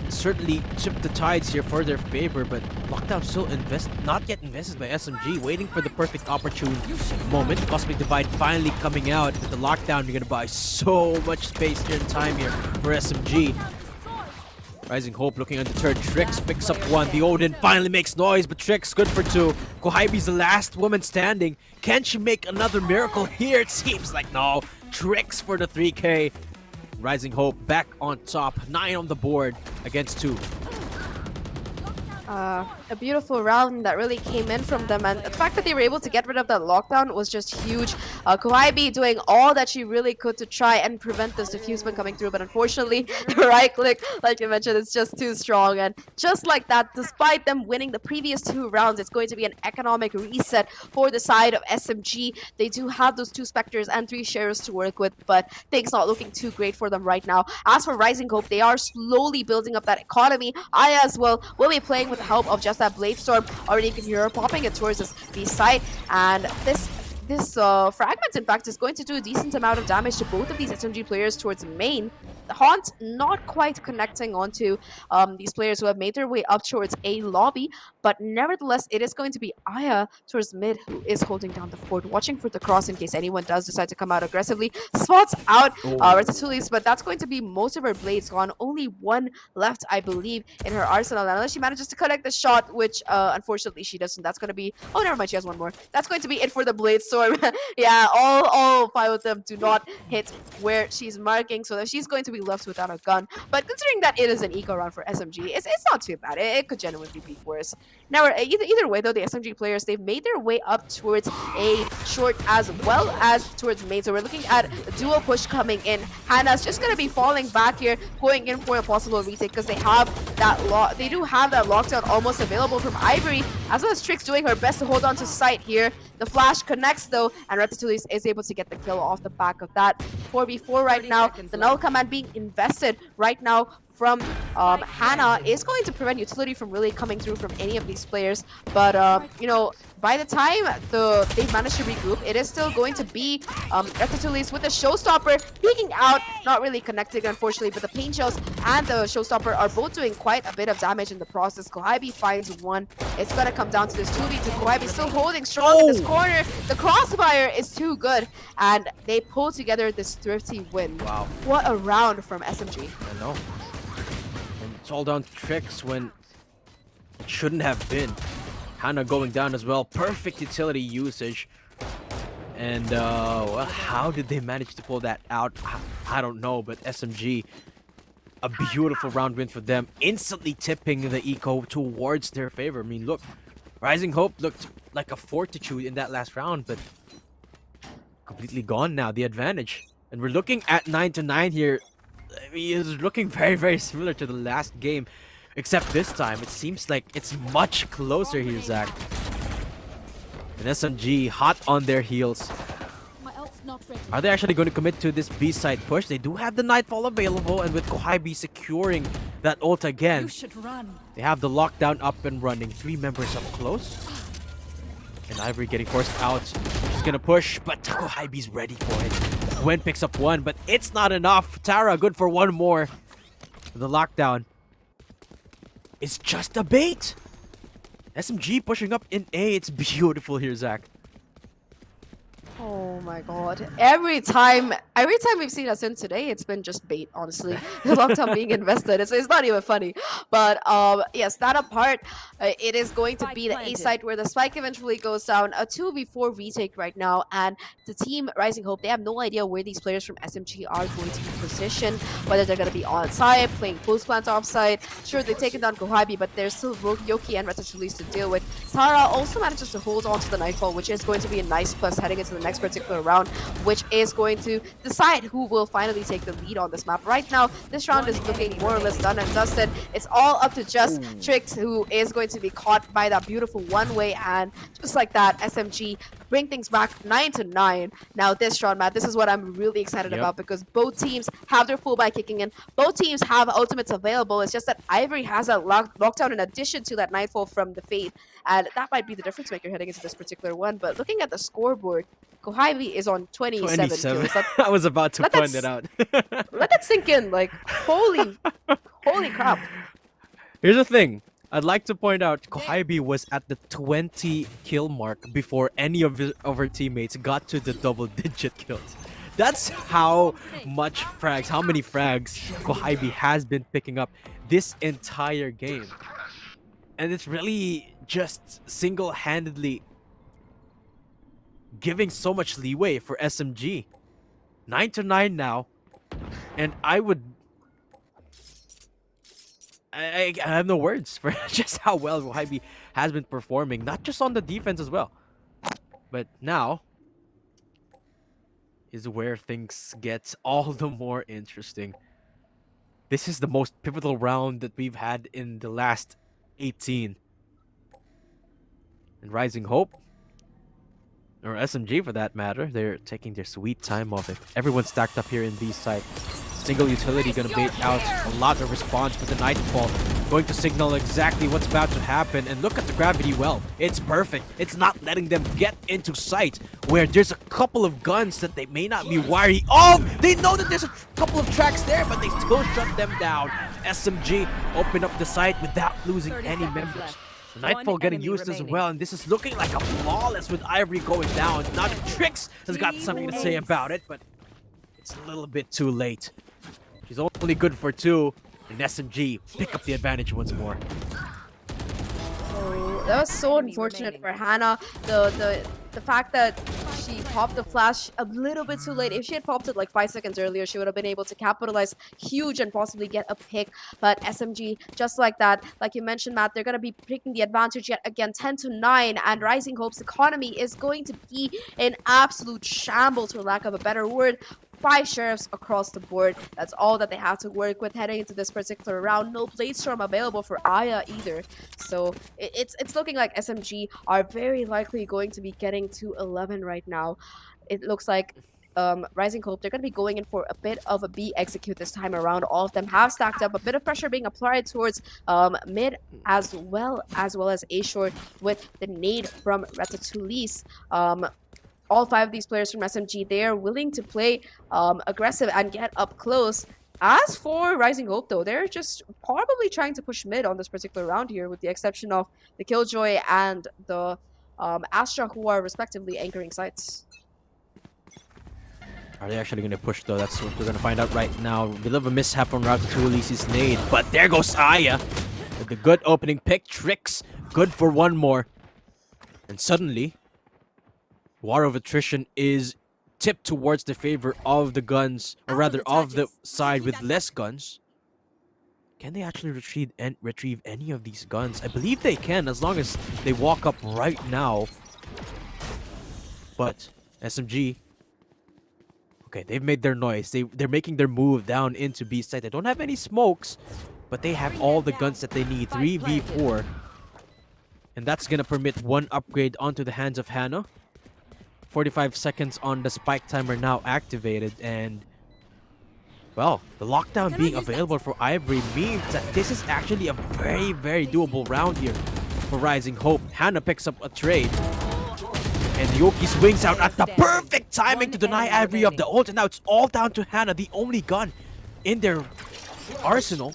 certainly tip the tides here for their favor, but Lockdown still not yet invested by SMG, waiting for the perfect opportune moment. Cosmic Divide finally coming out with the Lockdown. You're gonna buy so much space here and time here for SMG. Rising Hope looking undeterred. Trix picks up one. The Odin finally makes noise, but Trix good for two. Kohaibi's the last woman standing. Can she make another miracle here? It seems like no. Trix for the 3K. Rising Hope back on top. 9 on the board against 2. A beautiful round that really came in from them, and the fact that they were able to get rid of that lockdown was just huge. Kohaibi doing all that she really could to try and prevent this diffusement coming through, but unfortunately the right click, like you mentioned, is just too strong. And just like that, despite them winning the previous 2 rounds, it's going to be an economic reset for the side of SMG. They do have those 2 Spectres and 3 Sheriffs to work with, but things not looking too great for them right now. As for Rising Hope, they are slowly building up that economy. Aya as well will be playing with the help of just that Blade Storm. Already you can hear her popping it towards the side, and this fragment in fact is going to do a decent amount of damage to both of these SMG players towards main. The Haunt not quite connecting onto these players who have made their way up towards A lobby, but nevertheless it is going to be Aya towards mid who is holding down the fort, watching for the cross in case anyone does decide to come out aggressively. Spots out Ratatouille's, but that's going to be most of her blades gone. Only 1 left, I believe, in her arsenal, unless she manages to connect the shot, which unfortunately she doesn't. That's going to be, oh never mind, she has 1 more. That's going to be it for the Blade Storm. Yeah, all 5 of them do not hit where she's marking, so that she's going to be left without a gun. But considering that it is an eco round for SMG, it's not too bad. It could genuinely be worse. Now, either way though, the SMG players, they've made their way up towards A short as well as towards main. So we're looking at a dual push coming in. Hannah's just going to be falling back here, going in for a possible retake because they have that they do have that lockdown almost available from Ivory, as well as Trix doing her best to hold on to site here. The flash connects though, and Ratatouille is able to get the kill off the back of that. 4v4 right now. The null command being invested right now from Hannah is going to prevent utility from really coming through from any of these players. But you know, by the time they manage to regroup, it is still going to be Ratatouille with the Showstopper peeking out, not really connecting unfortunately, but the Pain Shells and the Showstopper are both doing quite a bit of damage in the process. Kohaibi finds 1. It's gonna come down to this 2v2. Kohaibi still holding strong in this corner. The crossfire is too good, and they pull together this thrifty win. Wow. What a round from SMG. I know. And it's all down to Trix when it shouldn't have been. Hannah going down as well. Perfect utility usage. And well, how did they manage to pull that out? I don't know, but SMG, a beautiful round win for them, instantly tipping the eco towards their favor. I mean, look, Rising Hope looked like a fortitude in that last round, but completely gone now, the advantage. And we're looking at 9-9 here. I mean, it's looking very, very similar to the last game, except this time it seems like it's much closer here, Zach. And SMG hot on their heels. Are they actually going to commit to this B side push? They do have the Nightfall available, and with Kohaibi securing that ult again, they have the lockdown up and running. 3 members up close. And Ivory getting forced out. She's gonna push, but Kohaibi's ready for it. Gwen picks up 1, but it's not enough. Tara good for 1 more. The lockdown. It's just a bait. SMG pushing up in A. It's beautiful here, Zach. Oh my god. Every time we've seen us in today, it's been just bait, honestly. The lockdown being invested. It's not even funny. But yes, that apart, it is going to be the A site where the spike eventually goes down. A 2v4 retake right now, and the team Rising Hope, they have no idea where these players from SMG are going to be positioned, whether they're going to be on site, playing post plant off site. Sure, they've taken down Kohaibi, but there's still Yoki and Ratatouille to deal with. Tara also manages to hold on to the Nightfall, which is going to be a nice plus heading into the next next particular round, which is going to decide who will finally take the lead on this map. Right now, this round is looking more or less done and dusted. It's all up to just Trix, who is going to be caught by that beautiful one-way, and just like that, SMG bring things back 9-9. Now this round, Matt, this is what I'm really excited about, because both teams have their fullback kicking in. Both teams have ultimates available. It's just that Ivory has a lockdown in addition to that Nightfall from the Fade, and that might be the difference maker heading into this particular one. But looking at the scoreboard, Kohabi is on 27 kills. I was about to point it out. Let that sink in. Like, holy crap. Here's the thing. I'd like to point out Kohabi was at the 20 kill mark before any of her teammates got to the double-digit kills. That's how much frags, how many frags Kohabi has been picking up this entire game. And it's really just single-handedly giving so much leeway for SMG. 9-9 now. And I have no words for just how well Kohabi has been performing, not just on the defense as well. But now is where things get all the more interesting. This is the most pivotal round that we've had in the last 18. And Rising Hope, or SMG for that matter, they're taking their sweet time off it. Everyone's stacked up here in B side. Single utility gonna bait out a lot of response with the Nightfall. Going to signal exactly what's about to happen. And look at the gravity well. It's perfect. It's not letting them get into sight where there's a couple of guns that they may not be wary of. They know that there's a couple of tracks there, but they still shut them down. SMG open up the site without losing any members. The Nightfall getting used as well, and this is looking like a flawless with Ivory going down. Now Trix has got something to say about it, but it's a little bit too late. She's only good for 2, and SMG pick up the advantage once more. Oh, that was so unfortunate for Hannah. The fact that she popped the flash a little bit too late. If she had popped it like 5 seconds earlier, she would have been able to capitalize huge and possibly get a pick. But SMG, just like that, like you mentioned, Matt, they're going to be taking the advantage yet again, 10-9, and Rising Hope's economy is going to be an absolute shambles, for lack of a better word. 5 sheriffs across the board. That's all that they have to work with heading into this particular round. No Blade Storm available for Aya either. So it's looking like SMG are very likely going to be getting to 11 right now. It looks like Rising Hope, they're going to be going in for a bit of a B execute this time around. All of them have stacked up. A bit of pressure being applied towards mid as well as A short with the nade from Ratatouille. All 5 of these players from SMG, they are willing to play aggressive and get up close. As for Rising Hope, though, they're just probably trying to push mid on this particular round here, with the exception of the Killjoy and the Astra, who are respectively anchoring sites. Are they actually going to push, though? That's what we're going to find out right now. A bit of a mishap on Ratatouille's nade, but there goes Aya with the good opening pick. Trix, good for 1 more. And suddenly, War of Attrition is tipped towards the favor of the guns, or rather of the side with less guns. Can they actually retrieve any of these guns? I believe they can, as long as they walk up right now. But SMG, okay, they've made their noise. They're making their move down into B side. They don't have any smokes, but they have all the guns that they need. 3v4. And that's gonna permit 1 upgrade onto the hands of Hannah. 45 seconds on the spike timer now activated, and well, the lockdown being available for Ivory means that this is actually a very, very doable round here for Rising Hope. Hannah picks up a trade, and Yoki swings out at the perfect timing to deny Ivory of the ult, and now it's all down to Hannah, the only gun in their arsenal.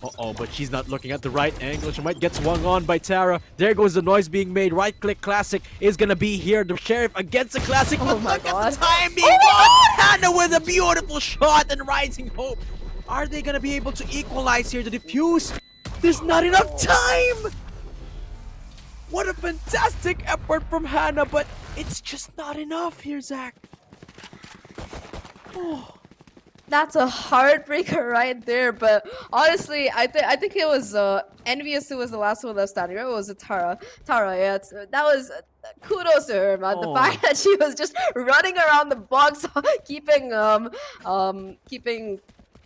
Uh-oh, but she's not looking at the right angle. She might get swung on by Tara. There goes the noise being made. Right-click Classic is going to be here. The Sheriff against the Classic. Oh But my look God. at the timing. Oh, Hannah with a beautiful shot, and Rising Hope. Are they going to be able to equalize here? The defuse? There's not enough time. What a fantastic effort from Hannah, but it's just not enough here, Zach. Oh. That's a heartbreaker right there. But honestly, I think it was Envious who was the last one left standing. Right? It was Tara. Tara, yeah. That was kudos to her, man. The fact that she was just running around the box, keeping, I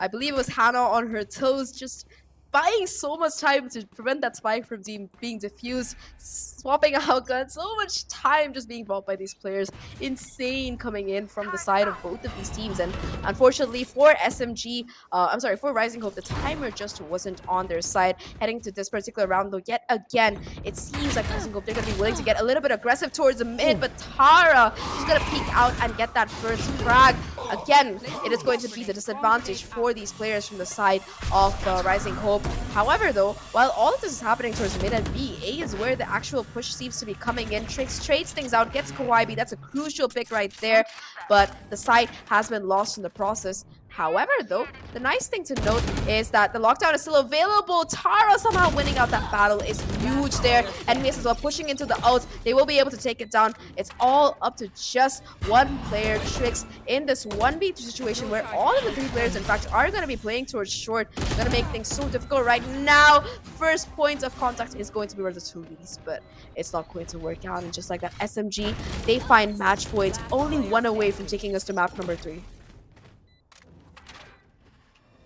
believe it was Hannah on her toes, just buying so much time to prevent that spike from being diffused, swapping out guns, so much time just being bought by these players. Insane coming in from the side of both of these teams. And unfortunately for SMG, I'm sorry, for Rising Hope, the timer just wasn't on their side. Heading to this particular round, though, yet again, it seems like Rising Hope, they're going to be willing to get a little bit aggressive towards the mid, but Tara, she's going to peek out and get that first frag. Again, it is going to be the disadvantage for these players from the side of Rising Hope. However, though, while all of this is happening towards mid and B, A is where the actual push seems to be coming in. Tricks trades things out, gets Kawaii. That's a crucial pick right there, but the site has been lost in the process. However, though, the nice thing to note is that the lockdown is still available. Tara somehow winning out that battle is huge there. Enemies as well pushing into the ult. They will be able to take it down. It's all up to just one player, Tricks, in this 1v2 situation where all of the three players, in fact, are going to be playing towards short. Going to make things so difficult right now. First point of contact is going to be Ratatouille's, but it's not going to work out. And just like that, SMG, they find match points, only one away from taking us to map number 3.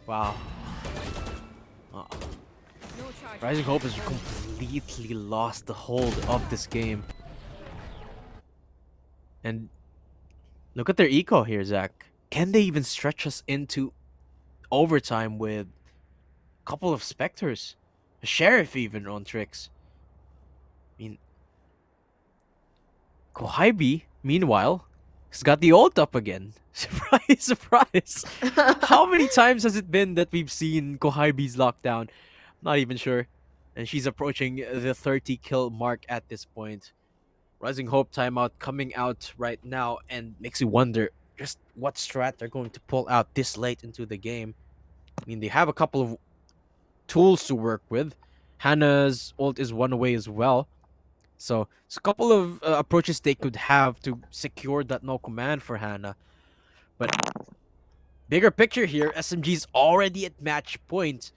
Wow. Rising Hope has completely lost the hold of this game. And look at their eco here, Zach. Can they even stretch us into overtime with a couple of Spectres? A Sheriff even on Tricks. I mean, Kohaibi, meanwhile, has got the ult up again. Surprise, surprise. How many times has it been that we've seen Kohaibi's lockdown? Not even sure. And she's approaching the 30 kill mark at this point. Rising Hope timeout coming out right now and makes you wonder just what strat they're going to pull out this late into the game. I mean, they have a couple of tools to work with. Hannah's ult is one away as well. So it's a couple of approaches they could have to secure that no command for Hannah. But bigger picture here, SMG's already at match point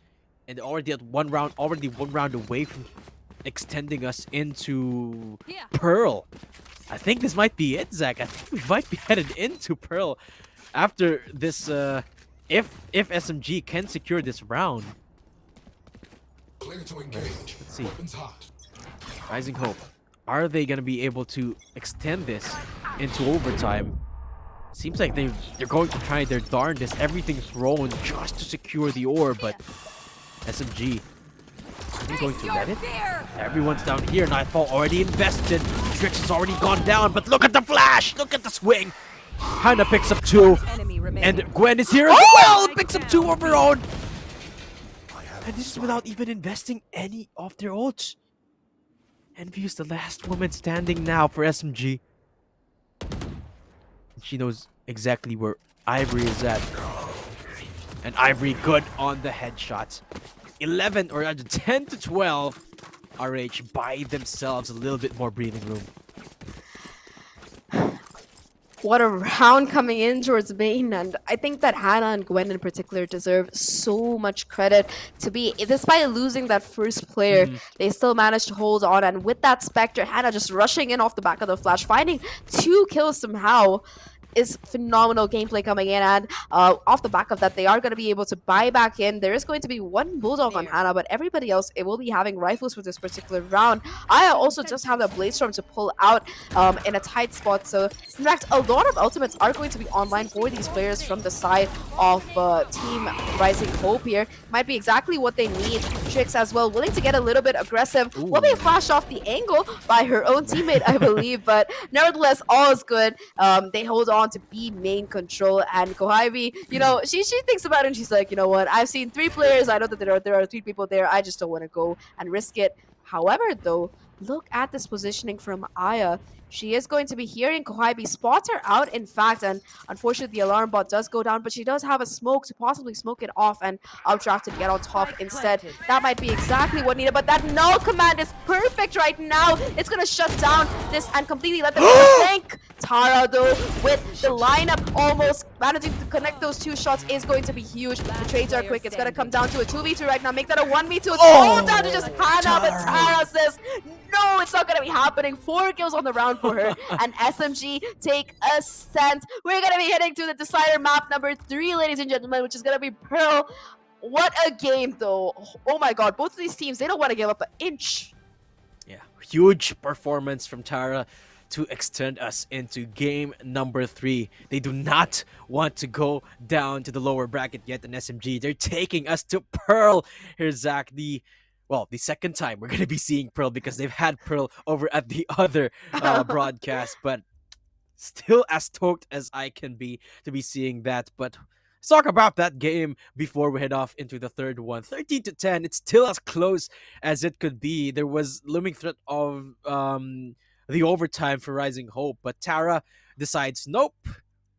and already at one round away from extending us into Pearl. I think this might be it, Zach. I think we might be headed into Pearl after this. If SMG can secure this round. Clear to engage. Let's see. Weapons hot. Rising Hope. Are they gonna be able to extend this into overtime? Seems like they're going to try their darndest, everything thrown just to secure the orb, but SMG, are they going to let it? Everyone's down here, Nightfall already invested, Trix has already gone down, but look at the flash! Look at the swing! Hannah picks up 2, and Gwen is here as well! Picks up 2 of her own! And this is without even investing any of their ults. Envy is the last woman standing now for SMG. She knows exactly where Ivory is at. And Ivory good on the headshots. 11 or 10 to 12. RH buy themselves a little bit more breathing room. What a round coming in towards main, and I think that Hannah and Gwen in particular deserve so much credit to be, despite losing that first player, they still managed to hold on, and with that Spectre, Hannah just rushing in off the back of the flash, finding 2 kills somehow is phenomenal gameplay coming in, and off the back of that, they are going to be able to buy back in. There is going to be 1 Bulldog on Hannah, but everybody else, it will be having rifles for this particular round. I also just have the Blaze Storm to pull out in a tight spot, so in fact, a lot of ultimates are going to be online for these players from the side of Team Rising Hope here. Might be exactly what they need. Trix as well, willing to get a little bit aggressive. Will be flashed off the angle by her own teammate, I believe, but nevertheless, all is good. They hold on to be main control, and Kohaibi, you know, she thinks about it and she's like, you know what, I've seen 3 players, I know that there are 3 people there, I just don't want to go and risk it. However, though, look at this positioning from Aya. She is going to be hearing Kohibi spots her out, in fact, and unfortunately the alarm bot does go down, but she does have a smoke to possibly smoke it off and Updraft to get on top instead. That might be exactly what needed, but that null command is perfect right now. It's going to shut down this and completely let them think. Tara, though, with the lineup almost managing to connect those 2 shots is going to be huge. The trades are quick. It's going to come down to a 2v2 right now. Make that a 1v2. It's all down to just Hannah, but Tara says, no, it's not going to be happening. 4 kills on the round for her. And SMG take a cent. We're going to be heading to the decider map number 3, ladies and gentlemen, which is going to be Pearl. What a game, though. Oh my god, both of these teams, they don't want to give up an inch. Yeah, huge performance from Tara to extend us into game number 3. They do not want to go down to the lower bracket yet in SMG. They're taking us to Pearl. Here's Zach, the second time we're going to be seeing Pearl because they've had Pearl over at the other broadcast, but still as stoked as I can be to be seeing that. But let's talk about that game before we head off into the third one. 13-10, it's still as close as it could be. There was looming threat of the overtime for Rising Hope, but Tara decides, nope,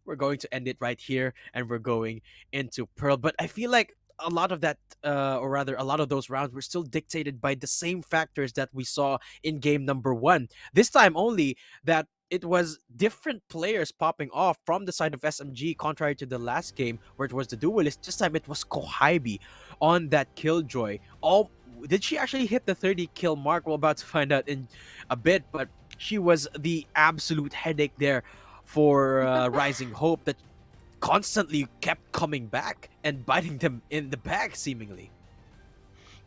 we're going to end it right here, and we're going into Pearl. But I feel like a lot of that, or rather a lot of those rounds were still dictated by the same factors that we saw in game number 1. This time only that it was different players popping off from the side of SMG, contrary to the last game where it was the duelist. This time it was Kohibi on that Killjoy. Did she actually hit the 30 kill mark? We're about to find out in a bit, but she was the absolute headache there for Rising Hope that constantly kept coming back and biting them in the back, seemingly.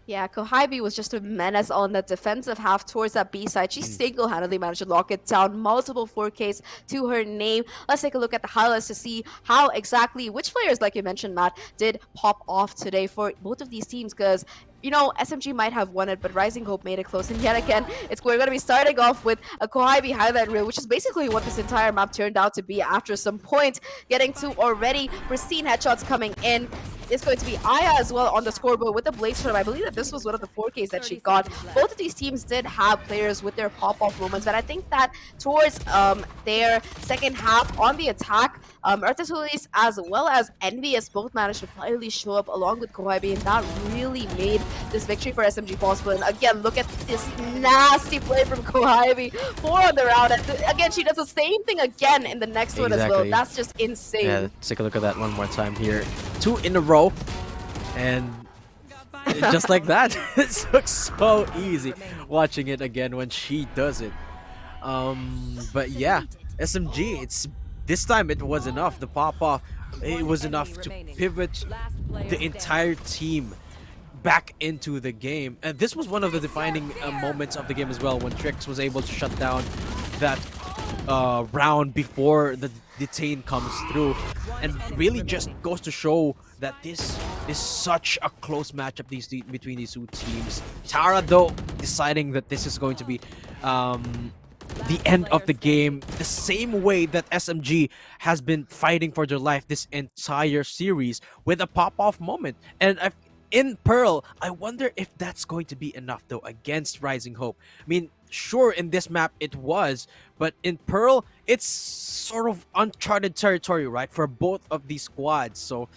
Yeah, Kohibi was just a menace on the defensive half towards that B side. She single-handedly managed to lock it down. Multiple 4Ks to her name. Let's take a look at the highlights to see how exactly which players, like you mentioned, Matt, did pop off today for both of these teams, because you know, SMG might have won it, but Rising Hope made it close. And yet again, we're going to be starting off with a Kohibi highlight reel, which is basically what this entire map turned out to be after some point. Getting to already pristine headshots coming in. It's going to be Aya as well on the scoreboard with the Blaze Storm. I believe that this was one of the 4Ks that she got. Both of these teams did have players with their pop-off moments, but I think that towards their second half on the attack, Artatulis as well as Envious both managed to finally show up along with Kohibi, and that really made this victory for SMG possible. And again, look at this nasty play from Kohibi. 4 on the round. And again, she does the same thing again in the next one as well. That's just insane. Yeah, let's take a look at that one more time here. 2 in a row. And just like that, it looks so easy watching it again when she does it. But yeah, SMG, this time it was enough. The pop-off, it was enough to pivot the entire team back into the game. And this was one of the defining moments of the game as well, when Trix was able to shut down that round before the detain comes through, and really just goes to show that this is such a close matchup between these two teams. Tara, though, deciding that this is going to be the end of the game, the same way that SMG has been fighting for their life this entire series, with a pop-off moment. And in Pearl, I wonder if that's going to be enough, though, against Rising Hope. I mean, sure, in this map it was, but in Pearl, it's sort of uncharted territory, right, for both of these squads. So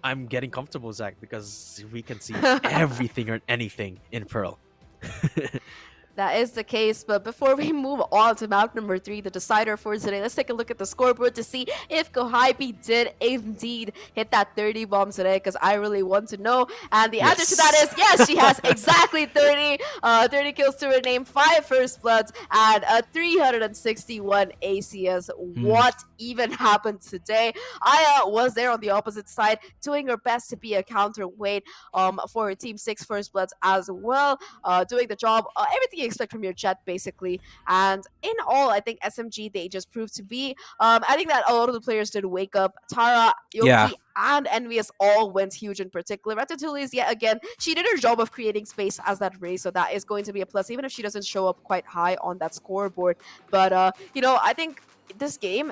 I'm getting comfortable, Zach, because we can see everything or anything in Pearl. That is the case, but before we move on to map number 3, the decider for today, let's take a look at the scoreboard to see if Kohibi did indeed hit that 30 bomb today, because I really want to know. And the answer to that is yes, she has exactly 30 kills to her name, 5 first bloods, and 361 ACS. What even happened today? Aya was there on the opposite side, doing her best to be a counterweight for her team, 6 first bloods as well, doing the job, everything you expect from your jet, basically. And in all, I think SMG, they just proved to be, I think that a lot of the players did wake up. Tara, Yoki, and Envious all went huge in particular. Ratatouille, yet again, she did her job of creating space as that race, so that is going to be a plus, even if she doesn't show up quite high on that scoreboard. But, you know, I think this game,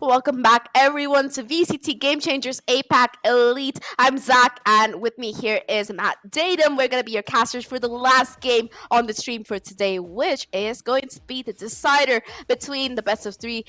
Welcome back, everyone, to VCT Game Changers APAC Elite. I'm Zach, and with me here is Matt Datum. We're going to be your casters for the last game on the stream for today, which is going to be the decider between the best of three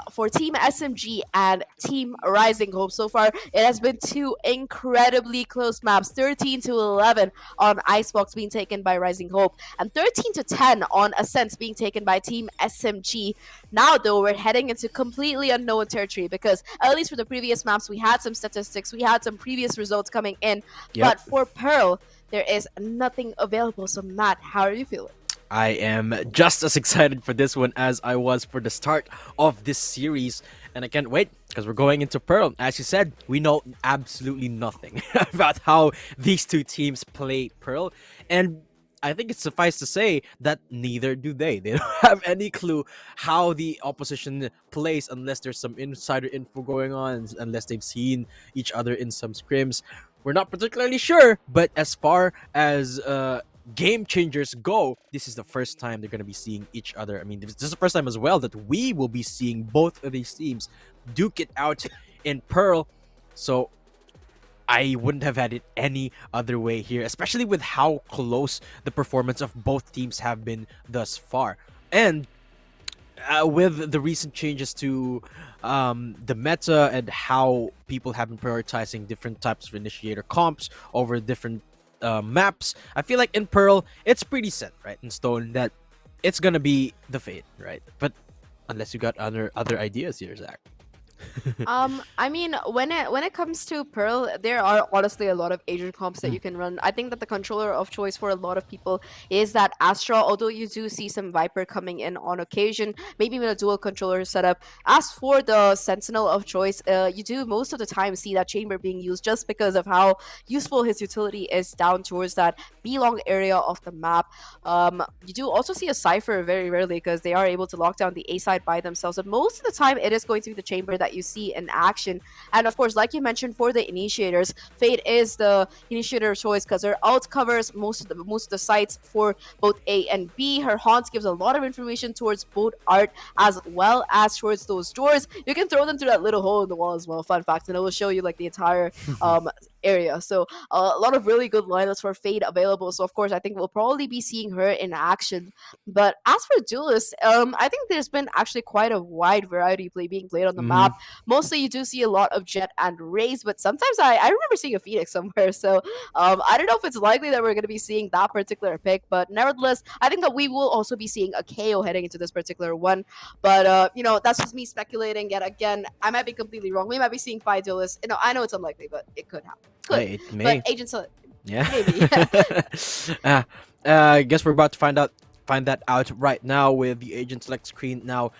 for Team SMG and Team Rising Hope. So far, it has been two incredibly close maps, 13-11 on Icebox being taken by Rising Hope, and 13-10 on Ascent being taken by Team SMG. Now, though, we're heading into completely unknown territory because, at least for the previous maps, we had some statistics, we had some previous results coming in. Yep. But for Pearl, there is nothing available. So, Matt, how are you feeling? I am just as excited for this one as I was for the start of this series, and I can't wait because we're going into Pearl. As you said, we know absolutely nothing about how these two teams play Pearl, and I think it's suffice to say that neither do they. They don't have any clue how the opposition plays unless there's some insider info going on, unless they've seen each other in some scrims. We're not particularly sure, but as far as game changers go, this is the first time they're going to be seeing each other. I mean, this is the first time as well that we will be seeing both of these teams duke it out in Pearl. So I wouldn't have had it any other way here, especially with how close the performance of both teams have been thus far. And with the recent changes to the meta and how people have been prioritizing different types of initiator comps over different maps, I feel like in Pearl, it's pretty set, right, in stone that it's gonna be the Fate, right? But unless you got other ideas here, Zach. I mean, when it comes to Pearl, there are honestly a lot of agent comps that you can run. I think that the controller of choice for a lot of people is that Astra, although you do see some Viper coming in on occasion, maybe with a dual controller setup. As for the Sentinel of choice, you do most of the time see that Chamber being used just because of how useful his utility is down towards that B-long area of the map. You do also see a Cypher very rarely because they are able to lock down the A side by themselves, but most of the time it is going to be the Chamber that you see in action. And of course, like you mentioned, for the initiators, Fate is the initiator of choice because her ult covers most of the sites for both A and B. Her haunt gives a lot of information towards both art as well as towards those doors. You can throw them through that little hole in the wall as well, fun fact, and it will show you like the entire area. So a lot of really good lineups for Fate available. So of course, I think we'll probably be seeing her in action. But as for duelists, I think there's been actually quite a wide variety being played on the map. Mostly you do see a lot of Jet and Raze, but sometimes I remember seeing a Phoenix somewhere. So I don't know if it's likely that we're going to be seeing that particular pick, but nevertheless, I think that we will also be seeing a KO heading into this particular one. But you know, that's just me speculating. Yet again, I might be completely wrong. We might be seeing 5 duelists. You know, I know it's unlikely, but it could happen. Could. It may. But Agent Select. Yeah. Maybe. I guess we're about to find that out right now with the agent select screen now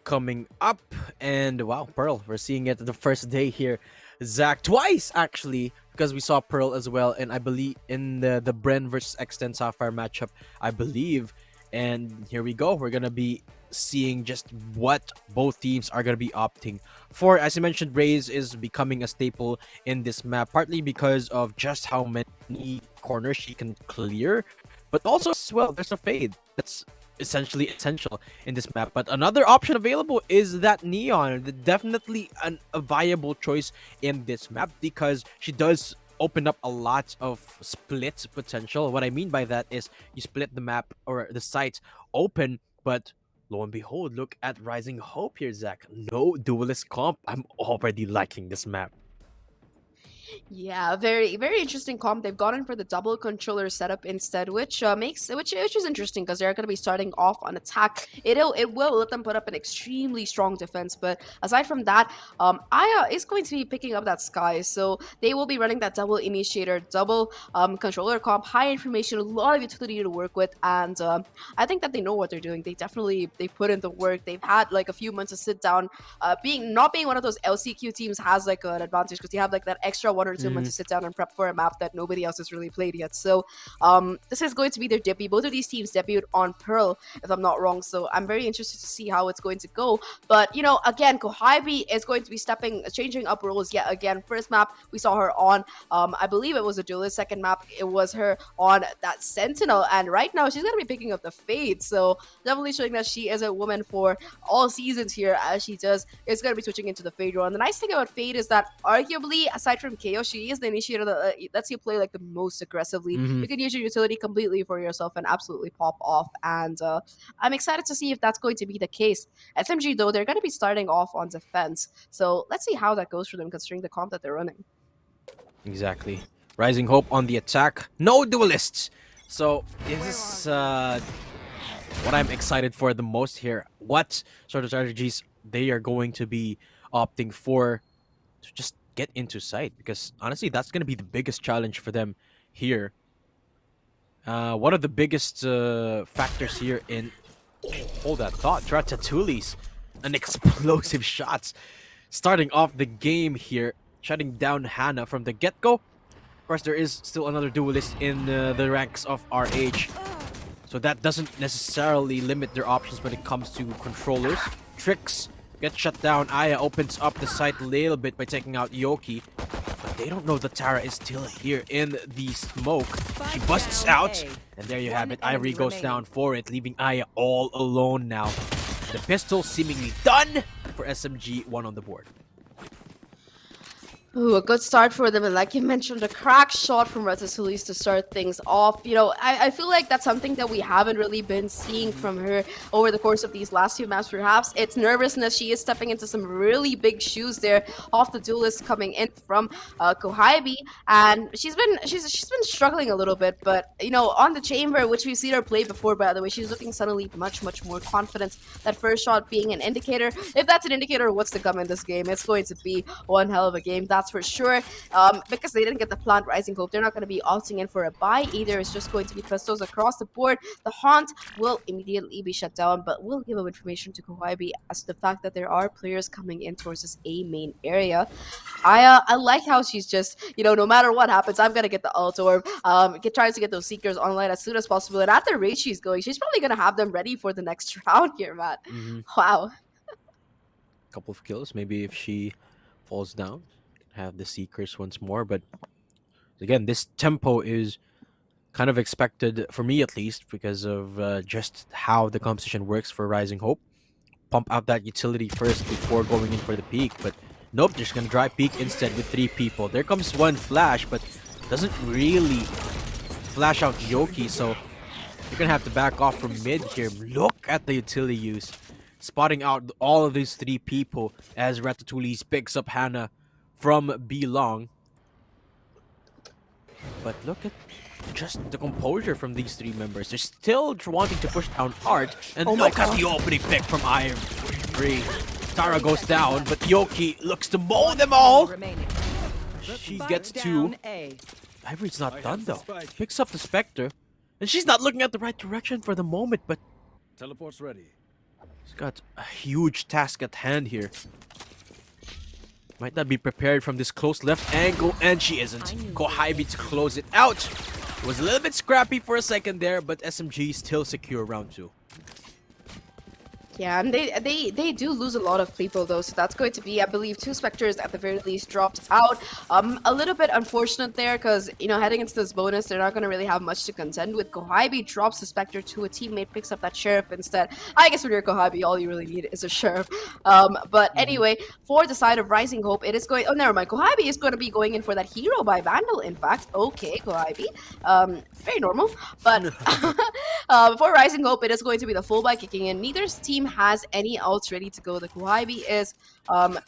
coming up. And wow, Pearl, we're seeing it the first day here. Zach, twice actually, because we saw Pearl as well, and I believe in the Bren versus Extend Sapphire matchup, I believe. And here we go. We're gonna be seeing just what both teams are going to be opting for. As you mentioned, Raze is becoming a staple in this map, partly because of just how many corners she can clear, but also as well, there's a Fade that's essentially essential in this map. But another option available is that Neon, definitely a viable choice in this map because she does open up a lot of split potential. What I mean by that is you split the map or the sites open, but lo and behold, look at Rising Hope here, Zach. No duelist comp. I'm already liking this map. Yeah, very very interesting comp. They've gone in for the double controller setup instead, which is interesting because they're going to be starting off on attack. It will let them put up an extremely strong defense, but aside from that, Aya is going to be picking up that Sky, so they will be running that double initiator, double controller comp, high information, a lot of utility to work with, and I think that they know what they're doing. They put in the work. They've had like a few months to sit down. Not being one of those LCQ teams has like an advantage because you have like that extra 1 or 2 months to sit down and prep for a map that nobody else has really played yet. So this is going to be their debut. Both of these teams debuted on Pearl, if I'm not wrong. So I'm very interested to see how it's going to go. But, you know, again, Kohibi is going to be changing up roles yet again. First map, we saw her on, I believe it was a duelist. Second map, it was her on that Sentinel. And right now, she's going to be picking up the Fade. So definitely showing that she is a woman for all seasons here, as she is going to be switching into the Fade role. And the nice thing about Fade is that arguably, aside from KO, she is the initiator that lets you play like the most aggressively. You can use your utility completely for yourself and absolutely pop off. And I'm excited to see if that's going to be the case. SMG, though, they're going to be starting off on defense. So let's see how that goes for them, considering the comp that they're running. Exactly. Rising Hope on the attack. No duelists. So this is what I'm excited for the most here. What sort of strategies they are going to be opting for to just get into sight, because honestly that's going to be the biggest challenge for them here. One of the biggest factors here in hold that thought, Ratatouille's an explosive shots starting off the game here, shutting down Hannah from the get-go. Of course, there is still another duelist in the ranks of RH, so that doesn't necessarily limit their options when it comes to controllers. Tricks get shut down. Aya opens up the site a little bit by taking out Yoki, but they don't know that Tara is still here in the smoke. She busts out, and there you have it. Ivory goes down for it, leaving Aya all alone now. The pistol seemingly done for SMG, 1 on the board. Ooh, a good start for them. And like you mentioned, a crack shot from Ratatouille to start things off. You know, I feel like that's something that we haven't really been seeing from her over the course of these last 2 maps, perhaps. It's nervousness. She is stepping into some really big shoes there off the duelist coming in from Kohibi. And she's been struggling a little bit. But, you know, on the chamber, which we've seen her play before, by the way, she's looking suddenly much more confident. That first shot being an indicator. If that's an indicator of what's to come in this game, it's going to be one hell of a game. That's for sure. Because they didn't get the plant Rising Hope, they're not going to be opting in for a buy either. It's just going to be pistols across the board. The Haunt will immediately be shut down, but we'll give up information to Kohibi as to the fact that there are players coming in towards this A main area. I like how she's just, you know, no matter what happens, I'm going to get the ult orb, tries to get those Seekers online as soon as possible. And at the rate she's going, she's probably going to have them ready for the next round here, Matt. Wow. Couple of kills, maybe if she falls down, have the Seekers once more. But again, this tempo is kind of expected, for me at least, because of just how the composition works for Rising Hope. Pump out that utility first before going in for the peak, but nope, they're just gonna dry peek instead with 3 people. There comes one flash, but doesn't really flash out Yoki, so you're gonna have to back off from mid here. Look at the utility use, spotting out all of these 3 people as Ratatouille picks up Hannah from B long. But look at just the composure from these 3 members. They're still wanting to push down Art, and look at the opening pick from Ivory. Tara goes down, but Yoki looks to mow them all. She gets 2. Ivory's not done though. Picks up the Spectre, and she's not looking at the right direction for the moment, but Teleport's ready. she's got a huge task at hand here. Might not be prepared from this close left angle, and she isn't. Kohibi to close it out. It was a little bit scrappy for a second there, but SMG still secure round 2. Yeah, and they do lose a lot of people though, so that's going to be, I believe, 2 Spectres at the very least dropped out. A little bit unfortunate there, because, you know, heading into this bonus, they're not going to really have much to contend with. Kohibi drops the Spectre to a teammate, picks up that Sheriff instead. I guess when you're Kohibi, all you really need is a Sheriff. But anyway, for the side of Rising Hope, it is going, oh, never mind. Kohibi is going to be going in for that Hero by Vandal, in fact. Okay, Kohibi. Very normal. But for Rising Hope, it is going to be the full buy kicking in. Neither team has any ults ready to go. The Kohibi is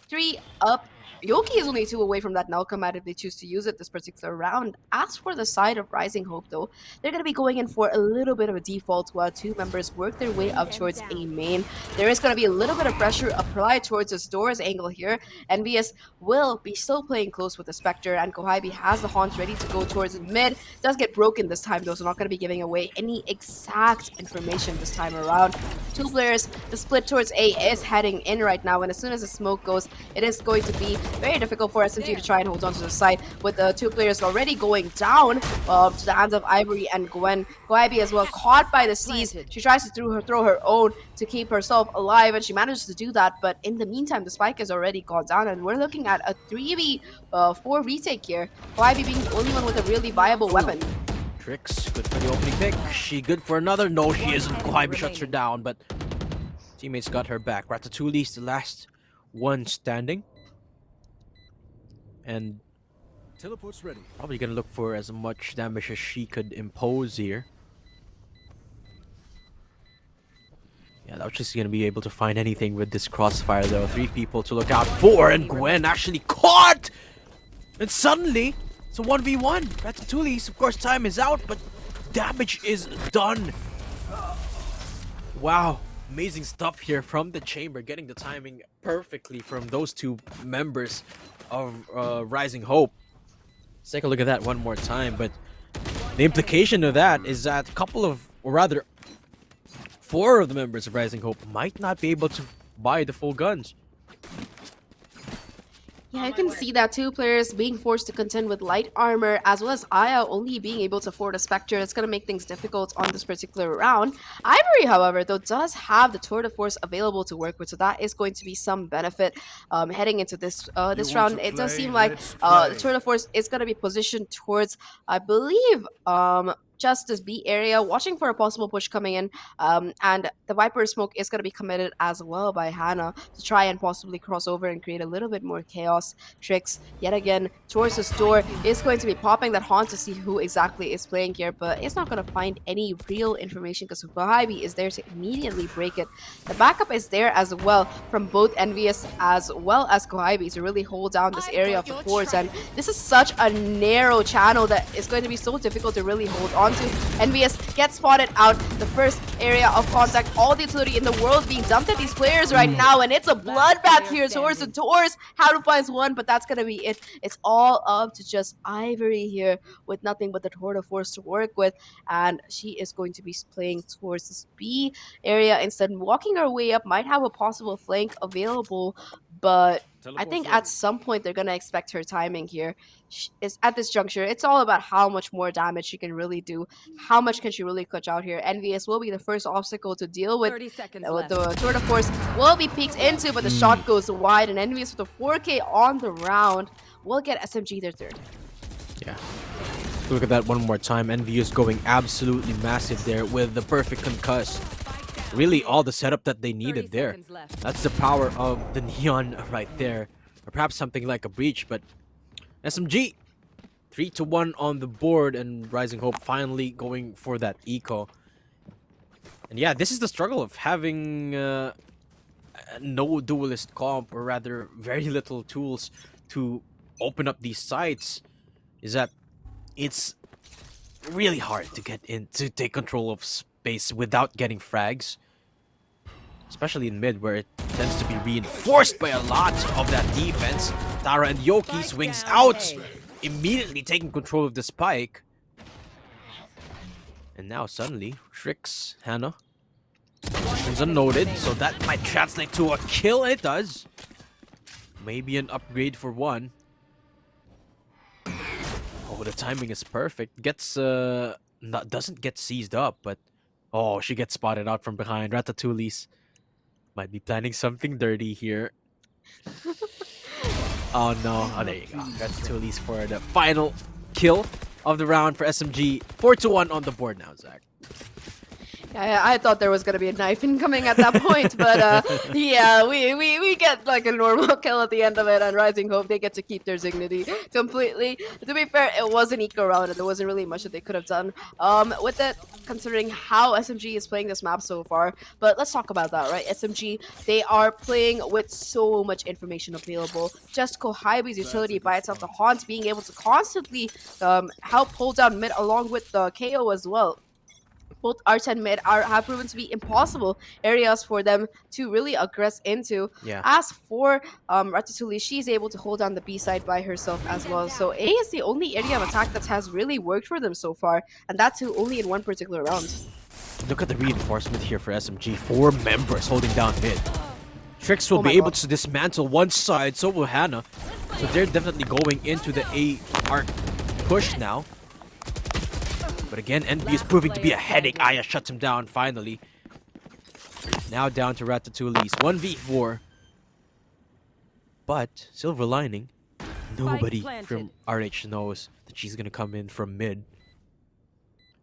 3 up. Yoki is only 2 away from that null command if they choose to use it this particular round. As for the side of Rising Hope, though, they're going to be going in for a little bit of a default while 2 members work their way up towards A main. There is going to be a little bit of pressure applied towards this doors angle here. NVS will be still playing close with the Spectre, and Kohibi has the Haunt ready to go towards mid. Does get broken this time, though, so not going to be giving away any exact information this time around. 2 players, the split towards A is heading in right now, and as soon as the smoke goes, it is going to be be very difficult for SMG to try and hold on to the side, with the two players already going down to the hands of Ivory and Gwen. Goibi as well caught by the C's. She tries to throw her own to keep herself alive, and she manages to do that, but in the meantime the spike has already gone down, and we're looking at a 3v4 retake here. Goibi being the only one with a really viable weapon. Tricks, good for the opening pick. She good for another? No, she isn't. Goibi shuts her down, but teammates got her back. Ratatouille's the last one standing. And Teleport's ready. probably gonna look for as much damage as she could impose here. Yeah, that was just gonna be able to find anything with this crossfire though. 3 people to look out for, and Gwen actually caught! And suddenly, it's a 1v1. Ratatouille's, of course, time is out, but damage is done. Wow, amazing stuff here from the chamber, getting the timing perfectly from those 2 members of Rising Hope. Let's take a look at that one more time, but the implication of that is that a couple of, or rather, 4 of the members of Rising Hope might not be able to buy the full guns. Yeah, you can see that 2 players being forced to contend with light armor, as well as Aya only being able to afford a Spectre. It's going to make things difficult on this particular round. Ivory, however, though, does have the Tour de Force available to work with, so that is going to be some benefit heading into this round. It does seem like the Tour de Force is going to be positioned towards, I believe, just this B area, watching for a possible push coming in, and the Viper smoke is going to be committed as well by Hannah to try and possibly cross over and create a little bit more chaos. Tricks yet again towards this door is going to be popping that haunt to see who exactly is playing here, but it's not going to find any real information because Goibi is there to immediately break it. The backup is there as well from both Envious as well as Goibi to really hold down this area of the forts, and this is such a narrow channel that is going to be so difficult to really hold on to. Envious gets spotted out, the first area of contact, all the utility in the world being dumped at these players right now, and it's a bloodbath here towards the doors. How to find one, but that's gonna be it. It's all up to just Ivory here with nothing but the Tour de Force to work with, and she is going to be playing towards this B area instead, walking her way up, might have a possible flank available, but I think at some point they're gonna expect her timing here. Is at this juncture, it's all about how much more damage she can really do. How much can she really clutch out here? Envious will be the first obstacle to deal with. 30 seconds The left. Tour de Force will be peeked into, but the shot goes wide, and Envious with a 4K on the round will get SMG their third. Yeah. Look at that one more time. Envious going absolutely massive there with the perfect concuss. Really all the setup that they needed there. That's the power of the Neon right there. Or perhaps something like a breach, but SMG 3-1 on the board, and Rising Hope finally going for that eco. And yeah, this is the struggle of having no duelist comp, or rather very little tools to open up these sites, is that it's really hard to get in, to take control of space without getting frags, especially in mid where it tends to be reinforced by a lot of that defense. Tara and Yoki swings out, immediately taking control of the spike. And now suddenly, Tricks, Hannah, positions unnoted, so that might translate to a kill. It does. Maybe an upgrade for one. Oh, the timing is perfect. Gets doesn't get seized up, but oh, she gets spotted out from behind. Ratatouille's might be planning something dirty here. Oh no! Oh, there you go. Ratatouille's for the final kill of the round for SMG. 4-1 on the board now, Zach. Yeah, I thought there was gonna be a knife incoming at that point, but yeah, we get like a normal kill at the end of it, and Rising Hope, they get to keep their dignity completely. To be fair, it was an eco round, and there wasn't really much that they could have done with it, considering how SMG is playing this map so far. But let's talk about that, right? SMG, they are playing with so much information available. Just Goibi's utility by itself, the Haunt being able to constantly help hold down mid along with the KO as well. Both arch and mid have proven to be impossible areas for them to really aggress into. Yeah. As for Ratatouille, she's able to hold down the B side by herself as well. So A is the only area of attack that has really worked for them so far, and that's only in one particular round. Look at the reinforcement here for SMG. 4 members holding down mid. Trix will Oh be my able God. to dismantle one side, so will Hannah. So they're definitely going into the A arc push now. But again, NB is proving to be a headache. Aya shuts him down finally. Now down to Ratatouille's 1v4. But, silver lining, nobody from RH knows that she's gonna come in from mid.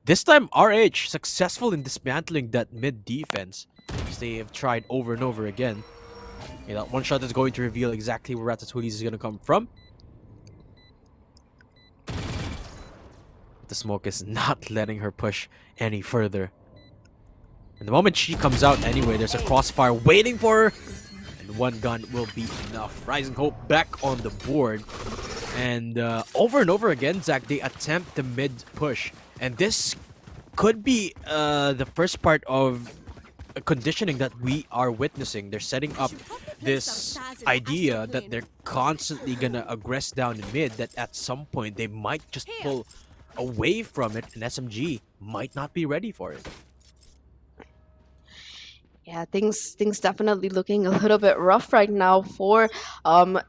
This time, RH successful in dismantling that mid defense, because they have tried over and over again. Okay, that one shot is going to reveal exactly where Ratatouille is gonna come from. The smoke is not letting her push any further. And the moment she comes out anyway, there's a crossfire waiting for her. And one gun will be enough. Rising Hope back on the board. And over again, Zach, they attempt the mid push. And this could be the first part of a conditioning that we are witnessing. They're setting up this idea that they're constantly gonna aggress down in mid, that at some point they might just pull away from it, and SMG might not be ready for it. Yeah, things definitely looking a little bit rough right now for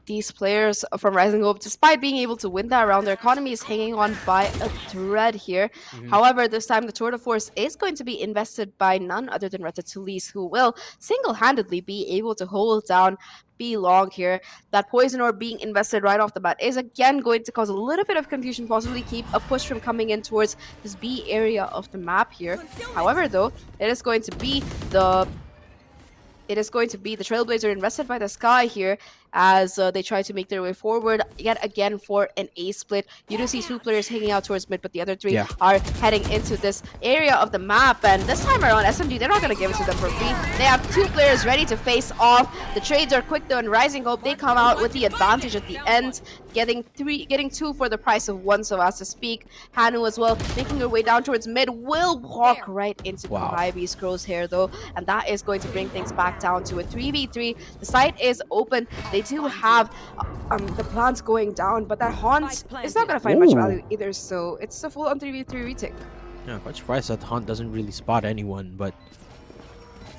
these players from Rising Hope. Despite being able to win that round, their economy is hanging on by a thread here. However, this time the tour de force is going to be invested by none other than Ratatouille, who will single-handedly be able to hold down B long here. That poison orb being invested right off the bat is again going to cause a little bit of confusion, possibly keep a push from coming in towards this B area of the map here. However, though, it is going to be the Trailblazer invested by the Sky here as they try to make their way forward yet again for an A split. You do see two players hanging out towards mid, but the other three are heading into this area of the map. And this time around, SMG, they're not going to give it to them for free. They have two players ready to face off. The trades are quick though, and Rising Hope, they come out with the advantage at the end, getting two for the price of one, so as to speak. Hanu as well, making her way down towards mid, will walk right into Kohabi's crosshair though, and that is going to bring things back down to a 3v3. The site is open. They do have the plants going down, but that Haunt is not going to find much value either, so it's a full-on 3v3 retake. Yeah, quite surprised that Hunt doesn't really spot anyone, but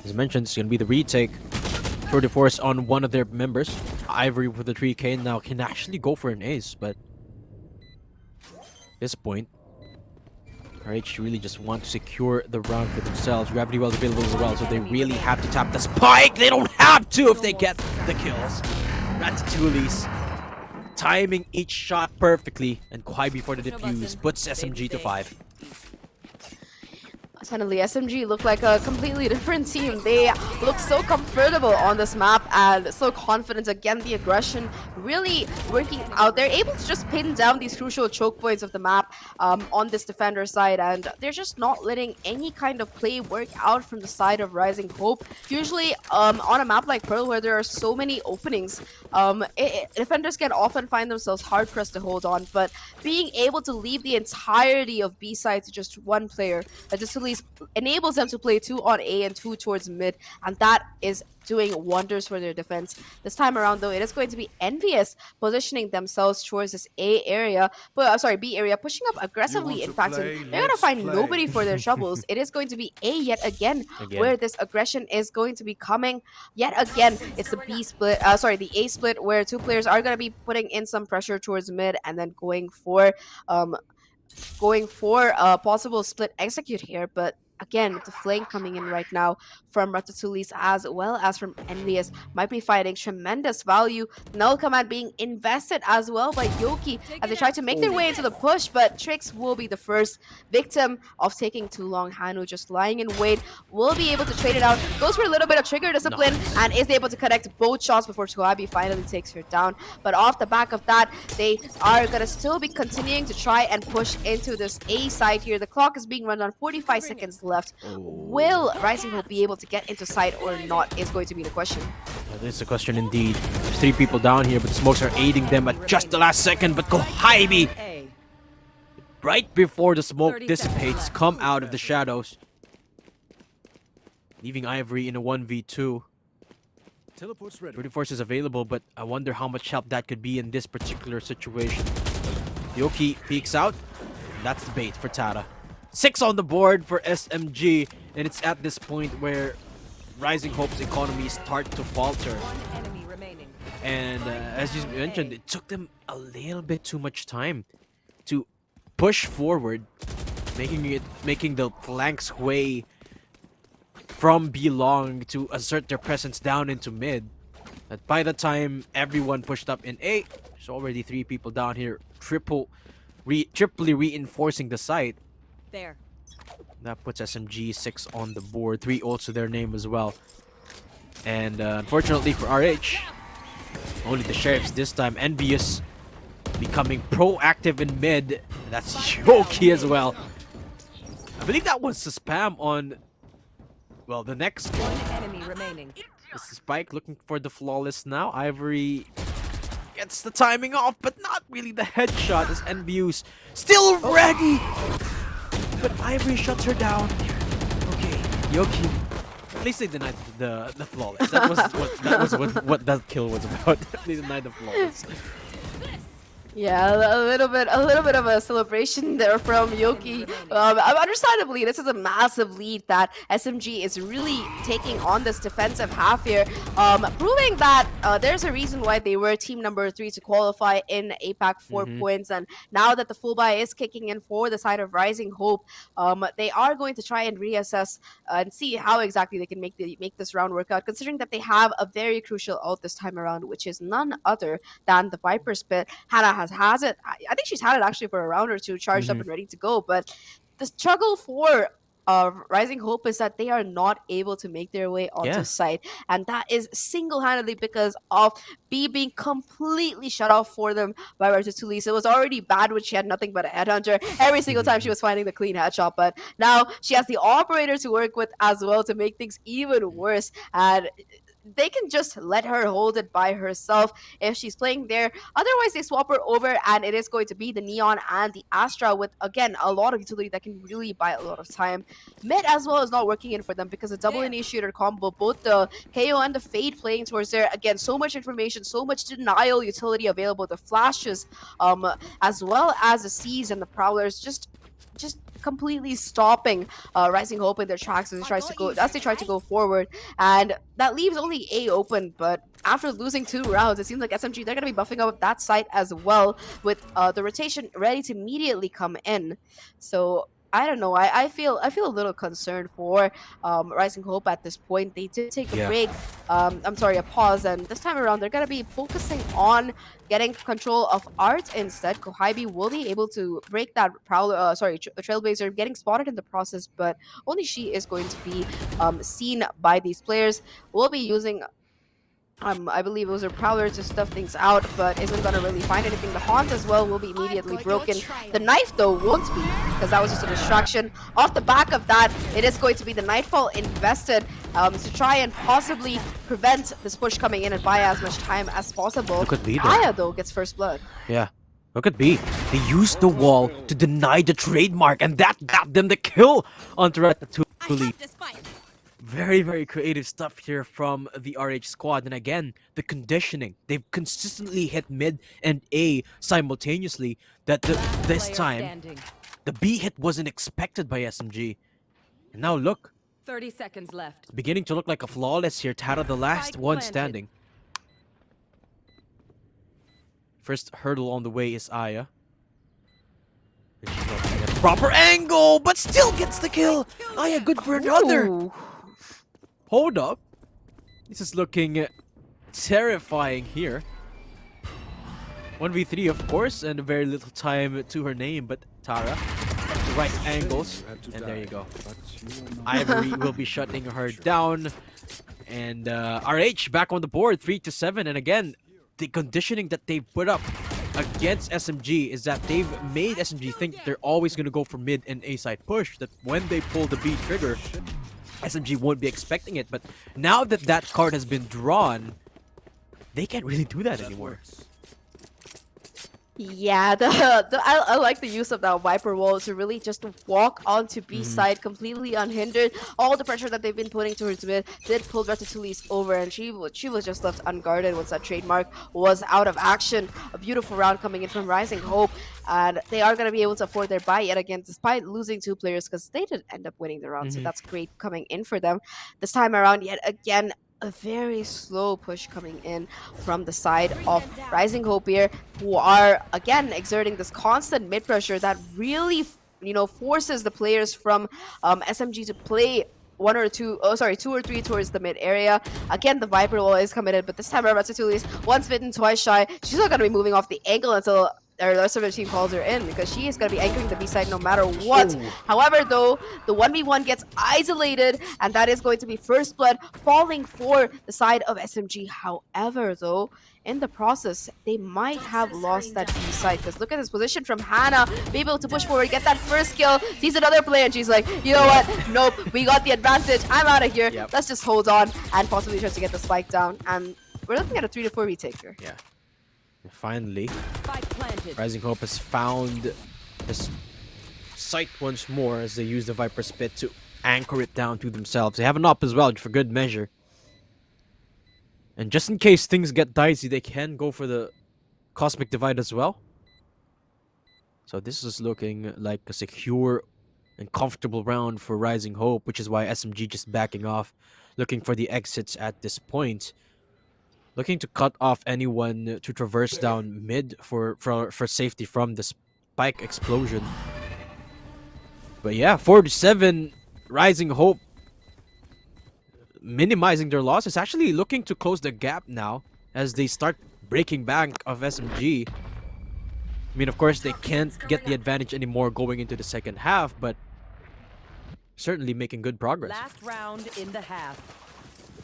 as mentioned, it's going to be the retake. Tour de force on one of their members. Ivory with the 3k now can actually go for an ace, but at this point, RH really just want to secure the round for themselves. Gravity well available as well, so they really have to tap the spike. They don't have to if they get the kills. Ratatouille's timing each shot perfectly, and Kwai before the defuse puts SMG to 5. Suddenly, SMG look like a completely different team. They look so comfortable on this map and so confident. Again, the aggression really working out. They're able to just pin down these crucial choke points of the map on this defender side, and they're just not letting any kind of play work out from the side of Rising Hope. Usually, on a map like Pearl, where there are so many openings, defenders can often find themselves hard-pressed to hold on, but being able to leave the entirety of B side to just one player, that just at least enables them to play 2 on A and 2 towards mid, and that is doing wonders for their defense. This time around, though, it is going to be Envious positioning themselves towards this A area, B area, pushing up aggressively. In fact, and they're going to find nobody for their troubles. It is going to be A yet again, where this aggression is going to be coming. Yet again, it's the the A split, where two players are going to be putting in some pressure towards mid and then going for a possible split execute here. But again, the flank coming in right now from Ratatouille as well as from Envious might be finding tremendous value. Null Command being invested as well by Yoki as they try to make their way into the push, but Trix will be the first victim of taking too long. Hanu just lying in wait, will be able to trade it out, goes for a little bit of trigger discipline, and is able to connect both shots before Kohabi finally takes her down. But off the back of that, they are going to still be continuing to try and push into this A side here. The clock is being run on 45 seconds left. Will Rising Hope be able to get into sight or not is going to be the question. That is a question indeed. There's 3 people down here, but the smokes are aiding them at just the last second. But Kohabi, right before the smoke dissipates, come out of the shadows, leaving Ivory in a 1v2. Teleport's ready. 30 force is available, but I wonder how much help that could be in this particular situation. Yoki peeks out. And that's the bait for Tara. 6 on the board for SMG, and it's at this point where Rising Hope's economy start to falter. One enemy remaining. And as you mentioned, it took them a little bit too much time to push forward, making the flanks way from B long to assert their presence down into mid. But by the time everyone pushed up in A, there's already 3 people down here, triply reinforcing the site. There. That puts SMG 6 on the board, 3 ults to their name as well. And unfortunately for RH, only the Sheriffs this time. Envious becoming proactive in mid. That's Yoki as well. I believe that was the spam on, well, the next kill. One enemy remaining. This is Spike looking for the flawless now. Ivory gets the timing off, but not really the headshot as Envious still ready. But Ivory shuts her down. Okay, Yoki. At least they denied the flawless. That was what that kill was about. They denied the flawless. Yeah, a little bit of a celebration there from Yoki. Understandably, this is a massive lead that SMG is really taking on this defensive half here, proving that there's a reason why they were team number 3 to qualify in APAC 4 points. And now that the full buy is kicking in for the side of Rising Hope, they are going to try and reassess and see how exactly they can make this round work out, considering that they have a very crucial ult this time around, which is none other than the Viper Spit. Hannah has it. I think she's had it actually for a round or two, charged up and ready to go. But the struggle for Rising Hope is that they are not able to make their way onto site, and that is single-handedly because of B being completely shut off for them by Ratatouille. So it was already bad when she had nothing but a headhunter every single time she was finding the clean headshot, but now she has the operator to work with as well to make things even worse. And they can just let her hold it by herself if she's playing there. Otherwise, they swap her over, and it is going to be the Neon and the Astra with, again, a lot of utility that can really buy a lot of time. Mid as well is not working in for them because a double initiator combo, both the KO and the Fade playing towards there. Again, so much information, so much denial utility available. The flashes, as well as the C's and the Prowlers, just completely stopping Rising Hope in their tracks as they try to go forward, and that leaves only A open. But after losing 2 rounds, it seems like SMG, they're going to be buffing up that site as well, with the rotation ready to immediately come in. So I don't know. I feel a little concerned for Rising Hope at this point. They did take a break. A pause, and this time around they're gonna be focusing on getting control of Art instead. Kohaibi will be able to break that Trailblazer, getting spotted in the process, but only she is going to be seen by these players. We'll be using I believe it was a Prowler to stuff things out, but isn't going to really find anything. The Haunt as well will be immediately broken. The Knife, though, won't be, because that was just a distraction. Off the back of that, it is going to be the Nightfall invested to try and possibly prevent this push coming in and buy as much time as possible. Look at B, Aya, though, gets first blood. Yeah. Look at B. They used the wall to deny the trademark, and that got them the kill on Ratatouille. Very, very creative stuff here from the RH squad. And again, the conditioning. They've consistently hit mid and A simultaneously. This time, the B hit wasn't expected by SMG. And now look. 30 seconds left. It's beginning to look like a flawless here. Tara, the last one standing. First hurdle on the way is Aya. And she's not getting a proper angle, but still gets the kill. Aya, good for another. Ooh. Hold up. This is looking terrifying here. 1v3, of course, and very little time to her name, but Tara, the right angles, and there you go. Ivory will be shutting her down, and RH back on the board, 3-7, and again, the conditioning that they've put up against SMG is that they've made SMG think they're always going to go for mid and A side push, that when they pull the B trigger, SMG won't be expecting it. But now that that card has been drawn, they can't really do that anymore. Yeah, I like the use of that Viper wall to really just walk onto B side completely unhindered. All the pressure that they've been putting towards mid did pull Ratatouille's over, and she was just left unguarded once that trademark was out of action. A beautiful round coming in from Rising Hope, and they are going to be able to afford their buy yet again, despite losing two players, because they did end up winning the round. So Mhm. that's great coming in for them. This time around, yet again, a very slow push coming in from the side of Rising Hope here, who are again exerting this constant mid pressure that really, forces the players from SMG to play two or three towards the mid area. Again, the Viper wall is committed, but this time around, Ratatouille is once bitten, twice shy. She's not going to be moving off the angle until the rest of the team calls her in, because she is going to be anchoring the B side no matter what. Oh. However, though, the 1v1 gets isolated, and that is going to be first blood falling for the side of SMG. However, though, in the process, they might have lost that B side, because look at this position from Hannah, be able to push forward, get that first kill, sees another player, and she's like, you know what? Nope, we got the advantage. I'm out of here. Yep. Let's just hold on and possibly try to get the spike down. And we're looking at a 3-4 retake here. Yeah. Finally, Spike planted. Rising Hope has found his sight once more as they use the Viper Spit to anchor it down to themselves. They have an up as well for good measure. And just in case things get dicey, they can go for the Cosmic Divide as well. So this is looking like a secure and comfortable round for Rising Hope, which is why SMG just backing off, looking for the exits at this point. Looking to cut off anyone to traverse down mid for safety from the spike explosion. But yeah, 4-7, Rising Hope minimizing their losses, actually looking to close the gap now as they start breaking back of SMG. I mean, of course, they can't get the advantage anymore going into the second half, but certainly making good progress. Last round in the half.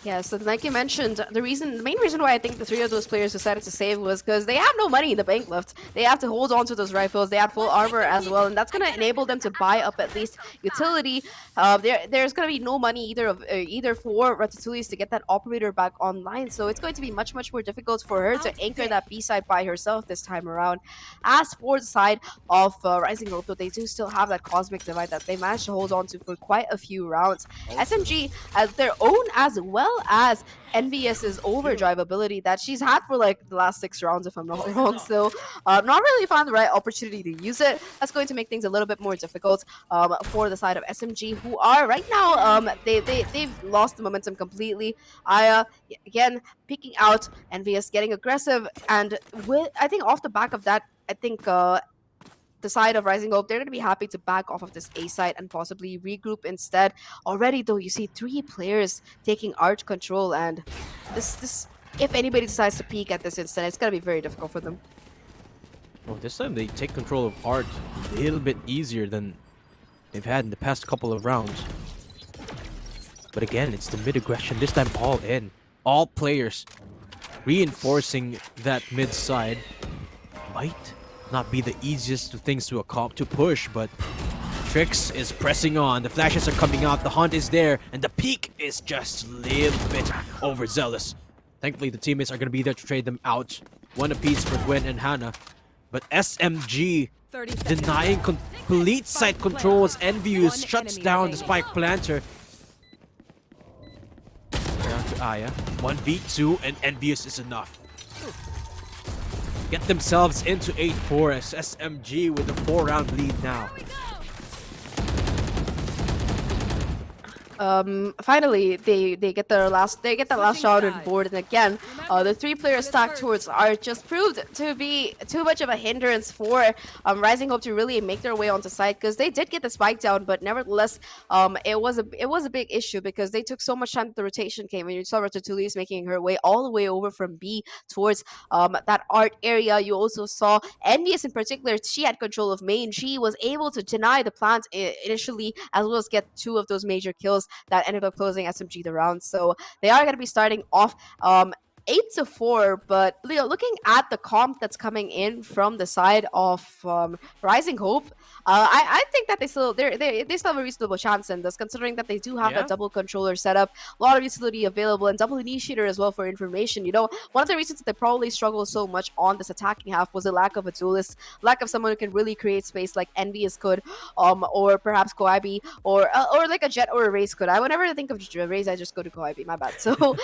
Yes, and like you mentioned, the main reason why I think the three of those players decided to save was because they have no money in the bank left. They have to hold on to those rifles. They had full armor as well, and that's going to enable them to buy up at least utility. There's going to be no money either for Ratatouille to get that operator back online, so it's going to be much more difficult for her to anchor that B side by herself this time around. As for the side of Rising Hope, though, they do still have that Cosmic Divide that they managed to hold on to for quite a few rounds. SMG has their own as well as NVS's overdrive ability that she's had for like the last 6 rounds, if I'm not wrong. So not really found the right opportunity to use it. That's going to make things a little bit more difficult for the side of SMG, who are right now they've lost the momentum completely. Aya again peeking out, NVS getting aggressive, and I think off the back of that, I think the side of Rising Hope, they're going to be happy to back off of this A side and possibly regroup instead. Already, though, you see 3 players taking arch control, and this if anybody decides to peek at this instant, it's going to be very difficult for them. Well, this time they take control of Art a little bit easier than they've had in the past couple of rounds. But again, it's the mid aggression, this time all in. All players reinforcing that mid side. Might not be the easiest of things to push, but Trix is pressing on. The flashes are coming out, the hunt is there, and the peak is just a little bit overzealous. Thankfully, the teammates are going to be there to trade them out. One apiece for Gwen and Hannah. But SMG 30 seconds. denying complete site control as Envious shuts down the spike planter. Down to Aya. 1v2 and Envious is enough. Get themselves into 8-4 as SMG with a 4-round lead now. Finally they get the last shot on board, and again the 3-player stack towards Art just proved to be too much of a hindrance for Rising Hope to really make their way onto site, because they did get the spike down, but nevertheless it was a big issue because they took so much time that the rotation came, and you saw Ratatouille making her way all the way over from B towards that Art area. You also saw Envious in particular, she had control of main. She was able to deny the plant initially, as well as get 2 of those major kills that ended up closing SMG the round. So they are going to be starting off 8-4, but Leo, looking at the comp that's coming in from the side of Rising Hope, I think that they still have a reasonable chance in this, considering that they do have Yeah. that double controller setup, a lot of utility available, and double initiator as well for information. You know, one of the reasons that they probably struggle so much on this attacking half was the lack of a duelist, lack of someone who can really create space like Envious could, or perhaps Koibi, or like a Jet or a Raze could. Whenever I think of Raze, I just go to Koibi. My bad. So,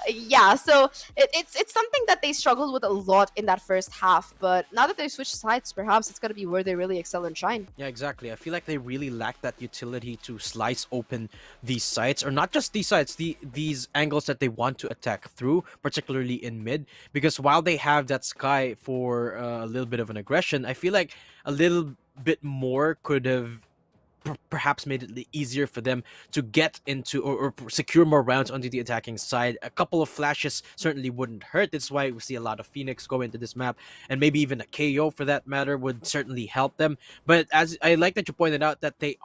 yeah. So it's something that they struggled with a lot in that first half, but now that they switched sides, perhaps it's going to be where they really excel and shine. Yeah, exactly. I feel like they really lack that utility to slice open these sites, or not just these sites, these angles that they want to attack through, particularly in mid. Because while they have that sky for a little bit of an aggression, I feel like a little bit more could have perhaps made it easier for them to get into or secure more rounds onto the attacking side. A couple of flashes certainly wouldn't hurt. That's why we see a lot of Phoenix go into this map, and maybe even a KO for that matter would certainly help them. But as I like that you pointed out that they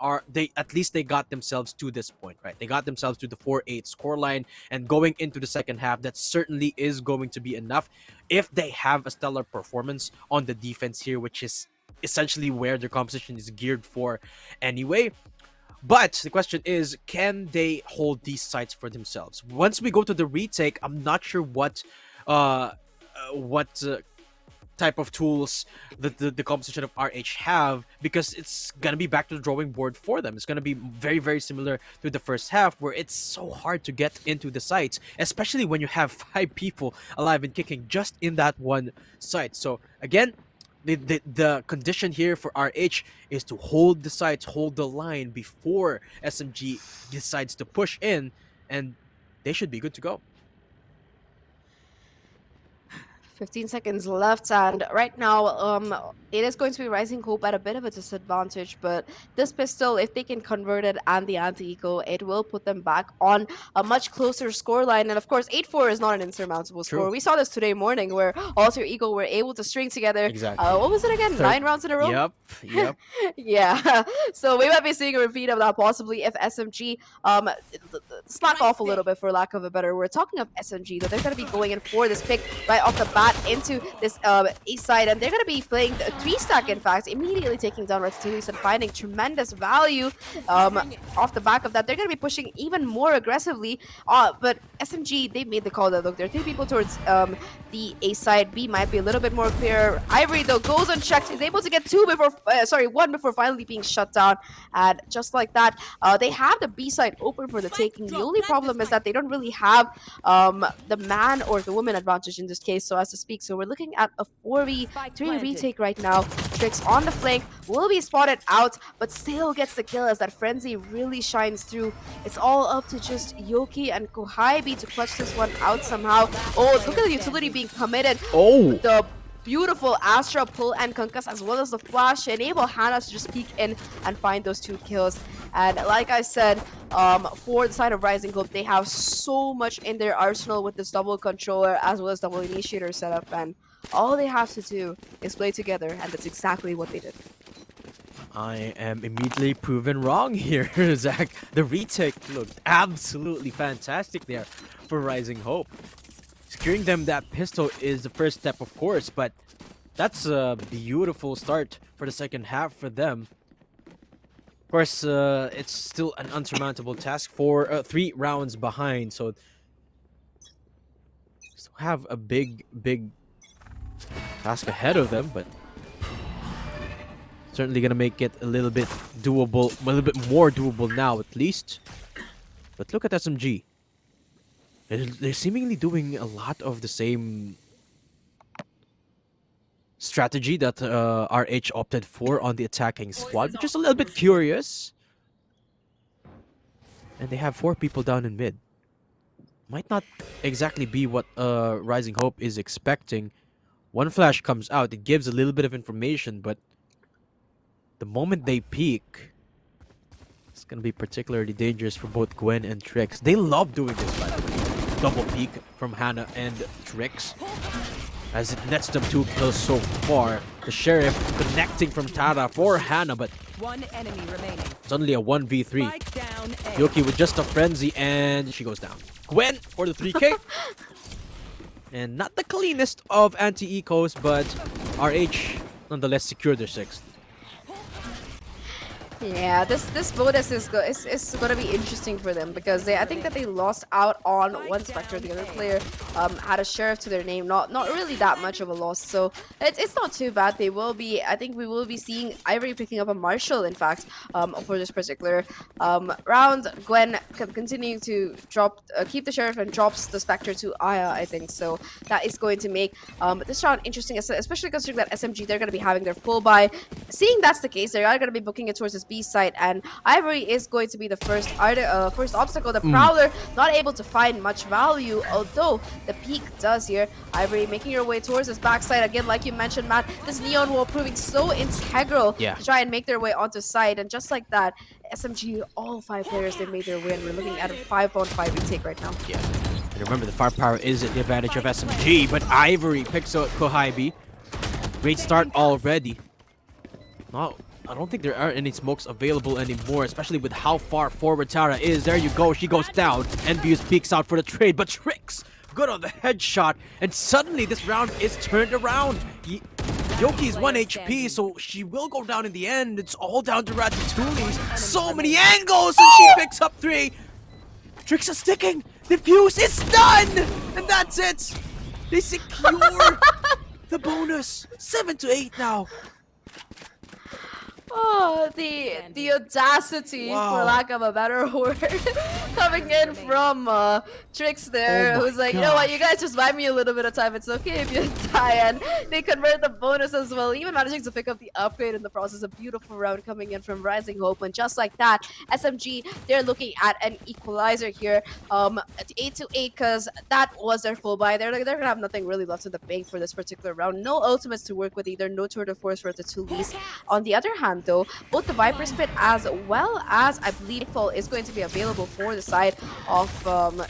at least they got themselves to this point, right? They got themselves to the 4-8 scoreline, and going into the second half, that certainly is going to be enough if they have a stellar performance on the defense here, which is essentially where their composition is geared for anyway. But the question is, can they hold these sites for themselves? Once we go to the retake, I'm not sure what type of tools the composition of RH have, because it's gonna be back to the drawing board for them. It's gonna be very, very similar to the first half, where it's so hard to get into the sites, especially when you have 5 people alive and kicking just in that one site. So again, the condition here for RH is to hold the sites, hold the line before SMG decides to push in, and they should be good to go. 15 seconds left, and right now it is going to be Rising Hope at a bit of a disadvantage, but this pistol, if they can convert it and the anti-eco, it will put them back on a much closer scoreline. And of course, 8-4 is not an insurmountable score. True. We saw this today morning where Alter Ego were able to string together Exactly. what was it again, 9 rounds in a row? Yep. Yeah, so we might be seeing a repeat of that possibly if SMG slack off a little bit, for lack of a better word. Talking of SMG, though, they're going to be going in for this pick right off the bat into this east side, and they're going to be playing the 3-stack, in fact, immediately taking down Ratatouille and finding tremendous value off the back of that. They're going to be pushing even more aggressively, but SMG, they made the call that, look, there are 3 people towards the A side. B might be a little bit more clear. Ivory, though, goes unchecked. He's able to get 1 before finally being shut down, and just like that, they have the B side open for the taking. The only problem is that they don't really have the man or the woman advantage in this case, so as to speak. So we're looking at a 4v3 retake right now. Tricks on the flank will be spotted out, but still gets the kill as that frenzy really shines through. It's all up to just Yoki and Kohaibi to clutch this one out somehow. Oh, look at the utility being committed. Oh, The beautiful Astra pull and concuss, as well as the flash, enable Hannah to just peek in and find those 2 kills. And like I said, for the side of Rising Hope, they have so much in their arsenal with this double controller as well as double initiator setup, and all they have to do is play together, and that's exactly what they did. I am immediately proven wrong here, Zach. The retake looked absolutely fantastic there for Rising Hope. Securing them that pistol is the first step, of course, but that's a beautiful start for the second half for them. Of course, it's still an unsurmountable task for 3 rounds behind, so still have a big task ahead of them, but certainly gonna make it a little bit doable, a little bit more doable now at least. But look at SMG. They're seemingly doing a lot of the same strategy that RH opted for on the attacking squad, which is a little bit curious. And they have 4 people down in mid. Might not exactly be what Rising Hope is expecting. One flash comes out, it gives a little bit of information, but the moment they peek, it's gonna be particularly dangerous for both Gwen and Trix. They love doing this, by the way. Double peek from Hannah and Trix, as it nets them 2 kills so far. The Sheriff connecting from Tara for Hannah, but 1 enemy remaining. it's only a 1v3. Spike down A. Yoki with just a frenzy, and she goes down. Gwen for the 3k. And not the cleanest of anti-ecos, but RH nonetheless secured their 6th. Yeah, this bonus is gonna be interesting for them because I think that they lost out on one Spectre. The other player had a sheriff to their name, not really that much of a loss. So it's not too bad. They will be. I think we will be seeing Ivory picking up a Marshall. In fact, for this particular round, Gwen continuing to keep the sheriff and drops the Spectre to Aya. I think so. That is going to make this round interesting, especially considering that SMG they're going to be having their full buy. Seeing that's the case, they are going to be booking it towards this B side, and Ivory is going to be the first obstacle. The Prowler not able to find much value, although the peak does here. Ivory making your way towards this backside again, like you mentioned, Matt. This neon wall proving so integral to try and make their way onto side, and just like that, SMG, all 5 players, they made their win. We're looking at a 5-on-5 retake right now. Yeah. And remember, the firepower is at the advantage of SMG, but Ivory picks up Kohaibi. Great start already. No, I don't think there are any smokes available anymore, especially with how far forward Tara is. There you go, she goes down. Envious peeks out for the trade, but Trix good on the headshot, and suddenly this round is turned around. Yoki's 1 HP, so she will go down in the end. It's all down to Ratatouille's. So many angles, and she picks up 3. Trix is sticking. Diffuse is done, and that's it. They secure the bonus. 7-8 now. Oh, the audacity, for lack of a better word, coming in from Trix there, who's like, you know what, you guys just buy me a little bit of time, it's okay if you die, and they convert the bonus as well, even managing to pick up the upgrade in the process. A beautiful round coming in from Rising Hope, and just like that, SMG, they're looking at an equalizer here, 8-8, because that was their full buy. They're gonna have nothing really left in the bank for this particular round. No ultimates to work with either, no tour de force for the Tulis. On the other hand, though, both the Viper Spit as well as, I believe, Fall is going to be available for the side of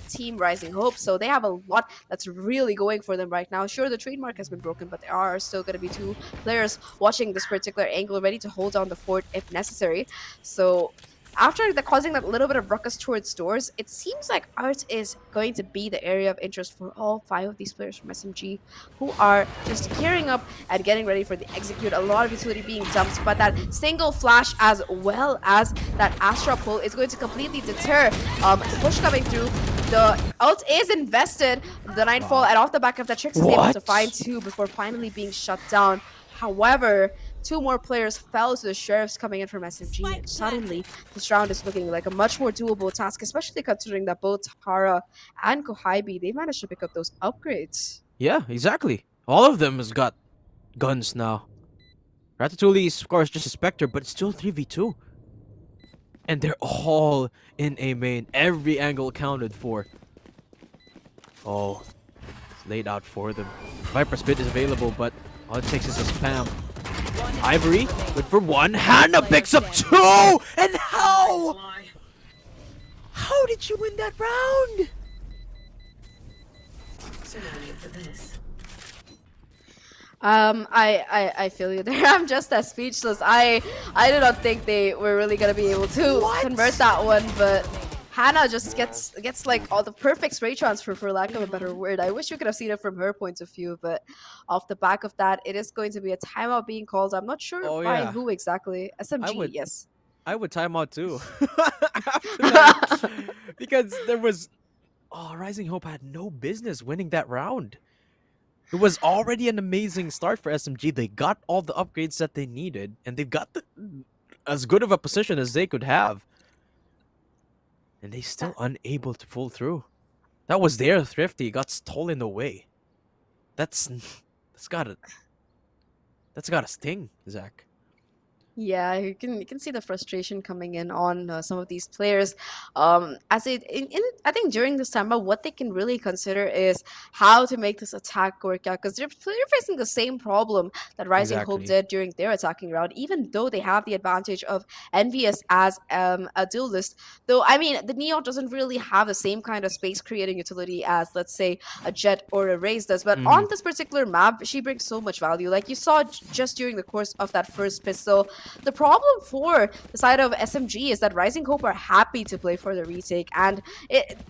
Team Rising Hope. So they have a lot that's really going for them right now. Sure, the trademark has been broken, but there are still going to be 2 players watching this particular angle, ready to hold down the fort if necessary. So after causing that little bit of ruckus towards doors, it seems like Art is going to be the area of interest for all 5 of these players from SMG, who are just gearing up and getting ready for the execute. A lot of utility being dumped, but that single flash as well as that Astra pull is going to completely deter the push coming through. The ult is invested, the Nightfall, and off the back of that, Trix is able to find 2 before finally being shut down. However, 2 more players fell to the sheriffs coming in from SMG, and suddenly this round is looking like a much more doable task, especially considering that both Tara and Kohaibi, they managed to pick up those upgrades. Yeah, exactly. All of them has got guns now. Ratatouille is, of course, just a Spectre, but it's still 3v2. And they're all in A main. Every angle accounted for. Oh, it's laid out for them. Viper Spit is available, but all it takes is a spam. Ivory, good for 1. Hannah picks up 2! And how? How did you win that round? I feel you there. I'm just as speechless. I did not think they were really gonna be able to convert that one, but Hannah just gets like all the perfect spray transfer, for lack of a better word. I wish we could have seen it from her point of view, but off the back of that, it is going to be a timeout being called. I'm not sure by who exactly. SMG, yes. I would time out too. After that, because there was... Oh, Rising Hope had no business winning that round. It was already an amazing start for SMG. They got all the upgrades that they needed, and they've got as good of a position as they could have. And they still unable to pull through. That was their Thrifty, got stolen away. That's gotta sting, Zach. Yeah, you can see the frustration coming in on some of these players. As I think during this time, what they can really consider is how to make this attack work out, because they're facing the same problem that Rising Hope did during their attacking round. Even though they have the advantage of Envious as a duelist, though I mean the Neo doesn't really have the same kind of space creating utility as, let's say, a Jet or a Raze does. But on this particular map, she brings so much value. Like you saw just during the course of that first pistol. the problem for the side of SMG is that Rising Hope are happy to play for the retake, and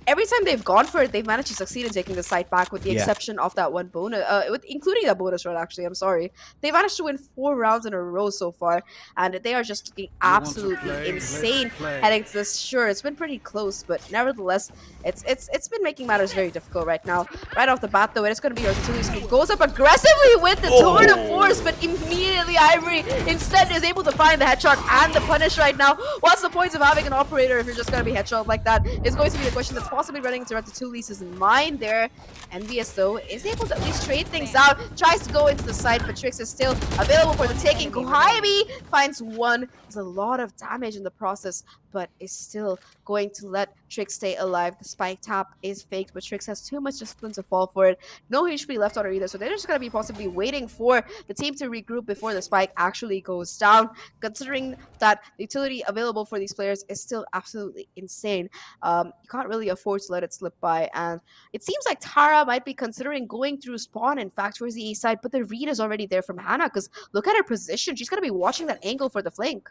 every time they've gone for it, they've managed to succeed in taking the site back, with the exception of that one bonus, including that bonus round. Actually, I'm sorry, they managed to win 4 rounds in a row so far, and they are just looking absolutely insane heading to this. Sure, it's been pretty close, but nevertheless, it's been making matters very difficult right now. Right off the bat, though, it is going to be Ratatouille who goes up aggressively with the tour de force, but immediately Ivory instead is able to find the headshot and the punish right now. What's the point of having an operator if you're just going to be headshot like that? Is going to be the question that's possibly running into Ratatouille's mind there. Envious, though, is able to at least trade things out, tries to go into the site, but Trix is still available for the taking. Kohaibi finds one. There's a lot of damage in the process, but is still going to let Trix stay alive. The spike tap is faked, but Trix has too much discipline to fall for it. No HP left on her either, so they're just going to be possibly waiting for the team to regroup before the spike actually goes down, considering that the utility available for these players is still absolutely insane. You can't really afford to let it slip by, and it seems like Tara might be considering going through spawn, in fact, towards the east side, but the read is already there from Hannah, because look at her position. She's going to be watching that angle for the flank.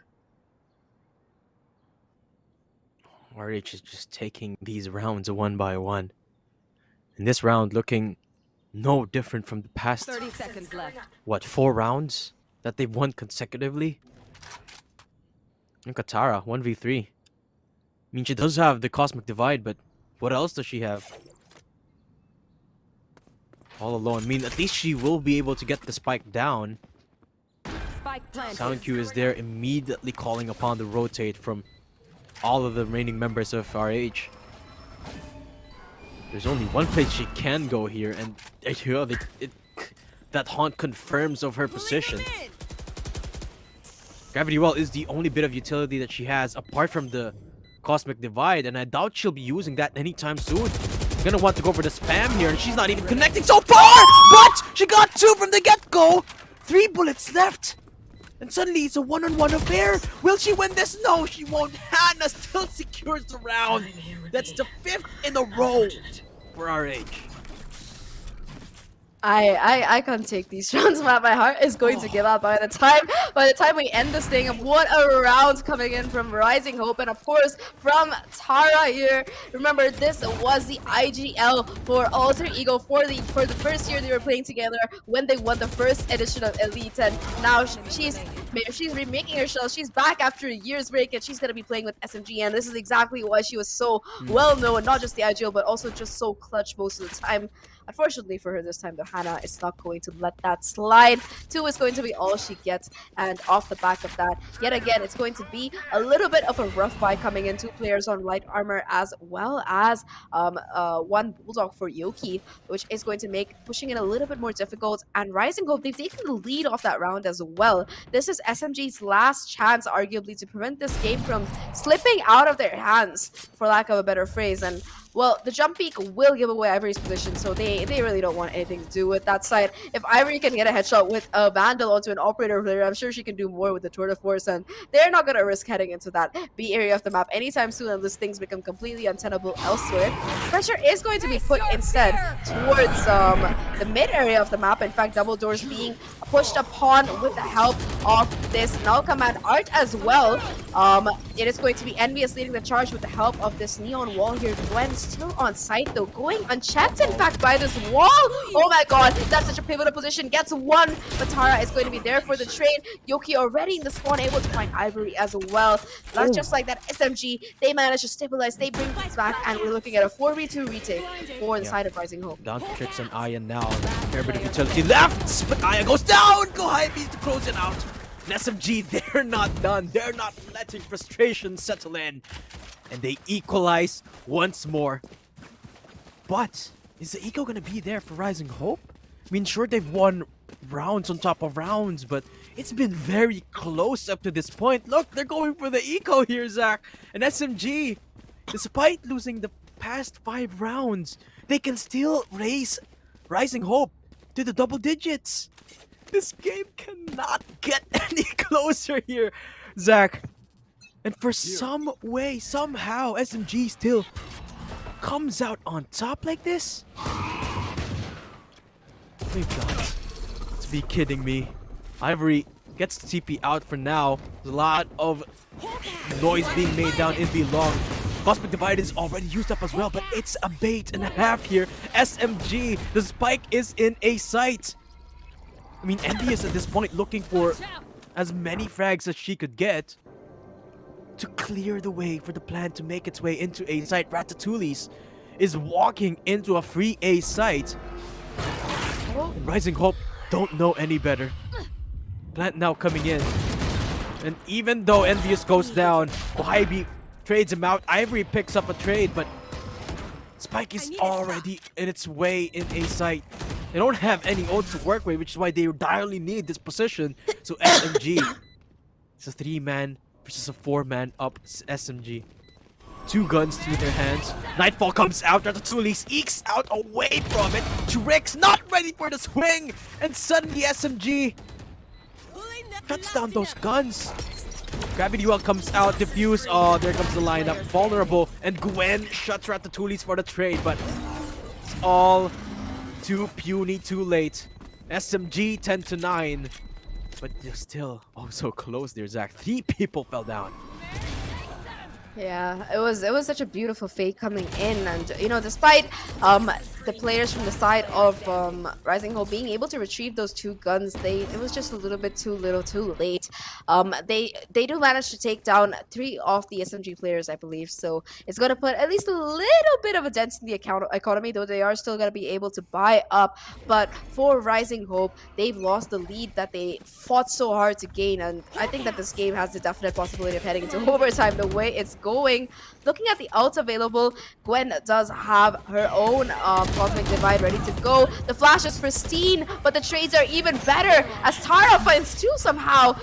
RH is just taking these rounds one by one. And this round looking no different from the past, 30 seconds left. what, 4 rounds that they've won consecutively? And Katara, 1v3. I mean, she does have the Cosmic Divide, but what else does she have? All alone. I mean, at least she will be able to get the spike down. Spike planted. Sound Q is there, immediately calling upon the rotate from all of the remaining members of RH. There's only one place she can go here, and that haunt confirms of her position. Gravity Well is the only bit of utility that she has apart from the Cosmic Divide, and I doubt she'll be using that anytime soon. She's gonna want to go for the spam here, and she's not even connecting so far! But she got 2 from the get-go! 3 bullets left! And suddenly it's a one-on-one affair. Will she win this? No, she won't. Hannah still secures the round. That's the 5th in a row for RH. I can't take these rounds, man. My heart is going to give out by the time we end this thing. What a round coming in from Rising Hope, and of course from Tara here. Remember, this was the IGL for Alter Ego for the first year they were playing together when they won the first edition of Elite, and now she's remaking herself. She's back after a year's break, and she's gonna be playing with SMG, and this is exactly why she was so well known, not just the IGL but also just so clutch most of the time. Unfortunately for her this time, though, Hannah is not going to let that slide. 2 is going to be all she gets, and off the back of that, yet again, it's going to be a little bit of a rough buy coming in. 2 players on light armor, as well as 1 Bulldog for Yoki, which is going to make pushing it a little bit more difficult. And Rising Hope, they've taken the lead off that round as well. This is SMG's last chance, arguably, to prevent this game from slipping out of their hands, for lack of a better phrase. And well, the jump peak will give away Ivory's position, so they really don't want anything to do with that side. If Ivory can get a headshot with a Vandal onto an operator player, I'm sure she can do more with the Tour de Force, and they're not going to risk heading into that B area of the map anytime soon unless things become completely untenable elsewhere. Pressure is going to be put instead towards the mid area of the map. In fact, double doors being pushed upon with the help of this null command art as well. It is going to be Envious leading the charge with the help of this neon wall here. Gwen still on site though, going unchecked in fact by this wall. Oh my god, that's such a pivotal position. Gets 1, but Tara is going to be there for the trade. Yoki already in the spawn, able to find Ivory as well. Not just like that, SMG, they manage to stabilize, they bring things back, and we're looking at a 4v2 retake for the side of Rising Hope. Down to Trix and Aya now. Fair bit of utility left, but Aya goes down. Go Hype to close it out. And SMG, they're not done. They're not letting frustration settle in. And they equalize once more. But is the eco gonna be there for Rising Hope? I mean, sure, they've won rounds on top of rounds, but it's been very close up to this point. Look, they're going for the eco here, Zach. And SMG, despite losing the past 5 rounds, they can still raise Rising Hope to the double digits. This game cannot get any closer here, Zach. And for some way, somehow, SMG still comes out on top like this? You've got to be kidding me. Ivory gets the TP out for now. There's a lot of noise being made down in B long. Cosmic Divide is already used up as well, but it's a bait and a half here. SMG, the spike is in a sight. I mean, Envious at this point looking for as many frags as she could get to clear the way for the plan to make its way into A site. Ratatouille's is walking into a free A site. And Rising Hope don't know any better. Plant now coming in. And even though Envious goes down, Waibi trades him out. Ivory picks up a trade, but Spike is already in its way in A site. They don't have any ults to work with, which is why they direly need this position. So SMG, it's a 3-man versus a 4-man up SMG. 2 guns to their hands. Nightfall comes out. Ratatouille ekes out away from it. Trix not ready for the swing, and suddenly SMG shuts down those guns. Gravity Well comes out, diffuse. Oh, there comes the lineup. Vulnerable, and Gwen shuts Ratatouille for the trade, but it's all too puny, too late. SMG 10-9, but they're still so close there, Zach. 3 people fell down. Yeah, it was such a beautiful fake coming in, and you know, despite the players from the side of Rising Hope being able to retrieve those 2 guns, it was just a little bit too late. They do manage to take down 3 of the SMG players, I believe, so it's gonna put at least a little bit of a dent in the economy, though they are still gonna be able to buy up. But for Rising Hope, they've lost the lead that they fought so hard to gain, and I think that this game has the definite possibility of heading into overtime the way it's going. Looking at the ults available, Gwen does have her own Cosmic Divide ready to go. The flash is pristine, but the trades are even better as Tara finds 2 somehow.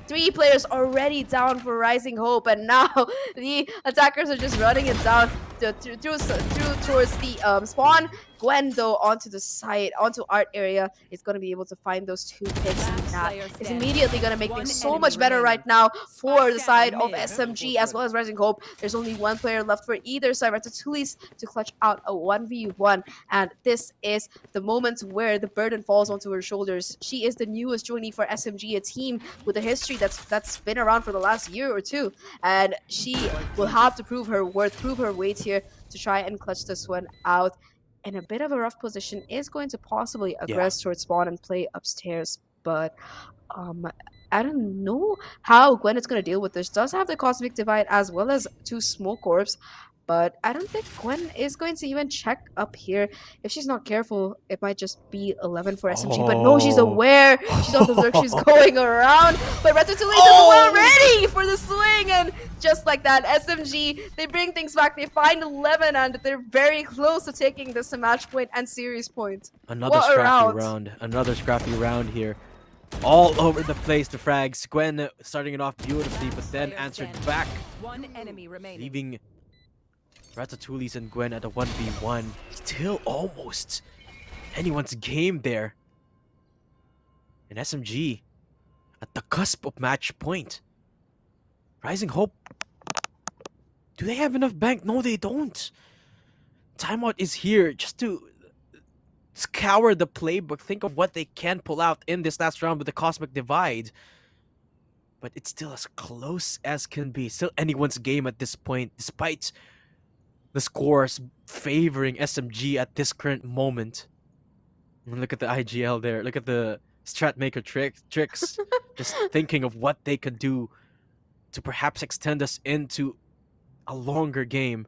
3 players already down for Rising Hope, and now the attackers are just running it down through towards the spawn. Gwen, though, onto the site, onto art area, is going to be able to find those 2 picks, and that is immediately going to make things so much better right now for the side of SMG as well as Rising Hope. There's only 1 player left for either side, Ratatouille, to clutch out a 1v1, and this is the moment where the burden falls onto her shoulders. She is the newest joinee for SMG, a team with a history that's been around for the last year or 2, and she will have to prove her worth, prove her weight here to try and clutch this one out. In a bit of a rough position, is going to possibly aggress towards spawn and play upstairs, but I don't know how Gwen is going to deal with this. Does have the Cosmic Divide as well as 2 Smoke Orbs, but I don't think Gwen is going to even check up here. If she's not careful, it might just be 11 for SMG, but no, she's aware. She's on the lurk, she's going around, but Ratatouille is well ready for the swing, and just like that, SMG, they bring things back. They find 11, and they're very close to taking this to match point and series point. Another scrappy round. Another scrappy round here. All over the place, the frags. Gwen starting it off beautifully, but then answered back, 1 enemy remaining. leaving Ratatouille and Gwen at a 1v1. Still almost anyone's game there. And SMG at the cusp of match point. Rising Hope, do they have enough bank? No, they don't. Timeout is here just to scour the playbook, think of what they can pull out in this last round with the Cosmic Divide. But it's still as close as can be. Still anyone's game at this point, despite the scores favoring SMG at this current moment. And look at the IGL there. Look at the Stratmaker tricks. Just thinking of what they could do to perhaps extend us into a longer game.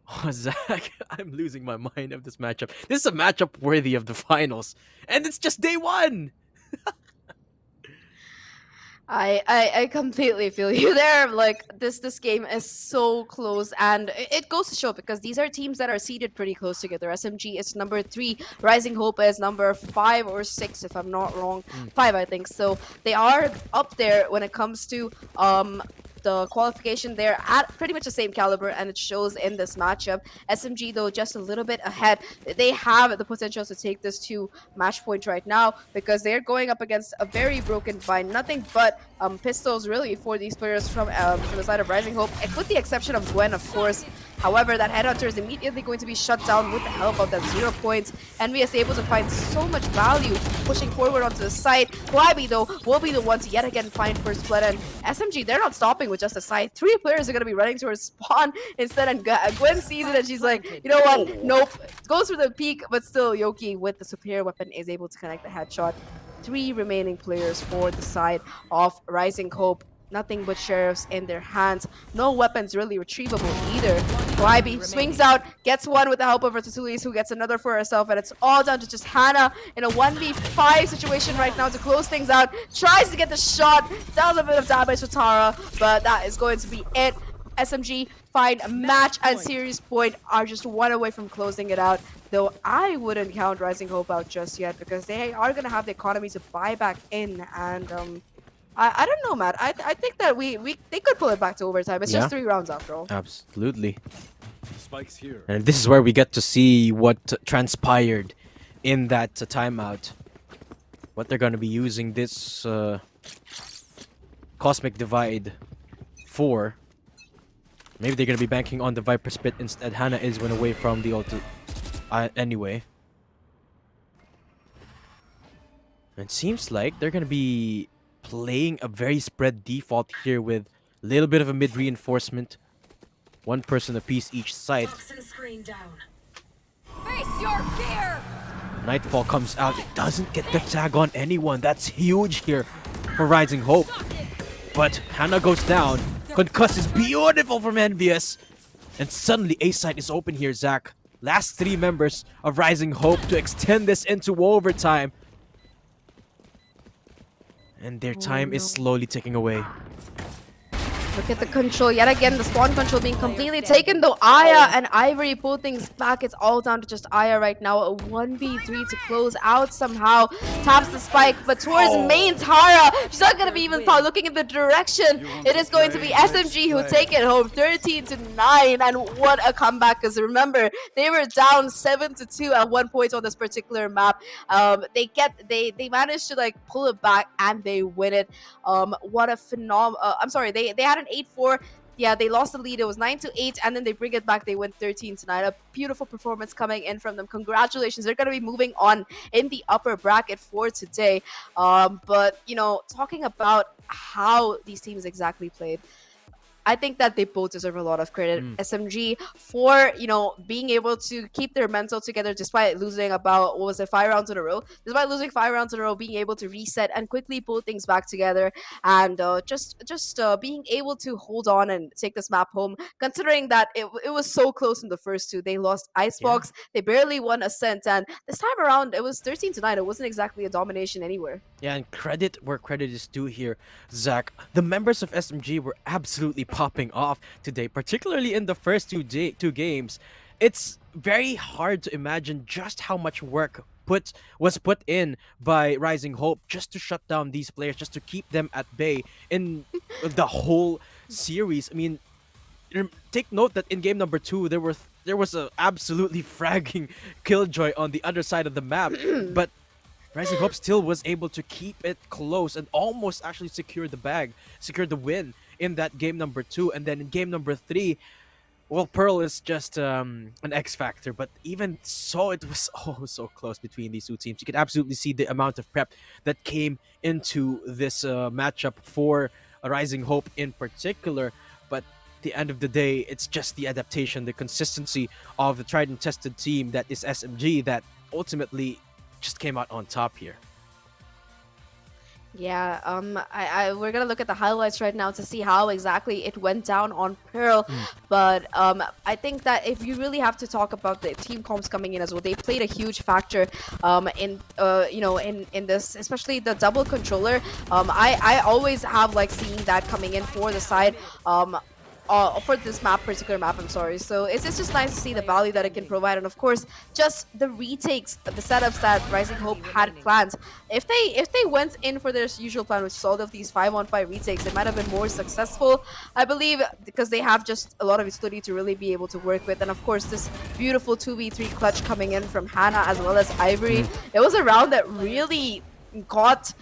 Oh, Zach, I'm losing my mind of this matchup. This is a matchup worthy of the finals. And it's just day 1! I completely feel you there. Like, this game is so close, and it goes to show because these are teams that are seated pretty close together. SMG is number 3, Rising Hope is number 5 or 6 if I'm not wrong. 5, I think. So they are up there when it comes to the qualification. They're at pretty much the same caliber, and it shows in this matchup. SMG, though, just a little bit ahead. They have the potential to take this to match point right now because they're going up against a very broken Vine. Nothing but pistols, really, for these players from the side of Rising Hope, with the exception of Gwen, of course. However, that Headhunter is immediately going to be shut down with the help of that 0 points. Envy is able to find so much value pushing forward onto the site. Kwaibi, though, will be the one to yet again find first blood. And SMG, they're not stopping with just a site. 3 players are going to be running towards spawn instead. And Gwen sees it and she's like, you know what? Nope. Goes for the peak, but still, Yoki with the superior weapon is able to connect the headshot. 3 remaining players for the side of Rising Hope. Nothing but sheriffs in their hands. No weapons really retrievable either. Kwaibi swings out, gets one with the help of Ratatouille, who gets another for herself, and it's all down to just Hannah in a 1v5 situation right now to close things out. Tries to get the shot, does a bit of damage to Tara, but that is going to be it. SMG find a match and series point are just 1 away from closing it out. Though I wouldn't count Rising Hope out just yet because they are going to have the economy to buy back in, and I don't know, Matt. I think that they could pull it back to overtime. It's just 3 rounds after all. Absolutely. Spikes here. And this is where we get to see what transpired in that timeout. What they're going to be using this Cosmic Divide for. Maybe they're going to be banking on the Viper Spit instead. Hannah is one away from the ult anyway. And it seems like they're going to be playing a very spread default here with a little bit of a mid reinforcement. 1 person apiece each side. Face your fear! Nightfall comes out. It doesn't get the tag on anyone. That's huge here for Rising Hope. But Hannah goes down. Concuss is beautiful from Envious. And suddenly A-side is open here, Zach. Last 3 members of Rising Hope to extend this into overtime. And their time is slowly ticking away. Look at the control. Yet again, the spawn control being completely taken, though Aya and Ivory pull things back. It's all down to just Aya right now. A 1v3 to close out somehow. Taps the spike, but towards main Tara. She's not going to be even looking in the direction. It is going to be SMG who take it home 13-9. And what a comeback, because remember, they were down 7-2 at one point on this particular map. They managed to like pull it back and they win it. What a phenomenal... I'm sorry, they had an 8-4. Yeah, they lost the lead. It was 9-8, and then they bring it back. They win 13-9. A beautiful performance coming in from them. Congratulations. They're going to be moving on in the upper bracket for today. But, you know, talking about how these teams exactly played, I think that they both deserve a lot of credit. SMG for, you know, being able to keep their mental together despite losing about, 5 rounds in a row? Despite losing 5 rounds in a row, being able to reset and quickly pull things back together, and just being able to hold on and take this map home, considering that it was so close in the first 2. They lost Icebox, they barely won Ascent, and this time around it was 13-9. It wasn't exactly a domination anywhere. Yeah, and credit where credit is due here, Zach. The members of SMG were absolutely popping off today, particularly in the first two games. It's very hard to imagine just how much work was put in by Rising Hope just to shut down these players, just to keep them at bay in the whole series. I mean, take note that in game number 2, there was a absolutely fragging Killjoy on the other side of the map, but Rising Hope still was able to keep it close and almost actually secure the win in that game number 2. And then in game number 3, well, Pearl is just an X factor, but even so, it was so close between these two teams. You could absolutely see the amount of prep that came into this matchup for Rising Hope in particular. But at the end of the day, it's just the adaptation, the consistency of the tried and tested team that is SMG that ultimately just came out on top here. Yeah, we're gonna look at the highlights right now to see how exactly it went down on Pearl. But I think that if you really have to talk about the team comps coming in as well, they played a huge factor in this, especially the double controller. I always have like seeing that coming in for the side. For this particular map, I'm sorry. So it's just nice to see the value that it can provide, and of course, just the retakes, the setups that Rising Hope had planned. If they went in for their usual plan, which sold off these 5-on-5 retakes, it might have been more successful, I believe, because they have just a lot of utility to really be able to work with. And of course, this beautiful 2v3 clutch coming in from Hannah as well as Ivory. It was a round that really got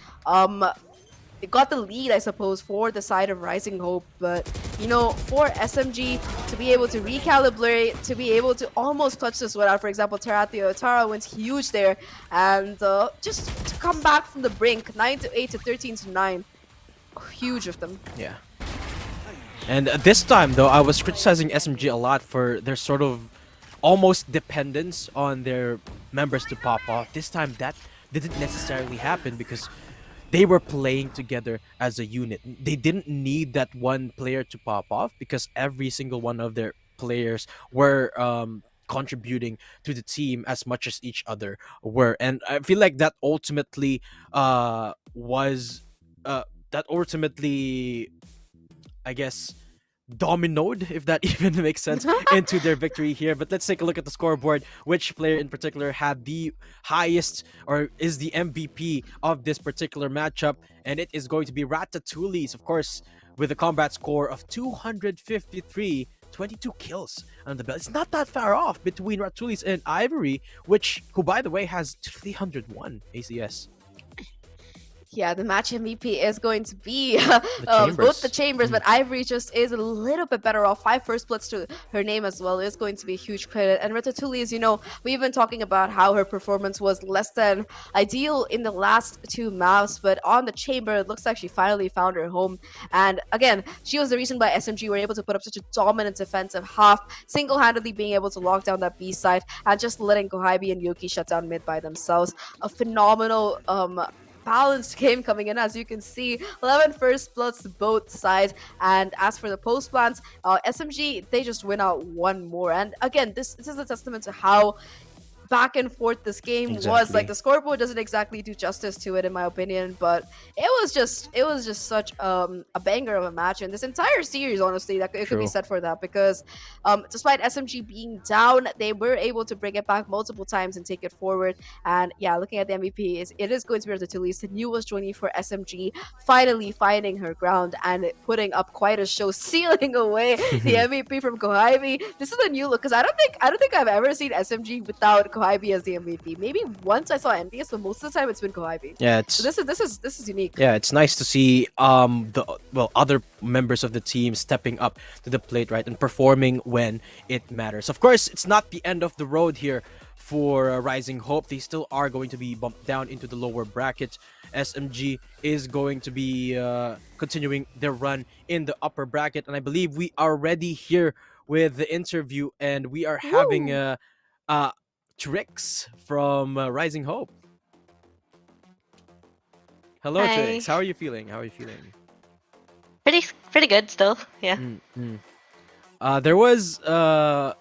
got the lead, I suppose, for the side of Rising Hope. But, you know, for SMG to be able to recalibrate, to be able to almost clutch this one out, for example, Taratio Otara went huge there, and just to come back from the brink, 9-8 to 13-9, huge of them. Yeah. And this time, though, I was criticizing SMG a lot for their sort of almost dependence on their members to pop off. This time, that didn't necessarily happen because they were playing together as a unit. They didn't need that one player to pop off because every single one of their players were contributing to the team as much as each other were. And I feel like that ultimately was that ultimately, I guess, dominoed, if that even makes sense, into their victory here. But let's take a look at the scoreboard. Which player in particular had the highest or is the MVP of this particular matchup? And it is going to be Ratatouille's, of course, with a combat score of 253, 22 kills on the belt. It's not that far off between Ratatouille's and Ivory, who, by the way, has 301 ACS. Yeah, the match MVP is going to be Chambers. both the Chambers, but Ivory just is a little bit better off. 5 first splits to her name as well is going to be a huge credit. And Ratatouille, as you know, we've been talking about how her performance was less than ideal in the last 2 maps, but on the Chamber, it looks like she finally found her home. And again, she was the reason why SMG were able to put up such a dominant defensive half, single-handedly being able to lock down that B side and just letting Kohibi and Yuki shut down mid by themselves. A phenomenal balanced game coming in, as you can see. 11 first splits both sides, and as for the post plans, SMG, they just win out one more. And again, this is a testament to how back and forth this game was. Like, the scoreboard doesn't exactly do justice to it, in my opinion, but it was just such a banger of a match. And this entire series, honestly, that it could be said for that, because despite SMG being down, they were able to bring it back multiple times and take it forward. And yeah, looking at the MVP, it is going to be Ratatouille, the newest joining for SMG, finally finding her ground and putting up quite a show, sealing away the MVP from Kohibi. This is a new look, because I don't think I've ever seen SMG without Kohibi as the MVP. Maybe once I saw NBS, but most of the time it's been Kohibi. Yeah, so this is unique. Yeah, it's nice to see other members of the team stepping up to the plate, right, and performing when it matters. Of course, it's not the end of the road here for Rising Hope. They still are going to be bumped down into the lower bracket. SMG is going to be continuing their run in the upper bracket, and I believe we are ready here with the interview, and we are having Trix from Rising Hope. Hello, Hi. Trix. How are you feeling? Pretty good still. Yeah. There was a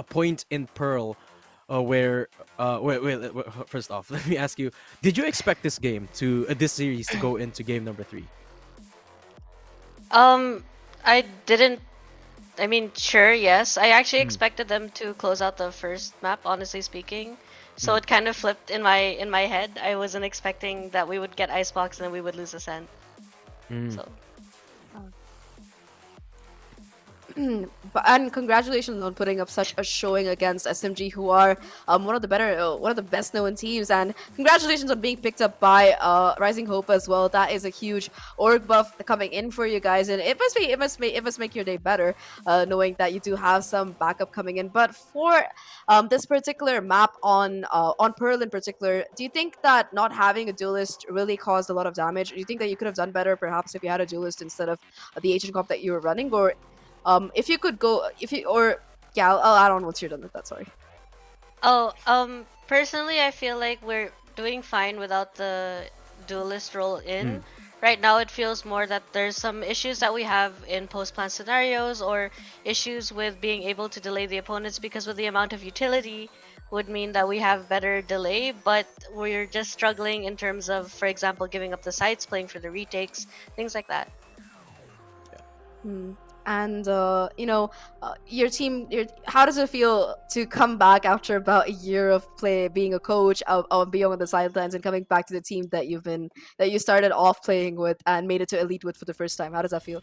point in Pearl where wait, first off, let me ask you: did you expect this series to go into game number 3? I didn't. I mean, sure, yes. I actually expected them to close out the first map, honestly speaking. So it kind of flipped in my head. I wasn't expecting that we would get Icebox and then we would lose Ascent. So. And congratulations on putting up such a showing against SMG, who are one of the best known teams, and congratulations on being picked up by Rising Hope as well. That is a huge org buff coming in for you guys, and it must make your day better, knowing that you do have some backup coming in. But for this particular map on Pearl in particular, do you think that not having a duelist really caused a lot of damage? Do you think that you could have done better perhaps if you had a duelist instead of the agent comp that you were running? Or if you could go, I'll add on once you're done with that. Sorry. Personally, I feel like we're doing fine without the duelist role in. Right now, it feels more that there's some issues that we have in post-plan scenarios, or issues with being able to delay the opponents, because with the amount of utility would mean that we have better delay, but we're just struggling in terms of, for example, giving up the sites, playing for the retakes, things like that. And your team, how does it feel to come back after about a year of being a coach, of being on the sidelines, and coming back to the team that you started off playing with and made it to elite with for the first time? How does that feel?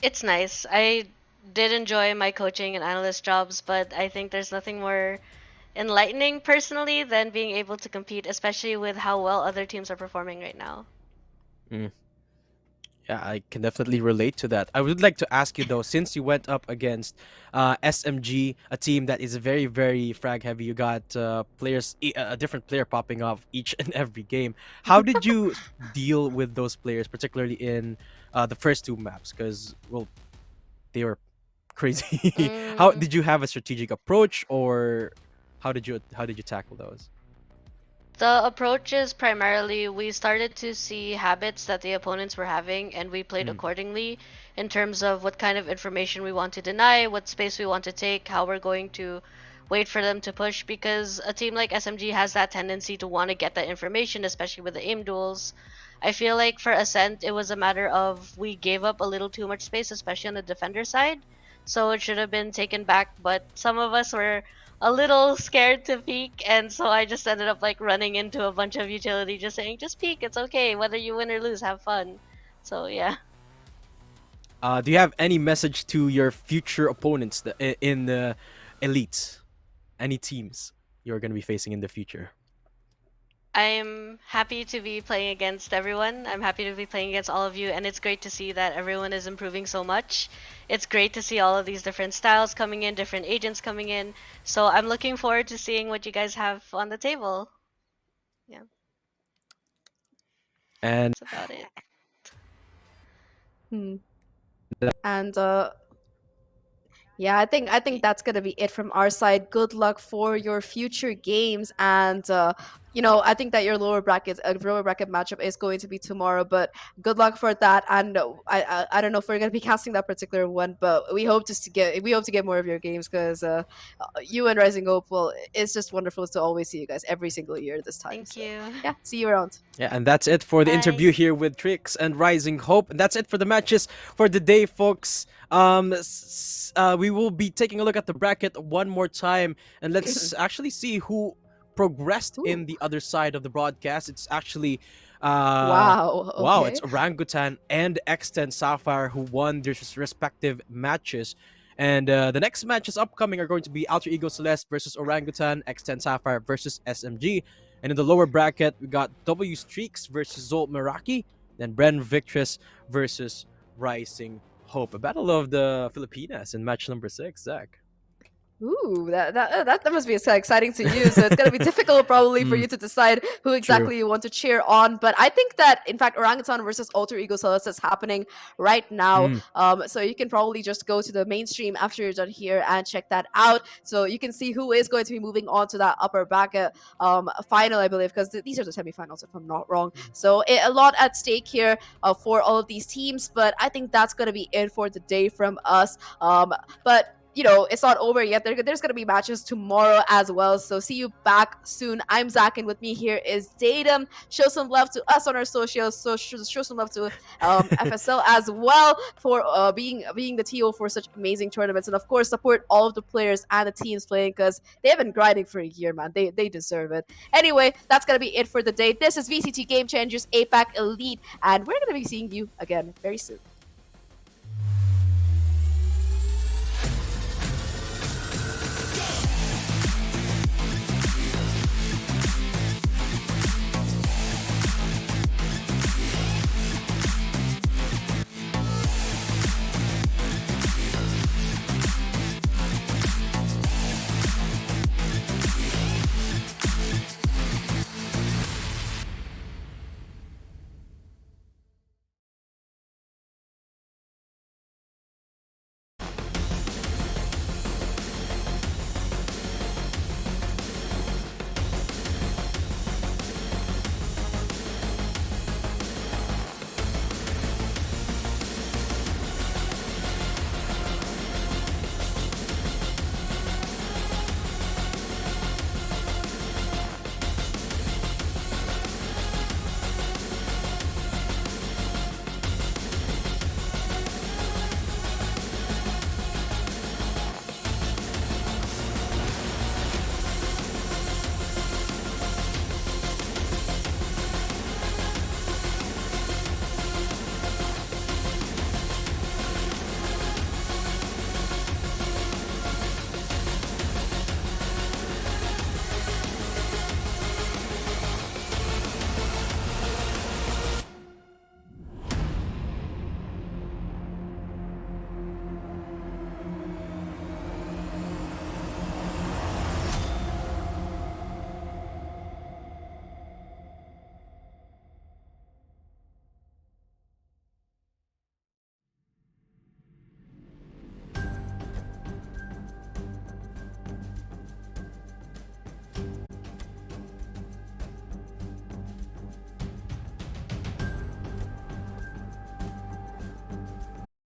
It's nice. I did enjoy my coaching and analyst jobs, but I think there's nothing more enlightening personally than being able to compete, especially with how well other teams are performing right now. Mm. Yeah, I can definitely relate to that. I would like to ask you though, since you went up against SMG, a team that is very, very frag heavy, you got a different player popping off each and every game. How did you deal with those players, particularly in the first two maps? Because well, they were crazy. How Mm, did you have a strategic approach, or how did you tackle those? the approach is primarily we started to see habits that the opponents were having, and we played Mm, accordingly in terms of what kind of information we want to deny, what space we want to take, how we're going to wait for them to push. Because a team like SMG has that tendency to want to get that information, especially with the aim duels. I feel like for Ascent, it was a matter of we gave up a little too much space, especially on the defender side. So it should have been taken back, but some of us were a little scared to peek, and so I just ended up like running into a bunch of utility, just saying, "Just peek, it's okay. Whether you win or lose, have fun." So yeah. Do you have any message to your future opponents in the elites? Any teams you're going to be facing in the future? I'm happy to be playing against everyone. I'm happy to be playing against all of you, and it's great to see that everyone is improving so much. It's great to see all of these different styles coming in, different agents coming in. So I'm looking forward to seeing what you guys have on the table. Yeah, And that's about it. Hmm. And yeah, I think that's gonna be it from our side. Good luck for your future games, and I think that your lower bracket matchup is going to be tomorrow. But good luck for that. And I don't know if we're gonna be casting that particular one, but we hope to get more of your games because you and Rising Hope, well, it's just wonderful to always see you guys every single year this time. Thank So you. yeah, see you around. yeah, and that's it for the Bye. interview here with Trix and Rising Hope. And that's it for the matches for the day, folks. We will be taking a look at the bracket one more time, and let's actually see who progressed Ooh, in the other side of the broadcast. It's actually, uh, wow. wow, it's Okay. Orangutan and X10 Sapphire who won their respective matches. And the next matches upcoming are going to be Alter Ego Celeste versus Orangutan, X10 Sapphire versus SMG. And in the lower bracket, we got W Streaks versus Zolt Meraki, then Bren Victress versus Rising Hope. A battle of the Filipinas in match number 6, Zach. Ooh, that must be so exciting to you. So it's gonna be difficult probably for Mm, you to decide who true. exactly you want to cheer on. But I think that in fact Orangutan versus Alter Ego Celeste is happening right now. Mm, So you can probably just go to the mainstream after you're done here and check that out. So you can see who is going to be moving on to that upper bracket final, I believe, because these are the semifinals if I'm not wrong. So a lot at stake here for all of these teams. But I think that's gonna be it for the day from us. But it's not over yet. There's going to be matches tomorrow as well. So see you back soon. I'm Zach, and with me here is Datum. Show some love to us on our socials. So show some love to FSL as well for being the TO for such amazing tournaments. And of course, support all of the players and the teams playing because they have been grinding for a year, man. They deserve it. Anyway, that's going to be it for the day. This is VCT Game Changers APAC Elite, and we're going to be seeing you again very soon.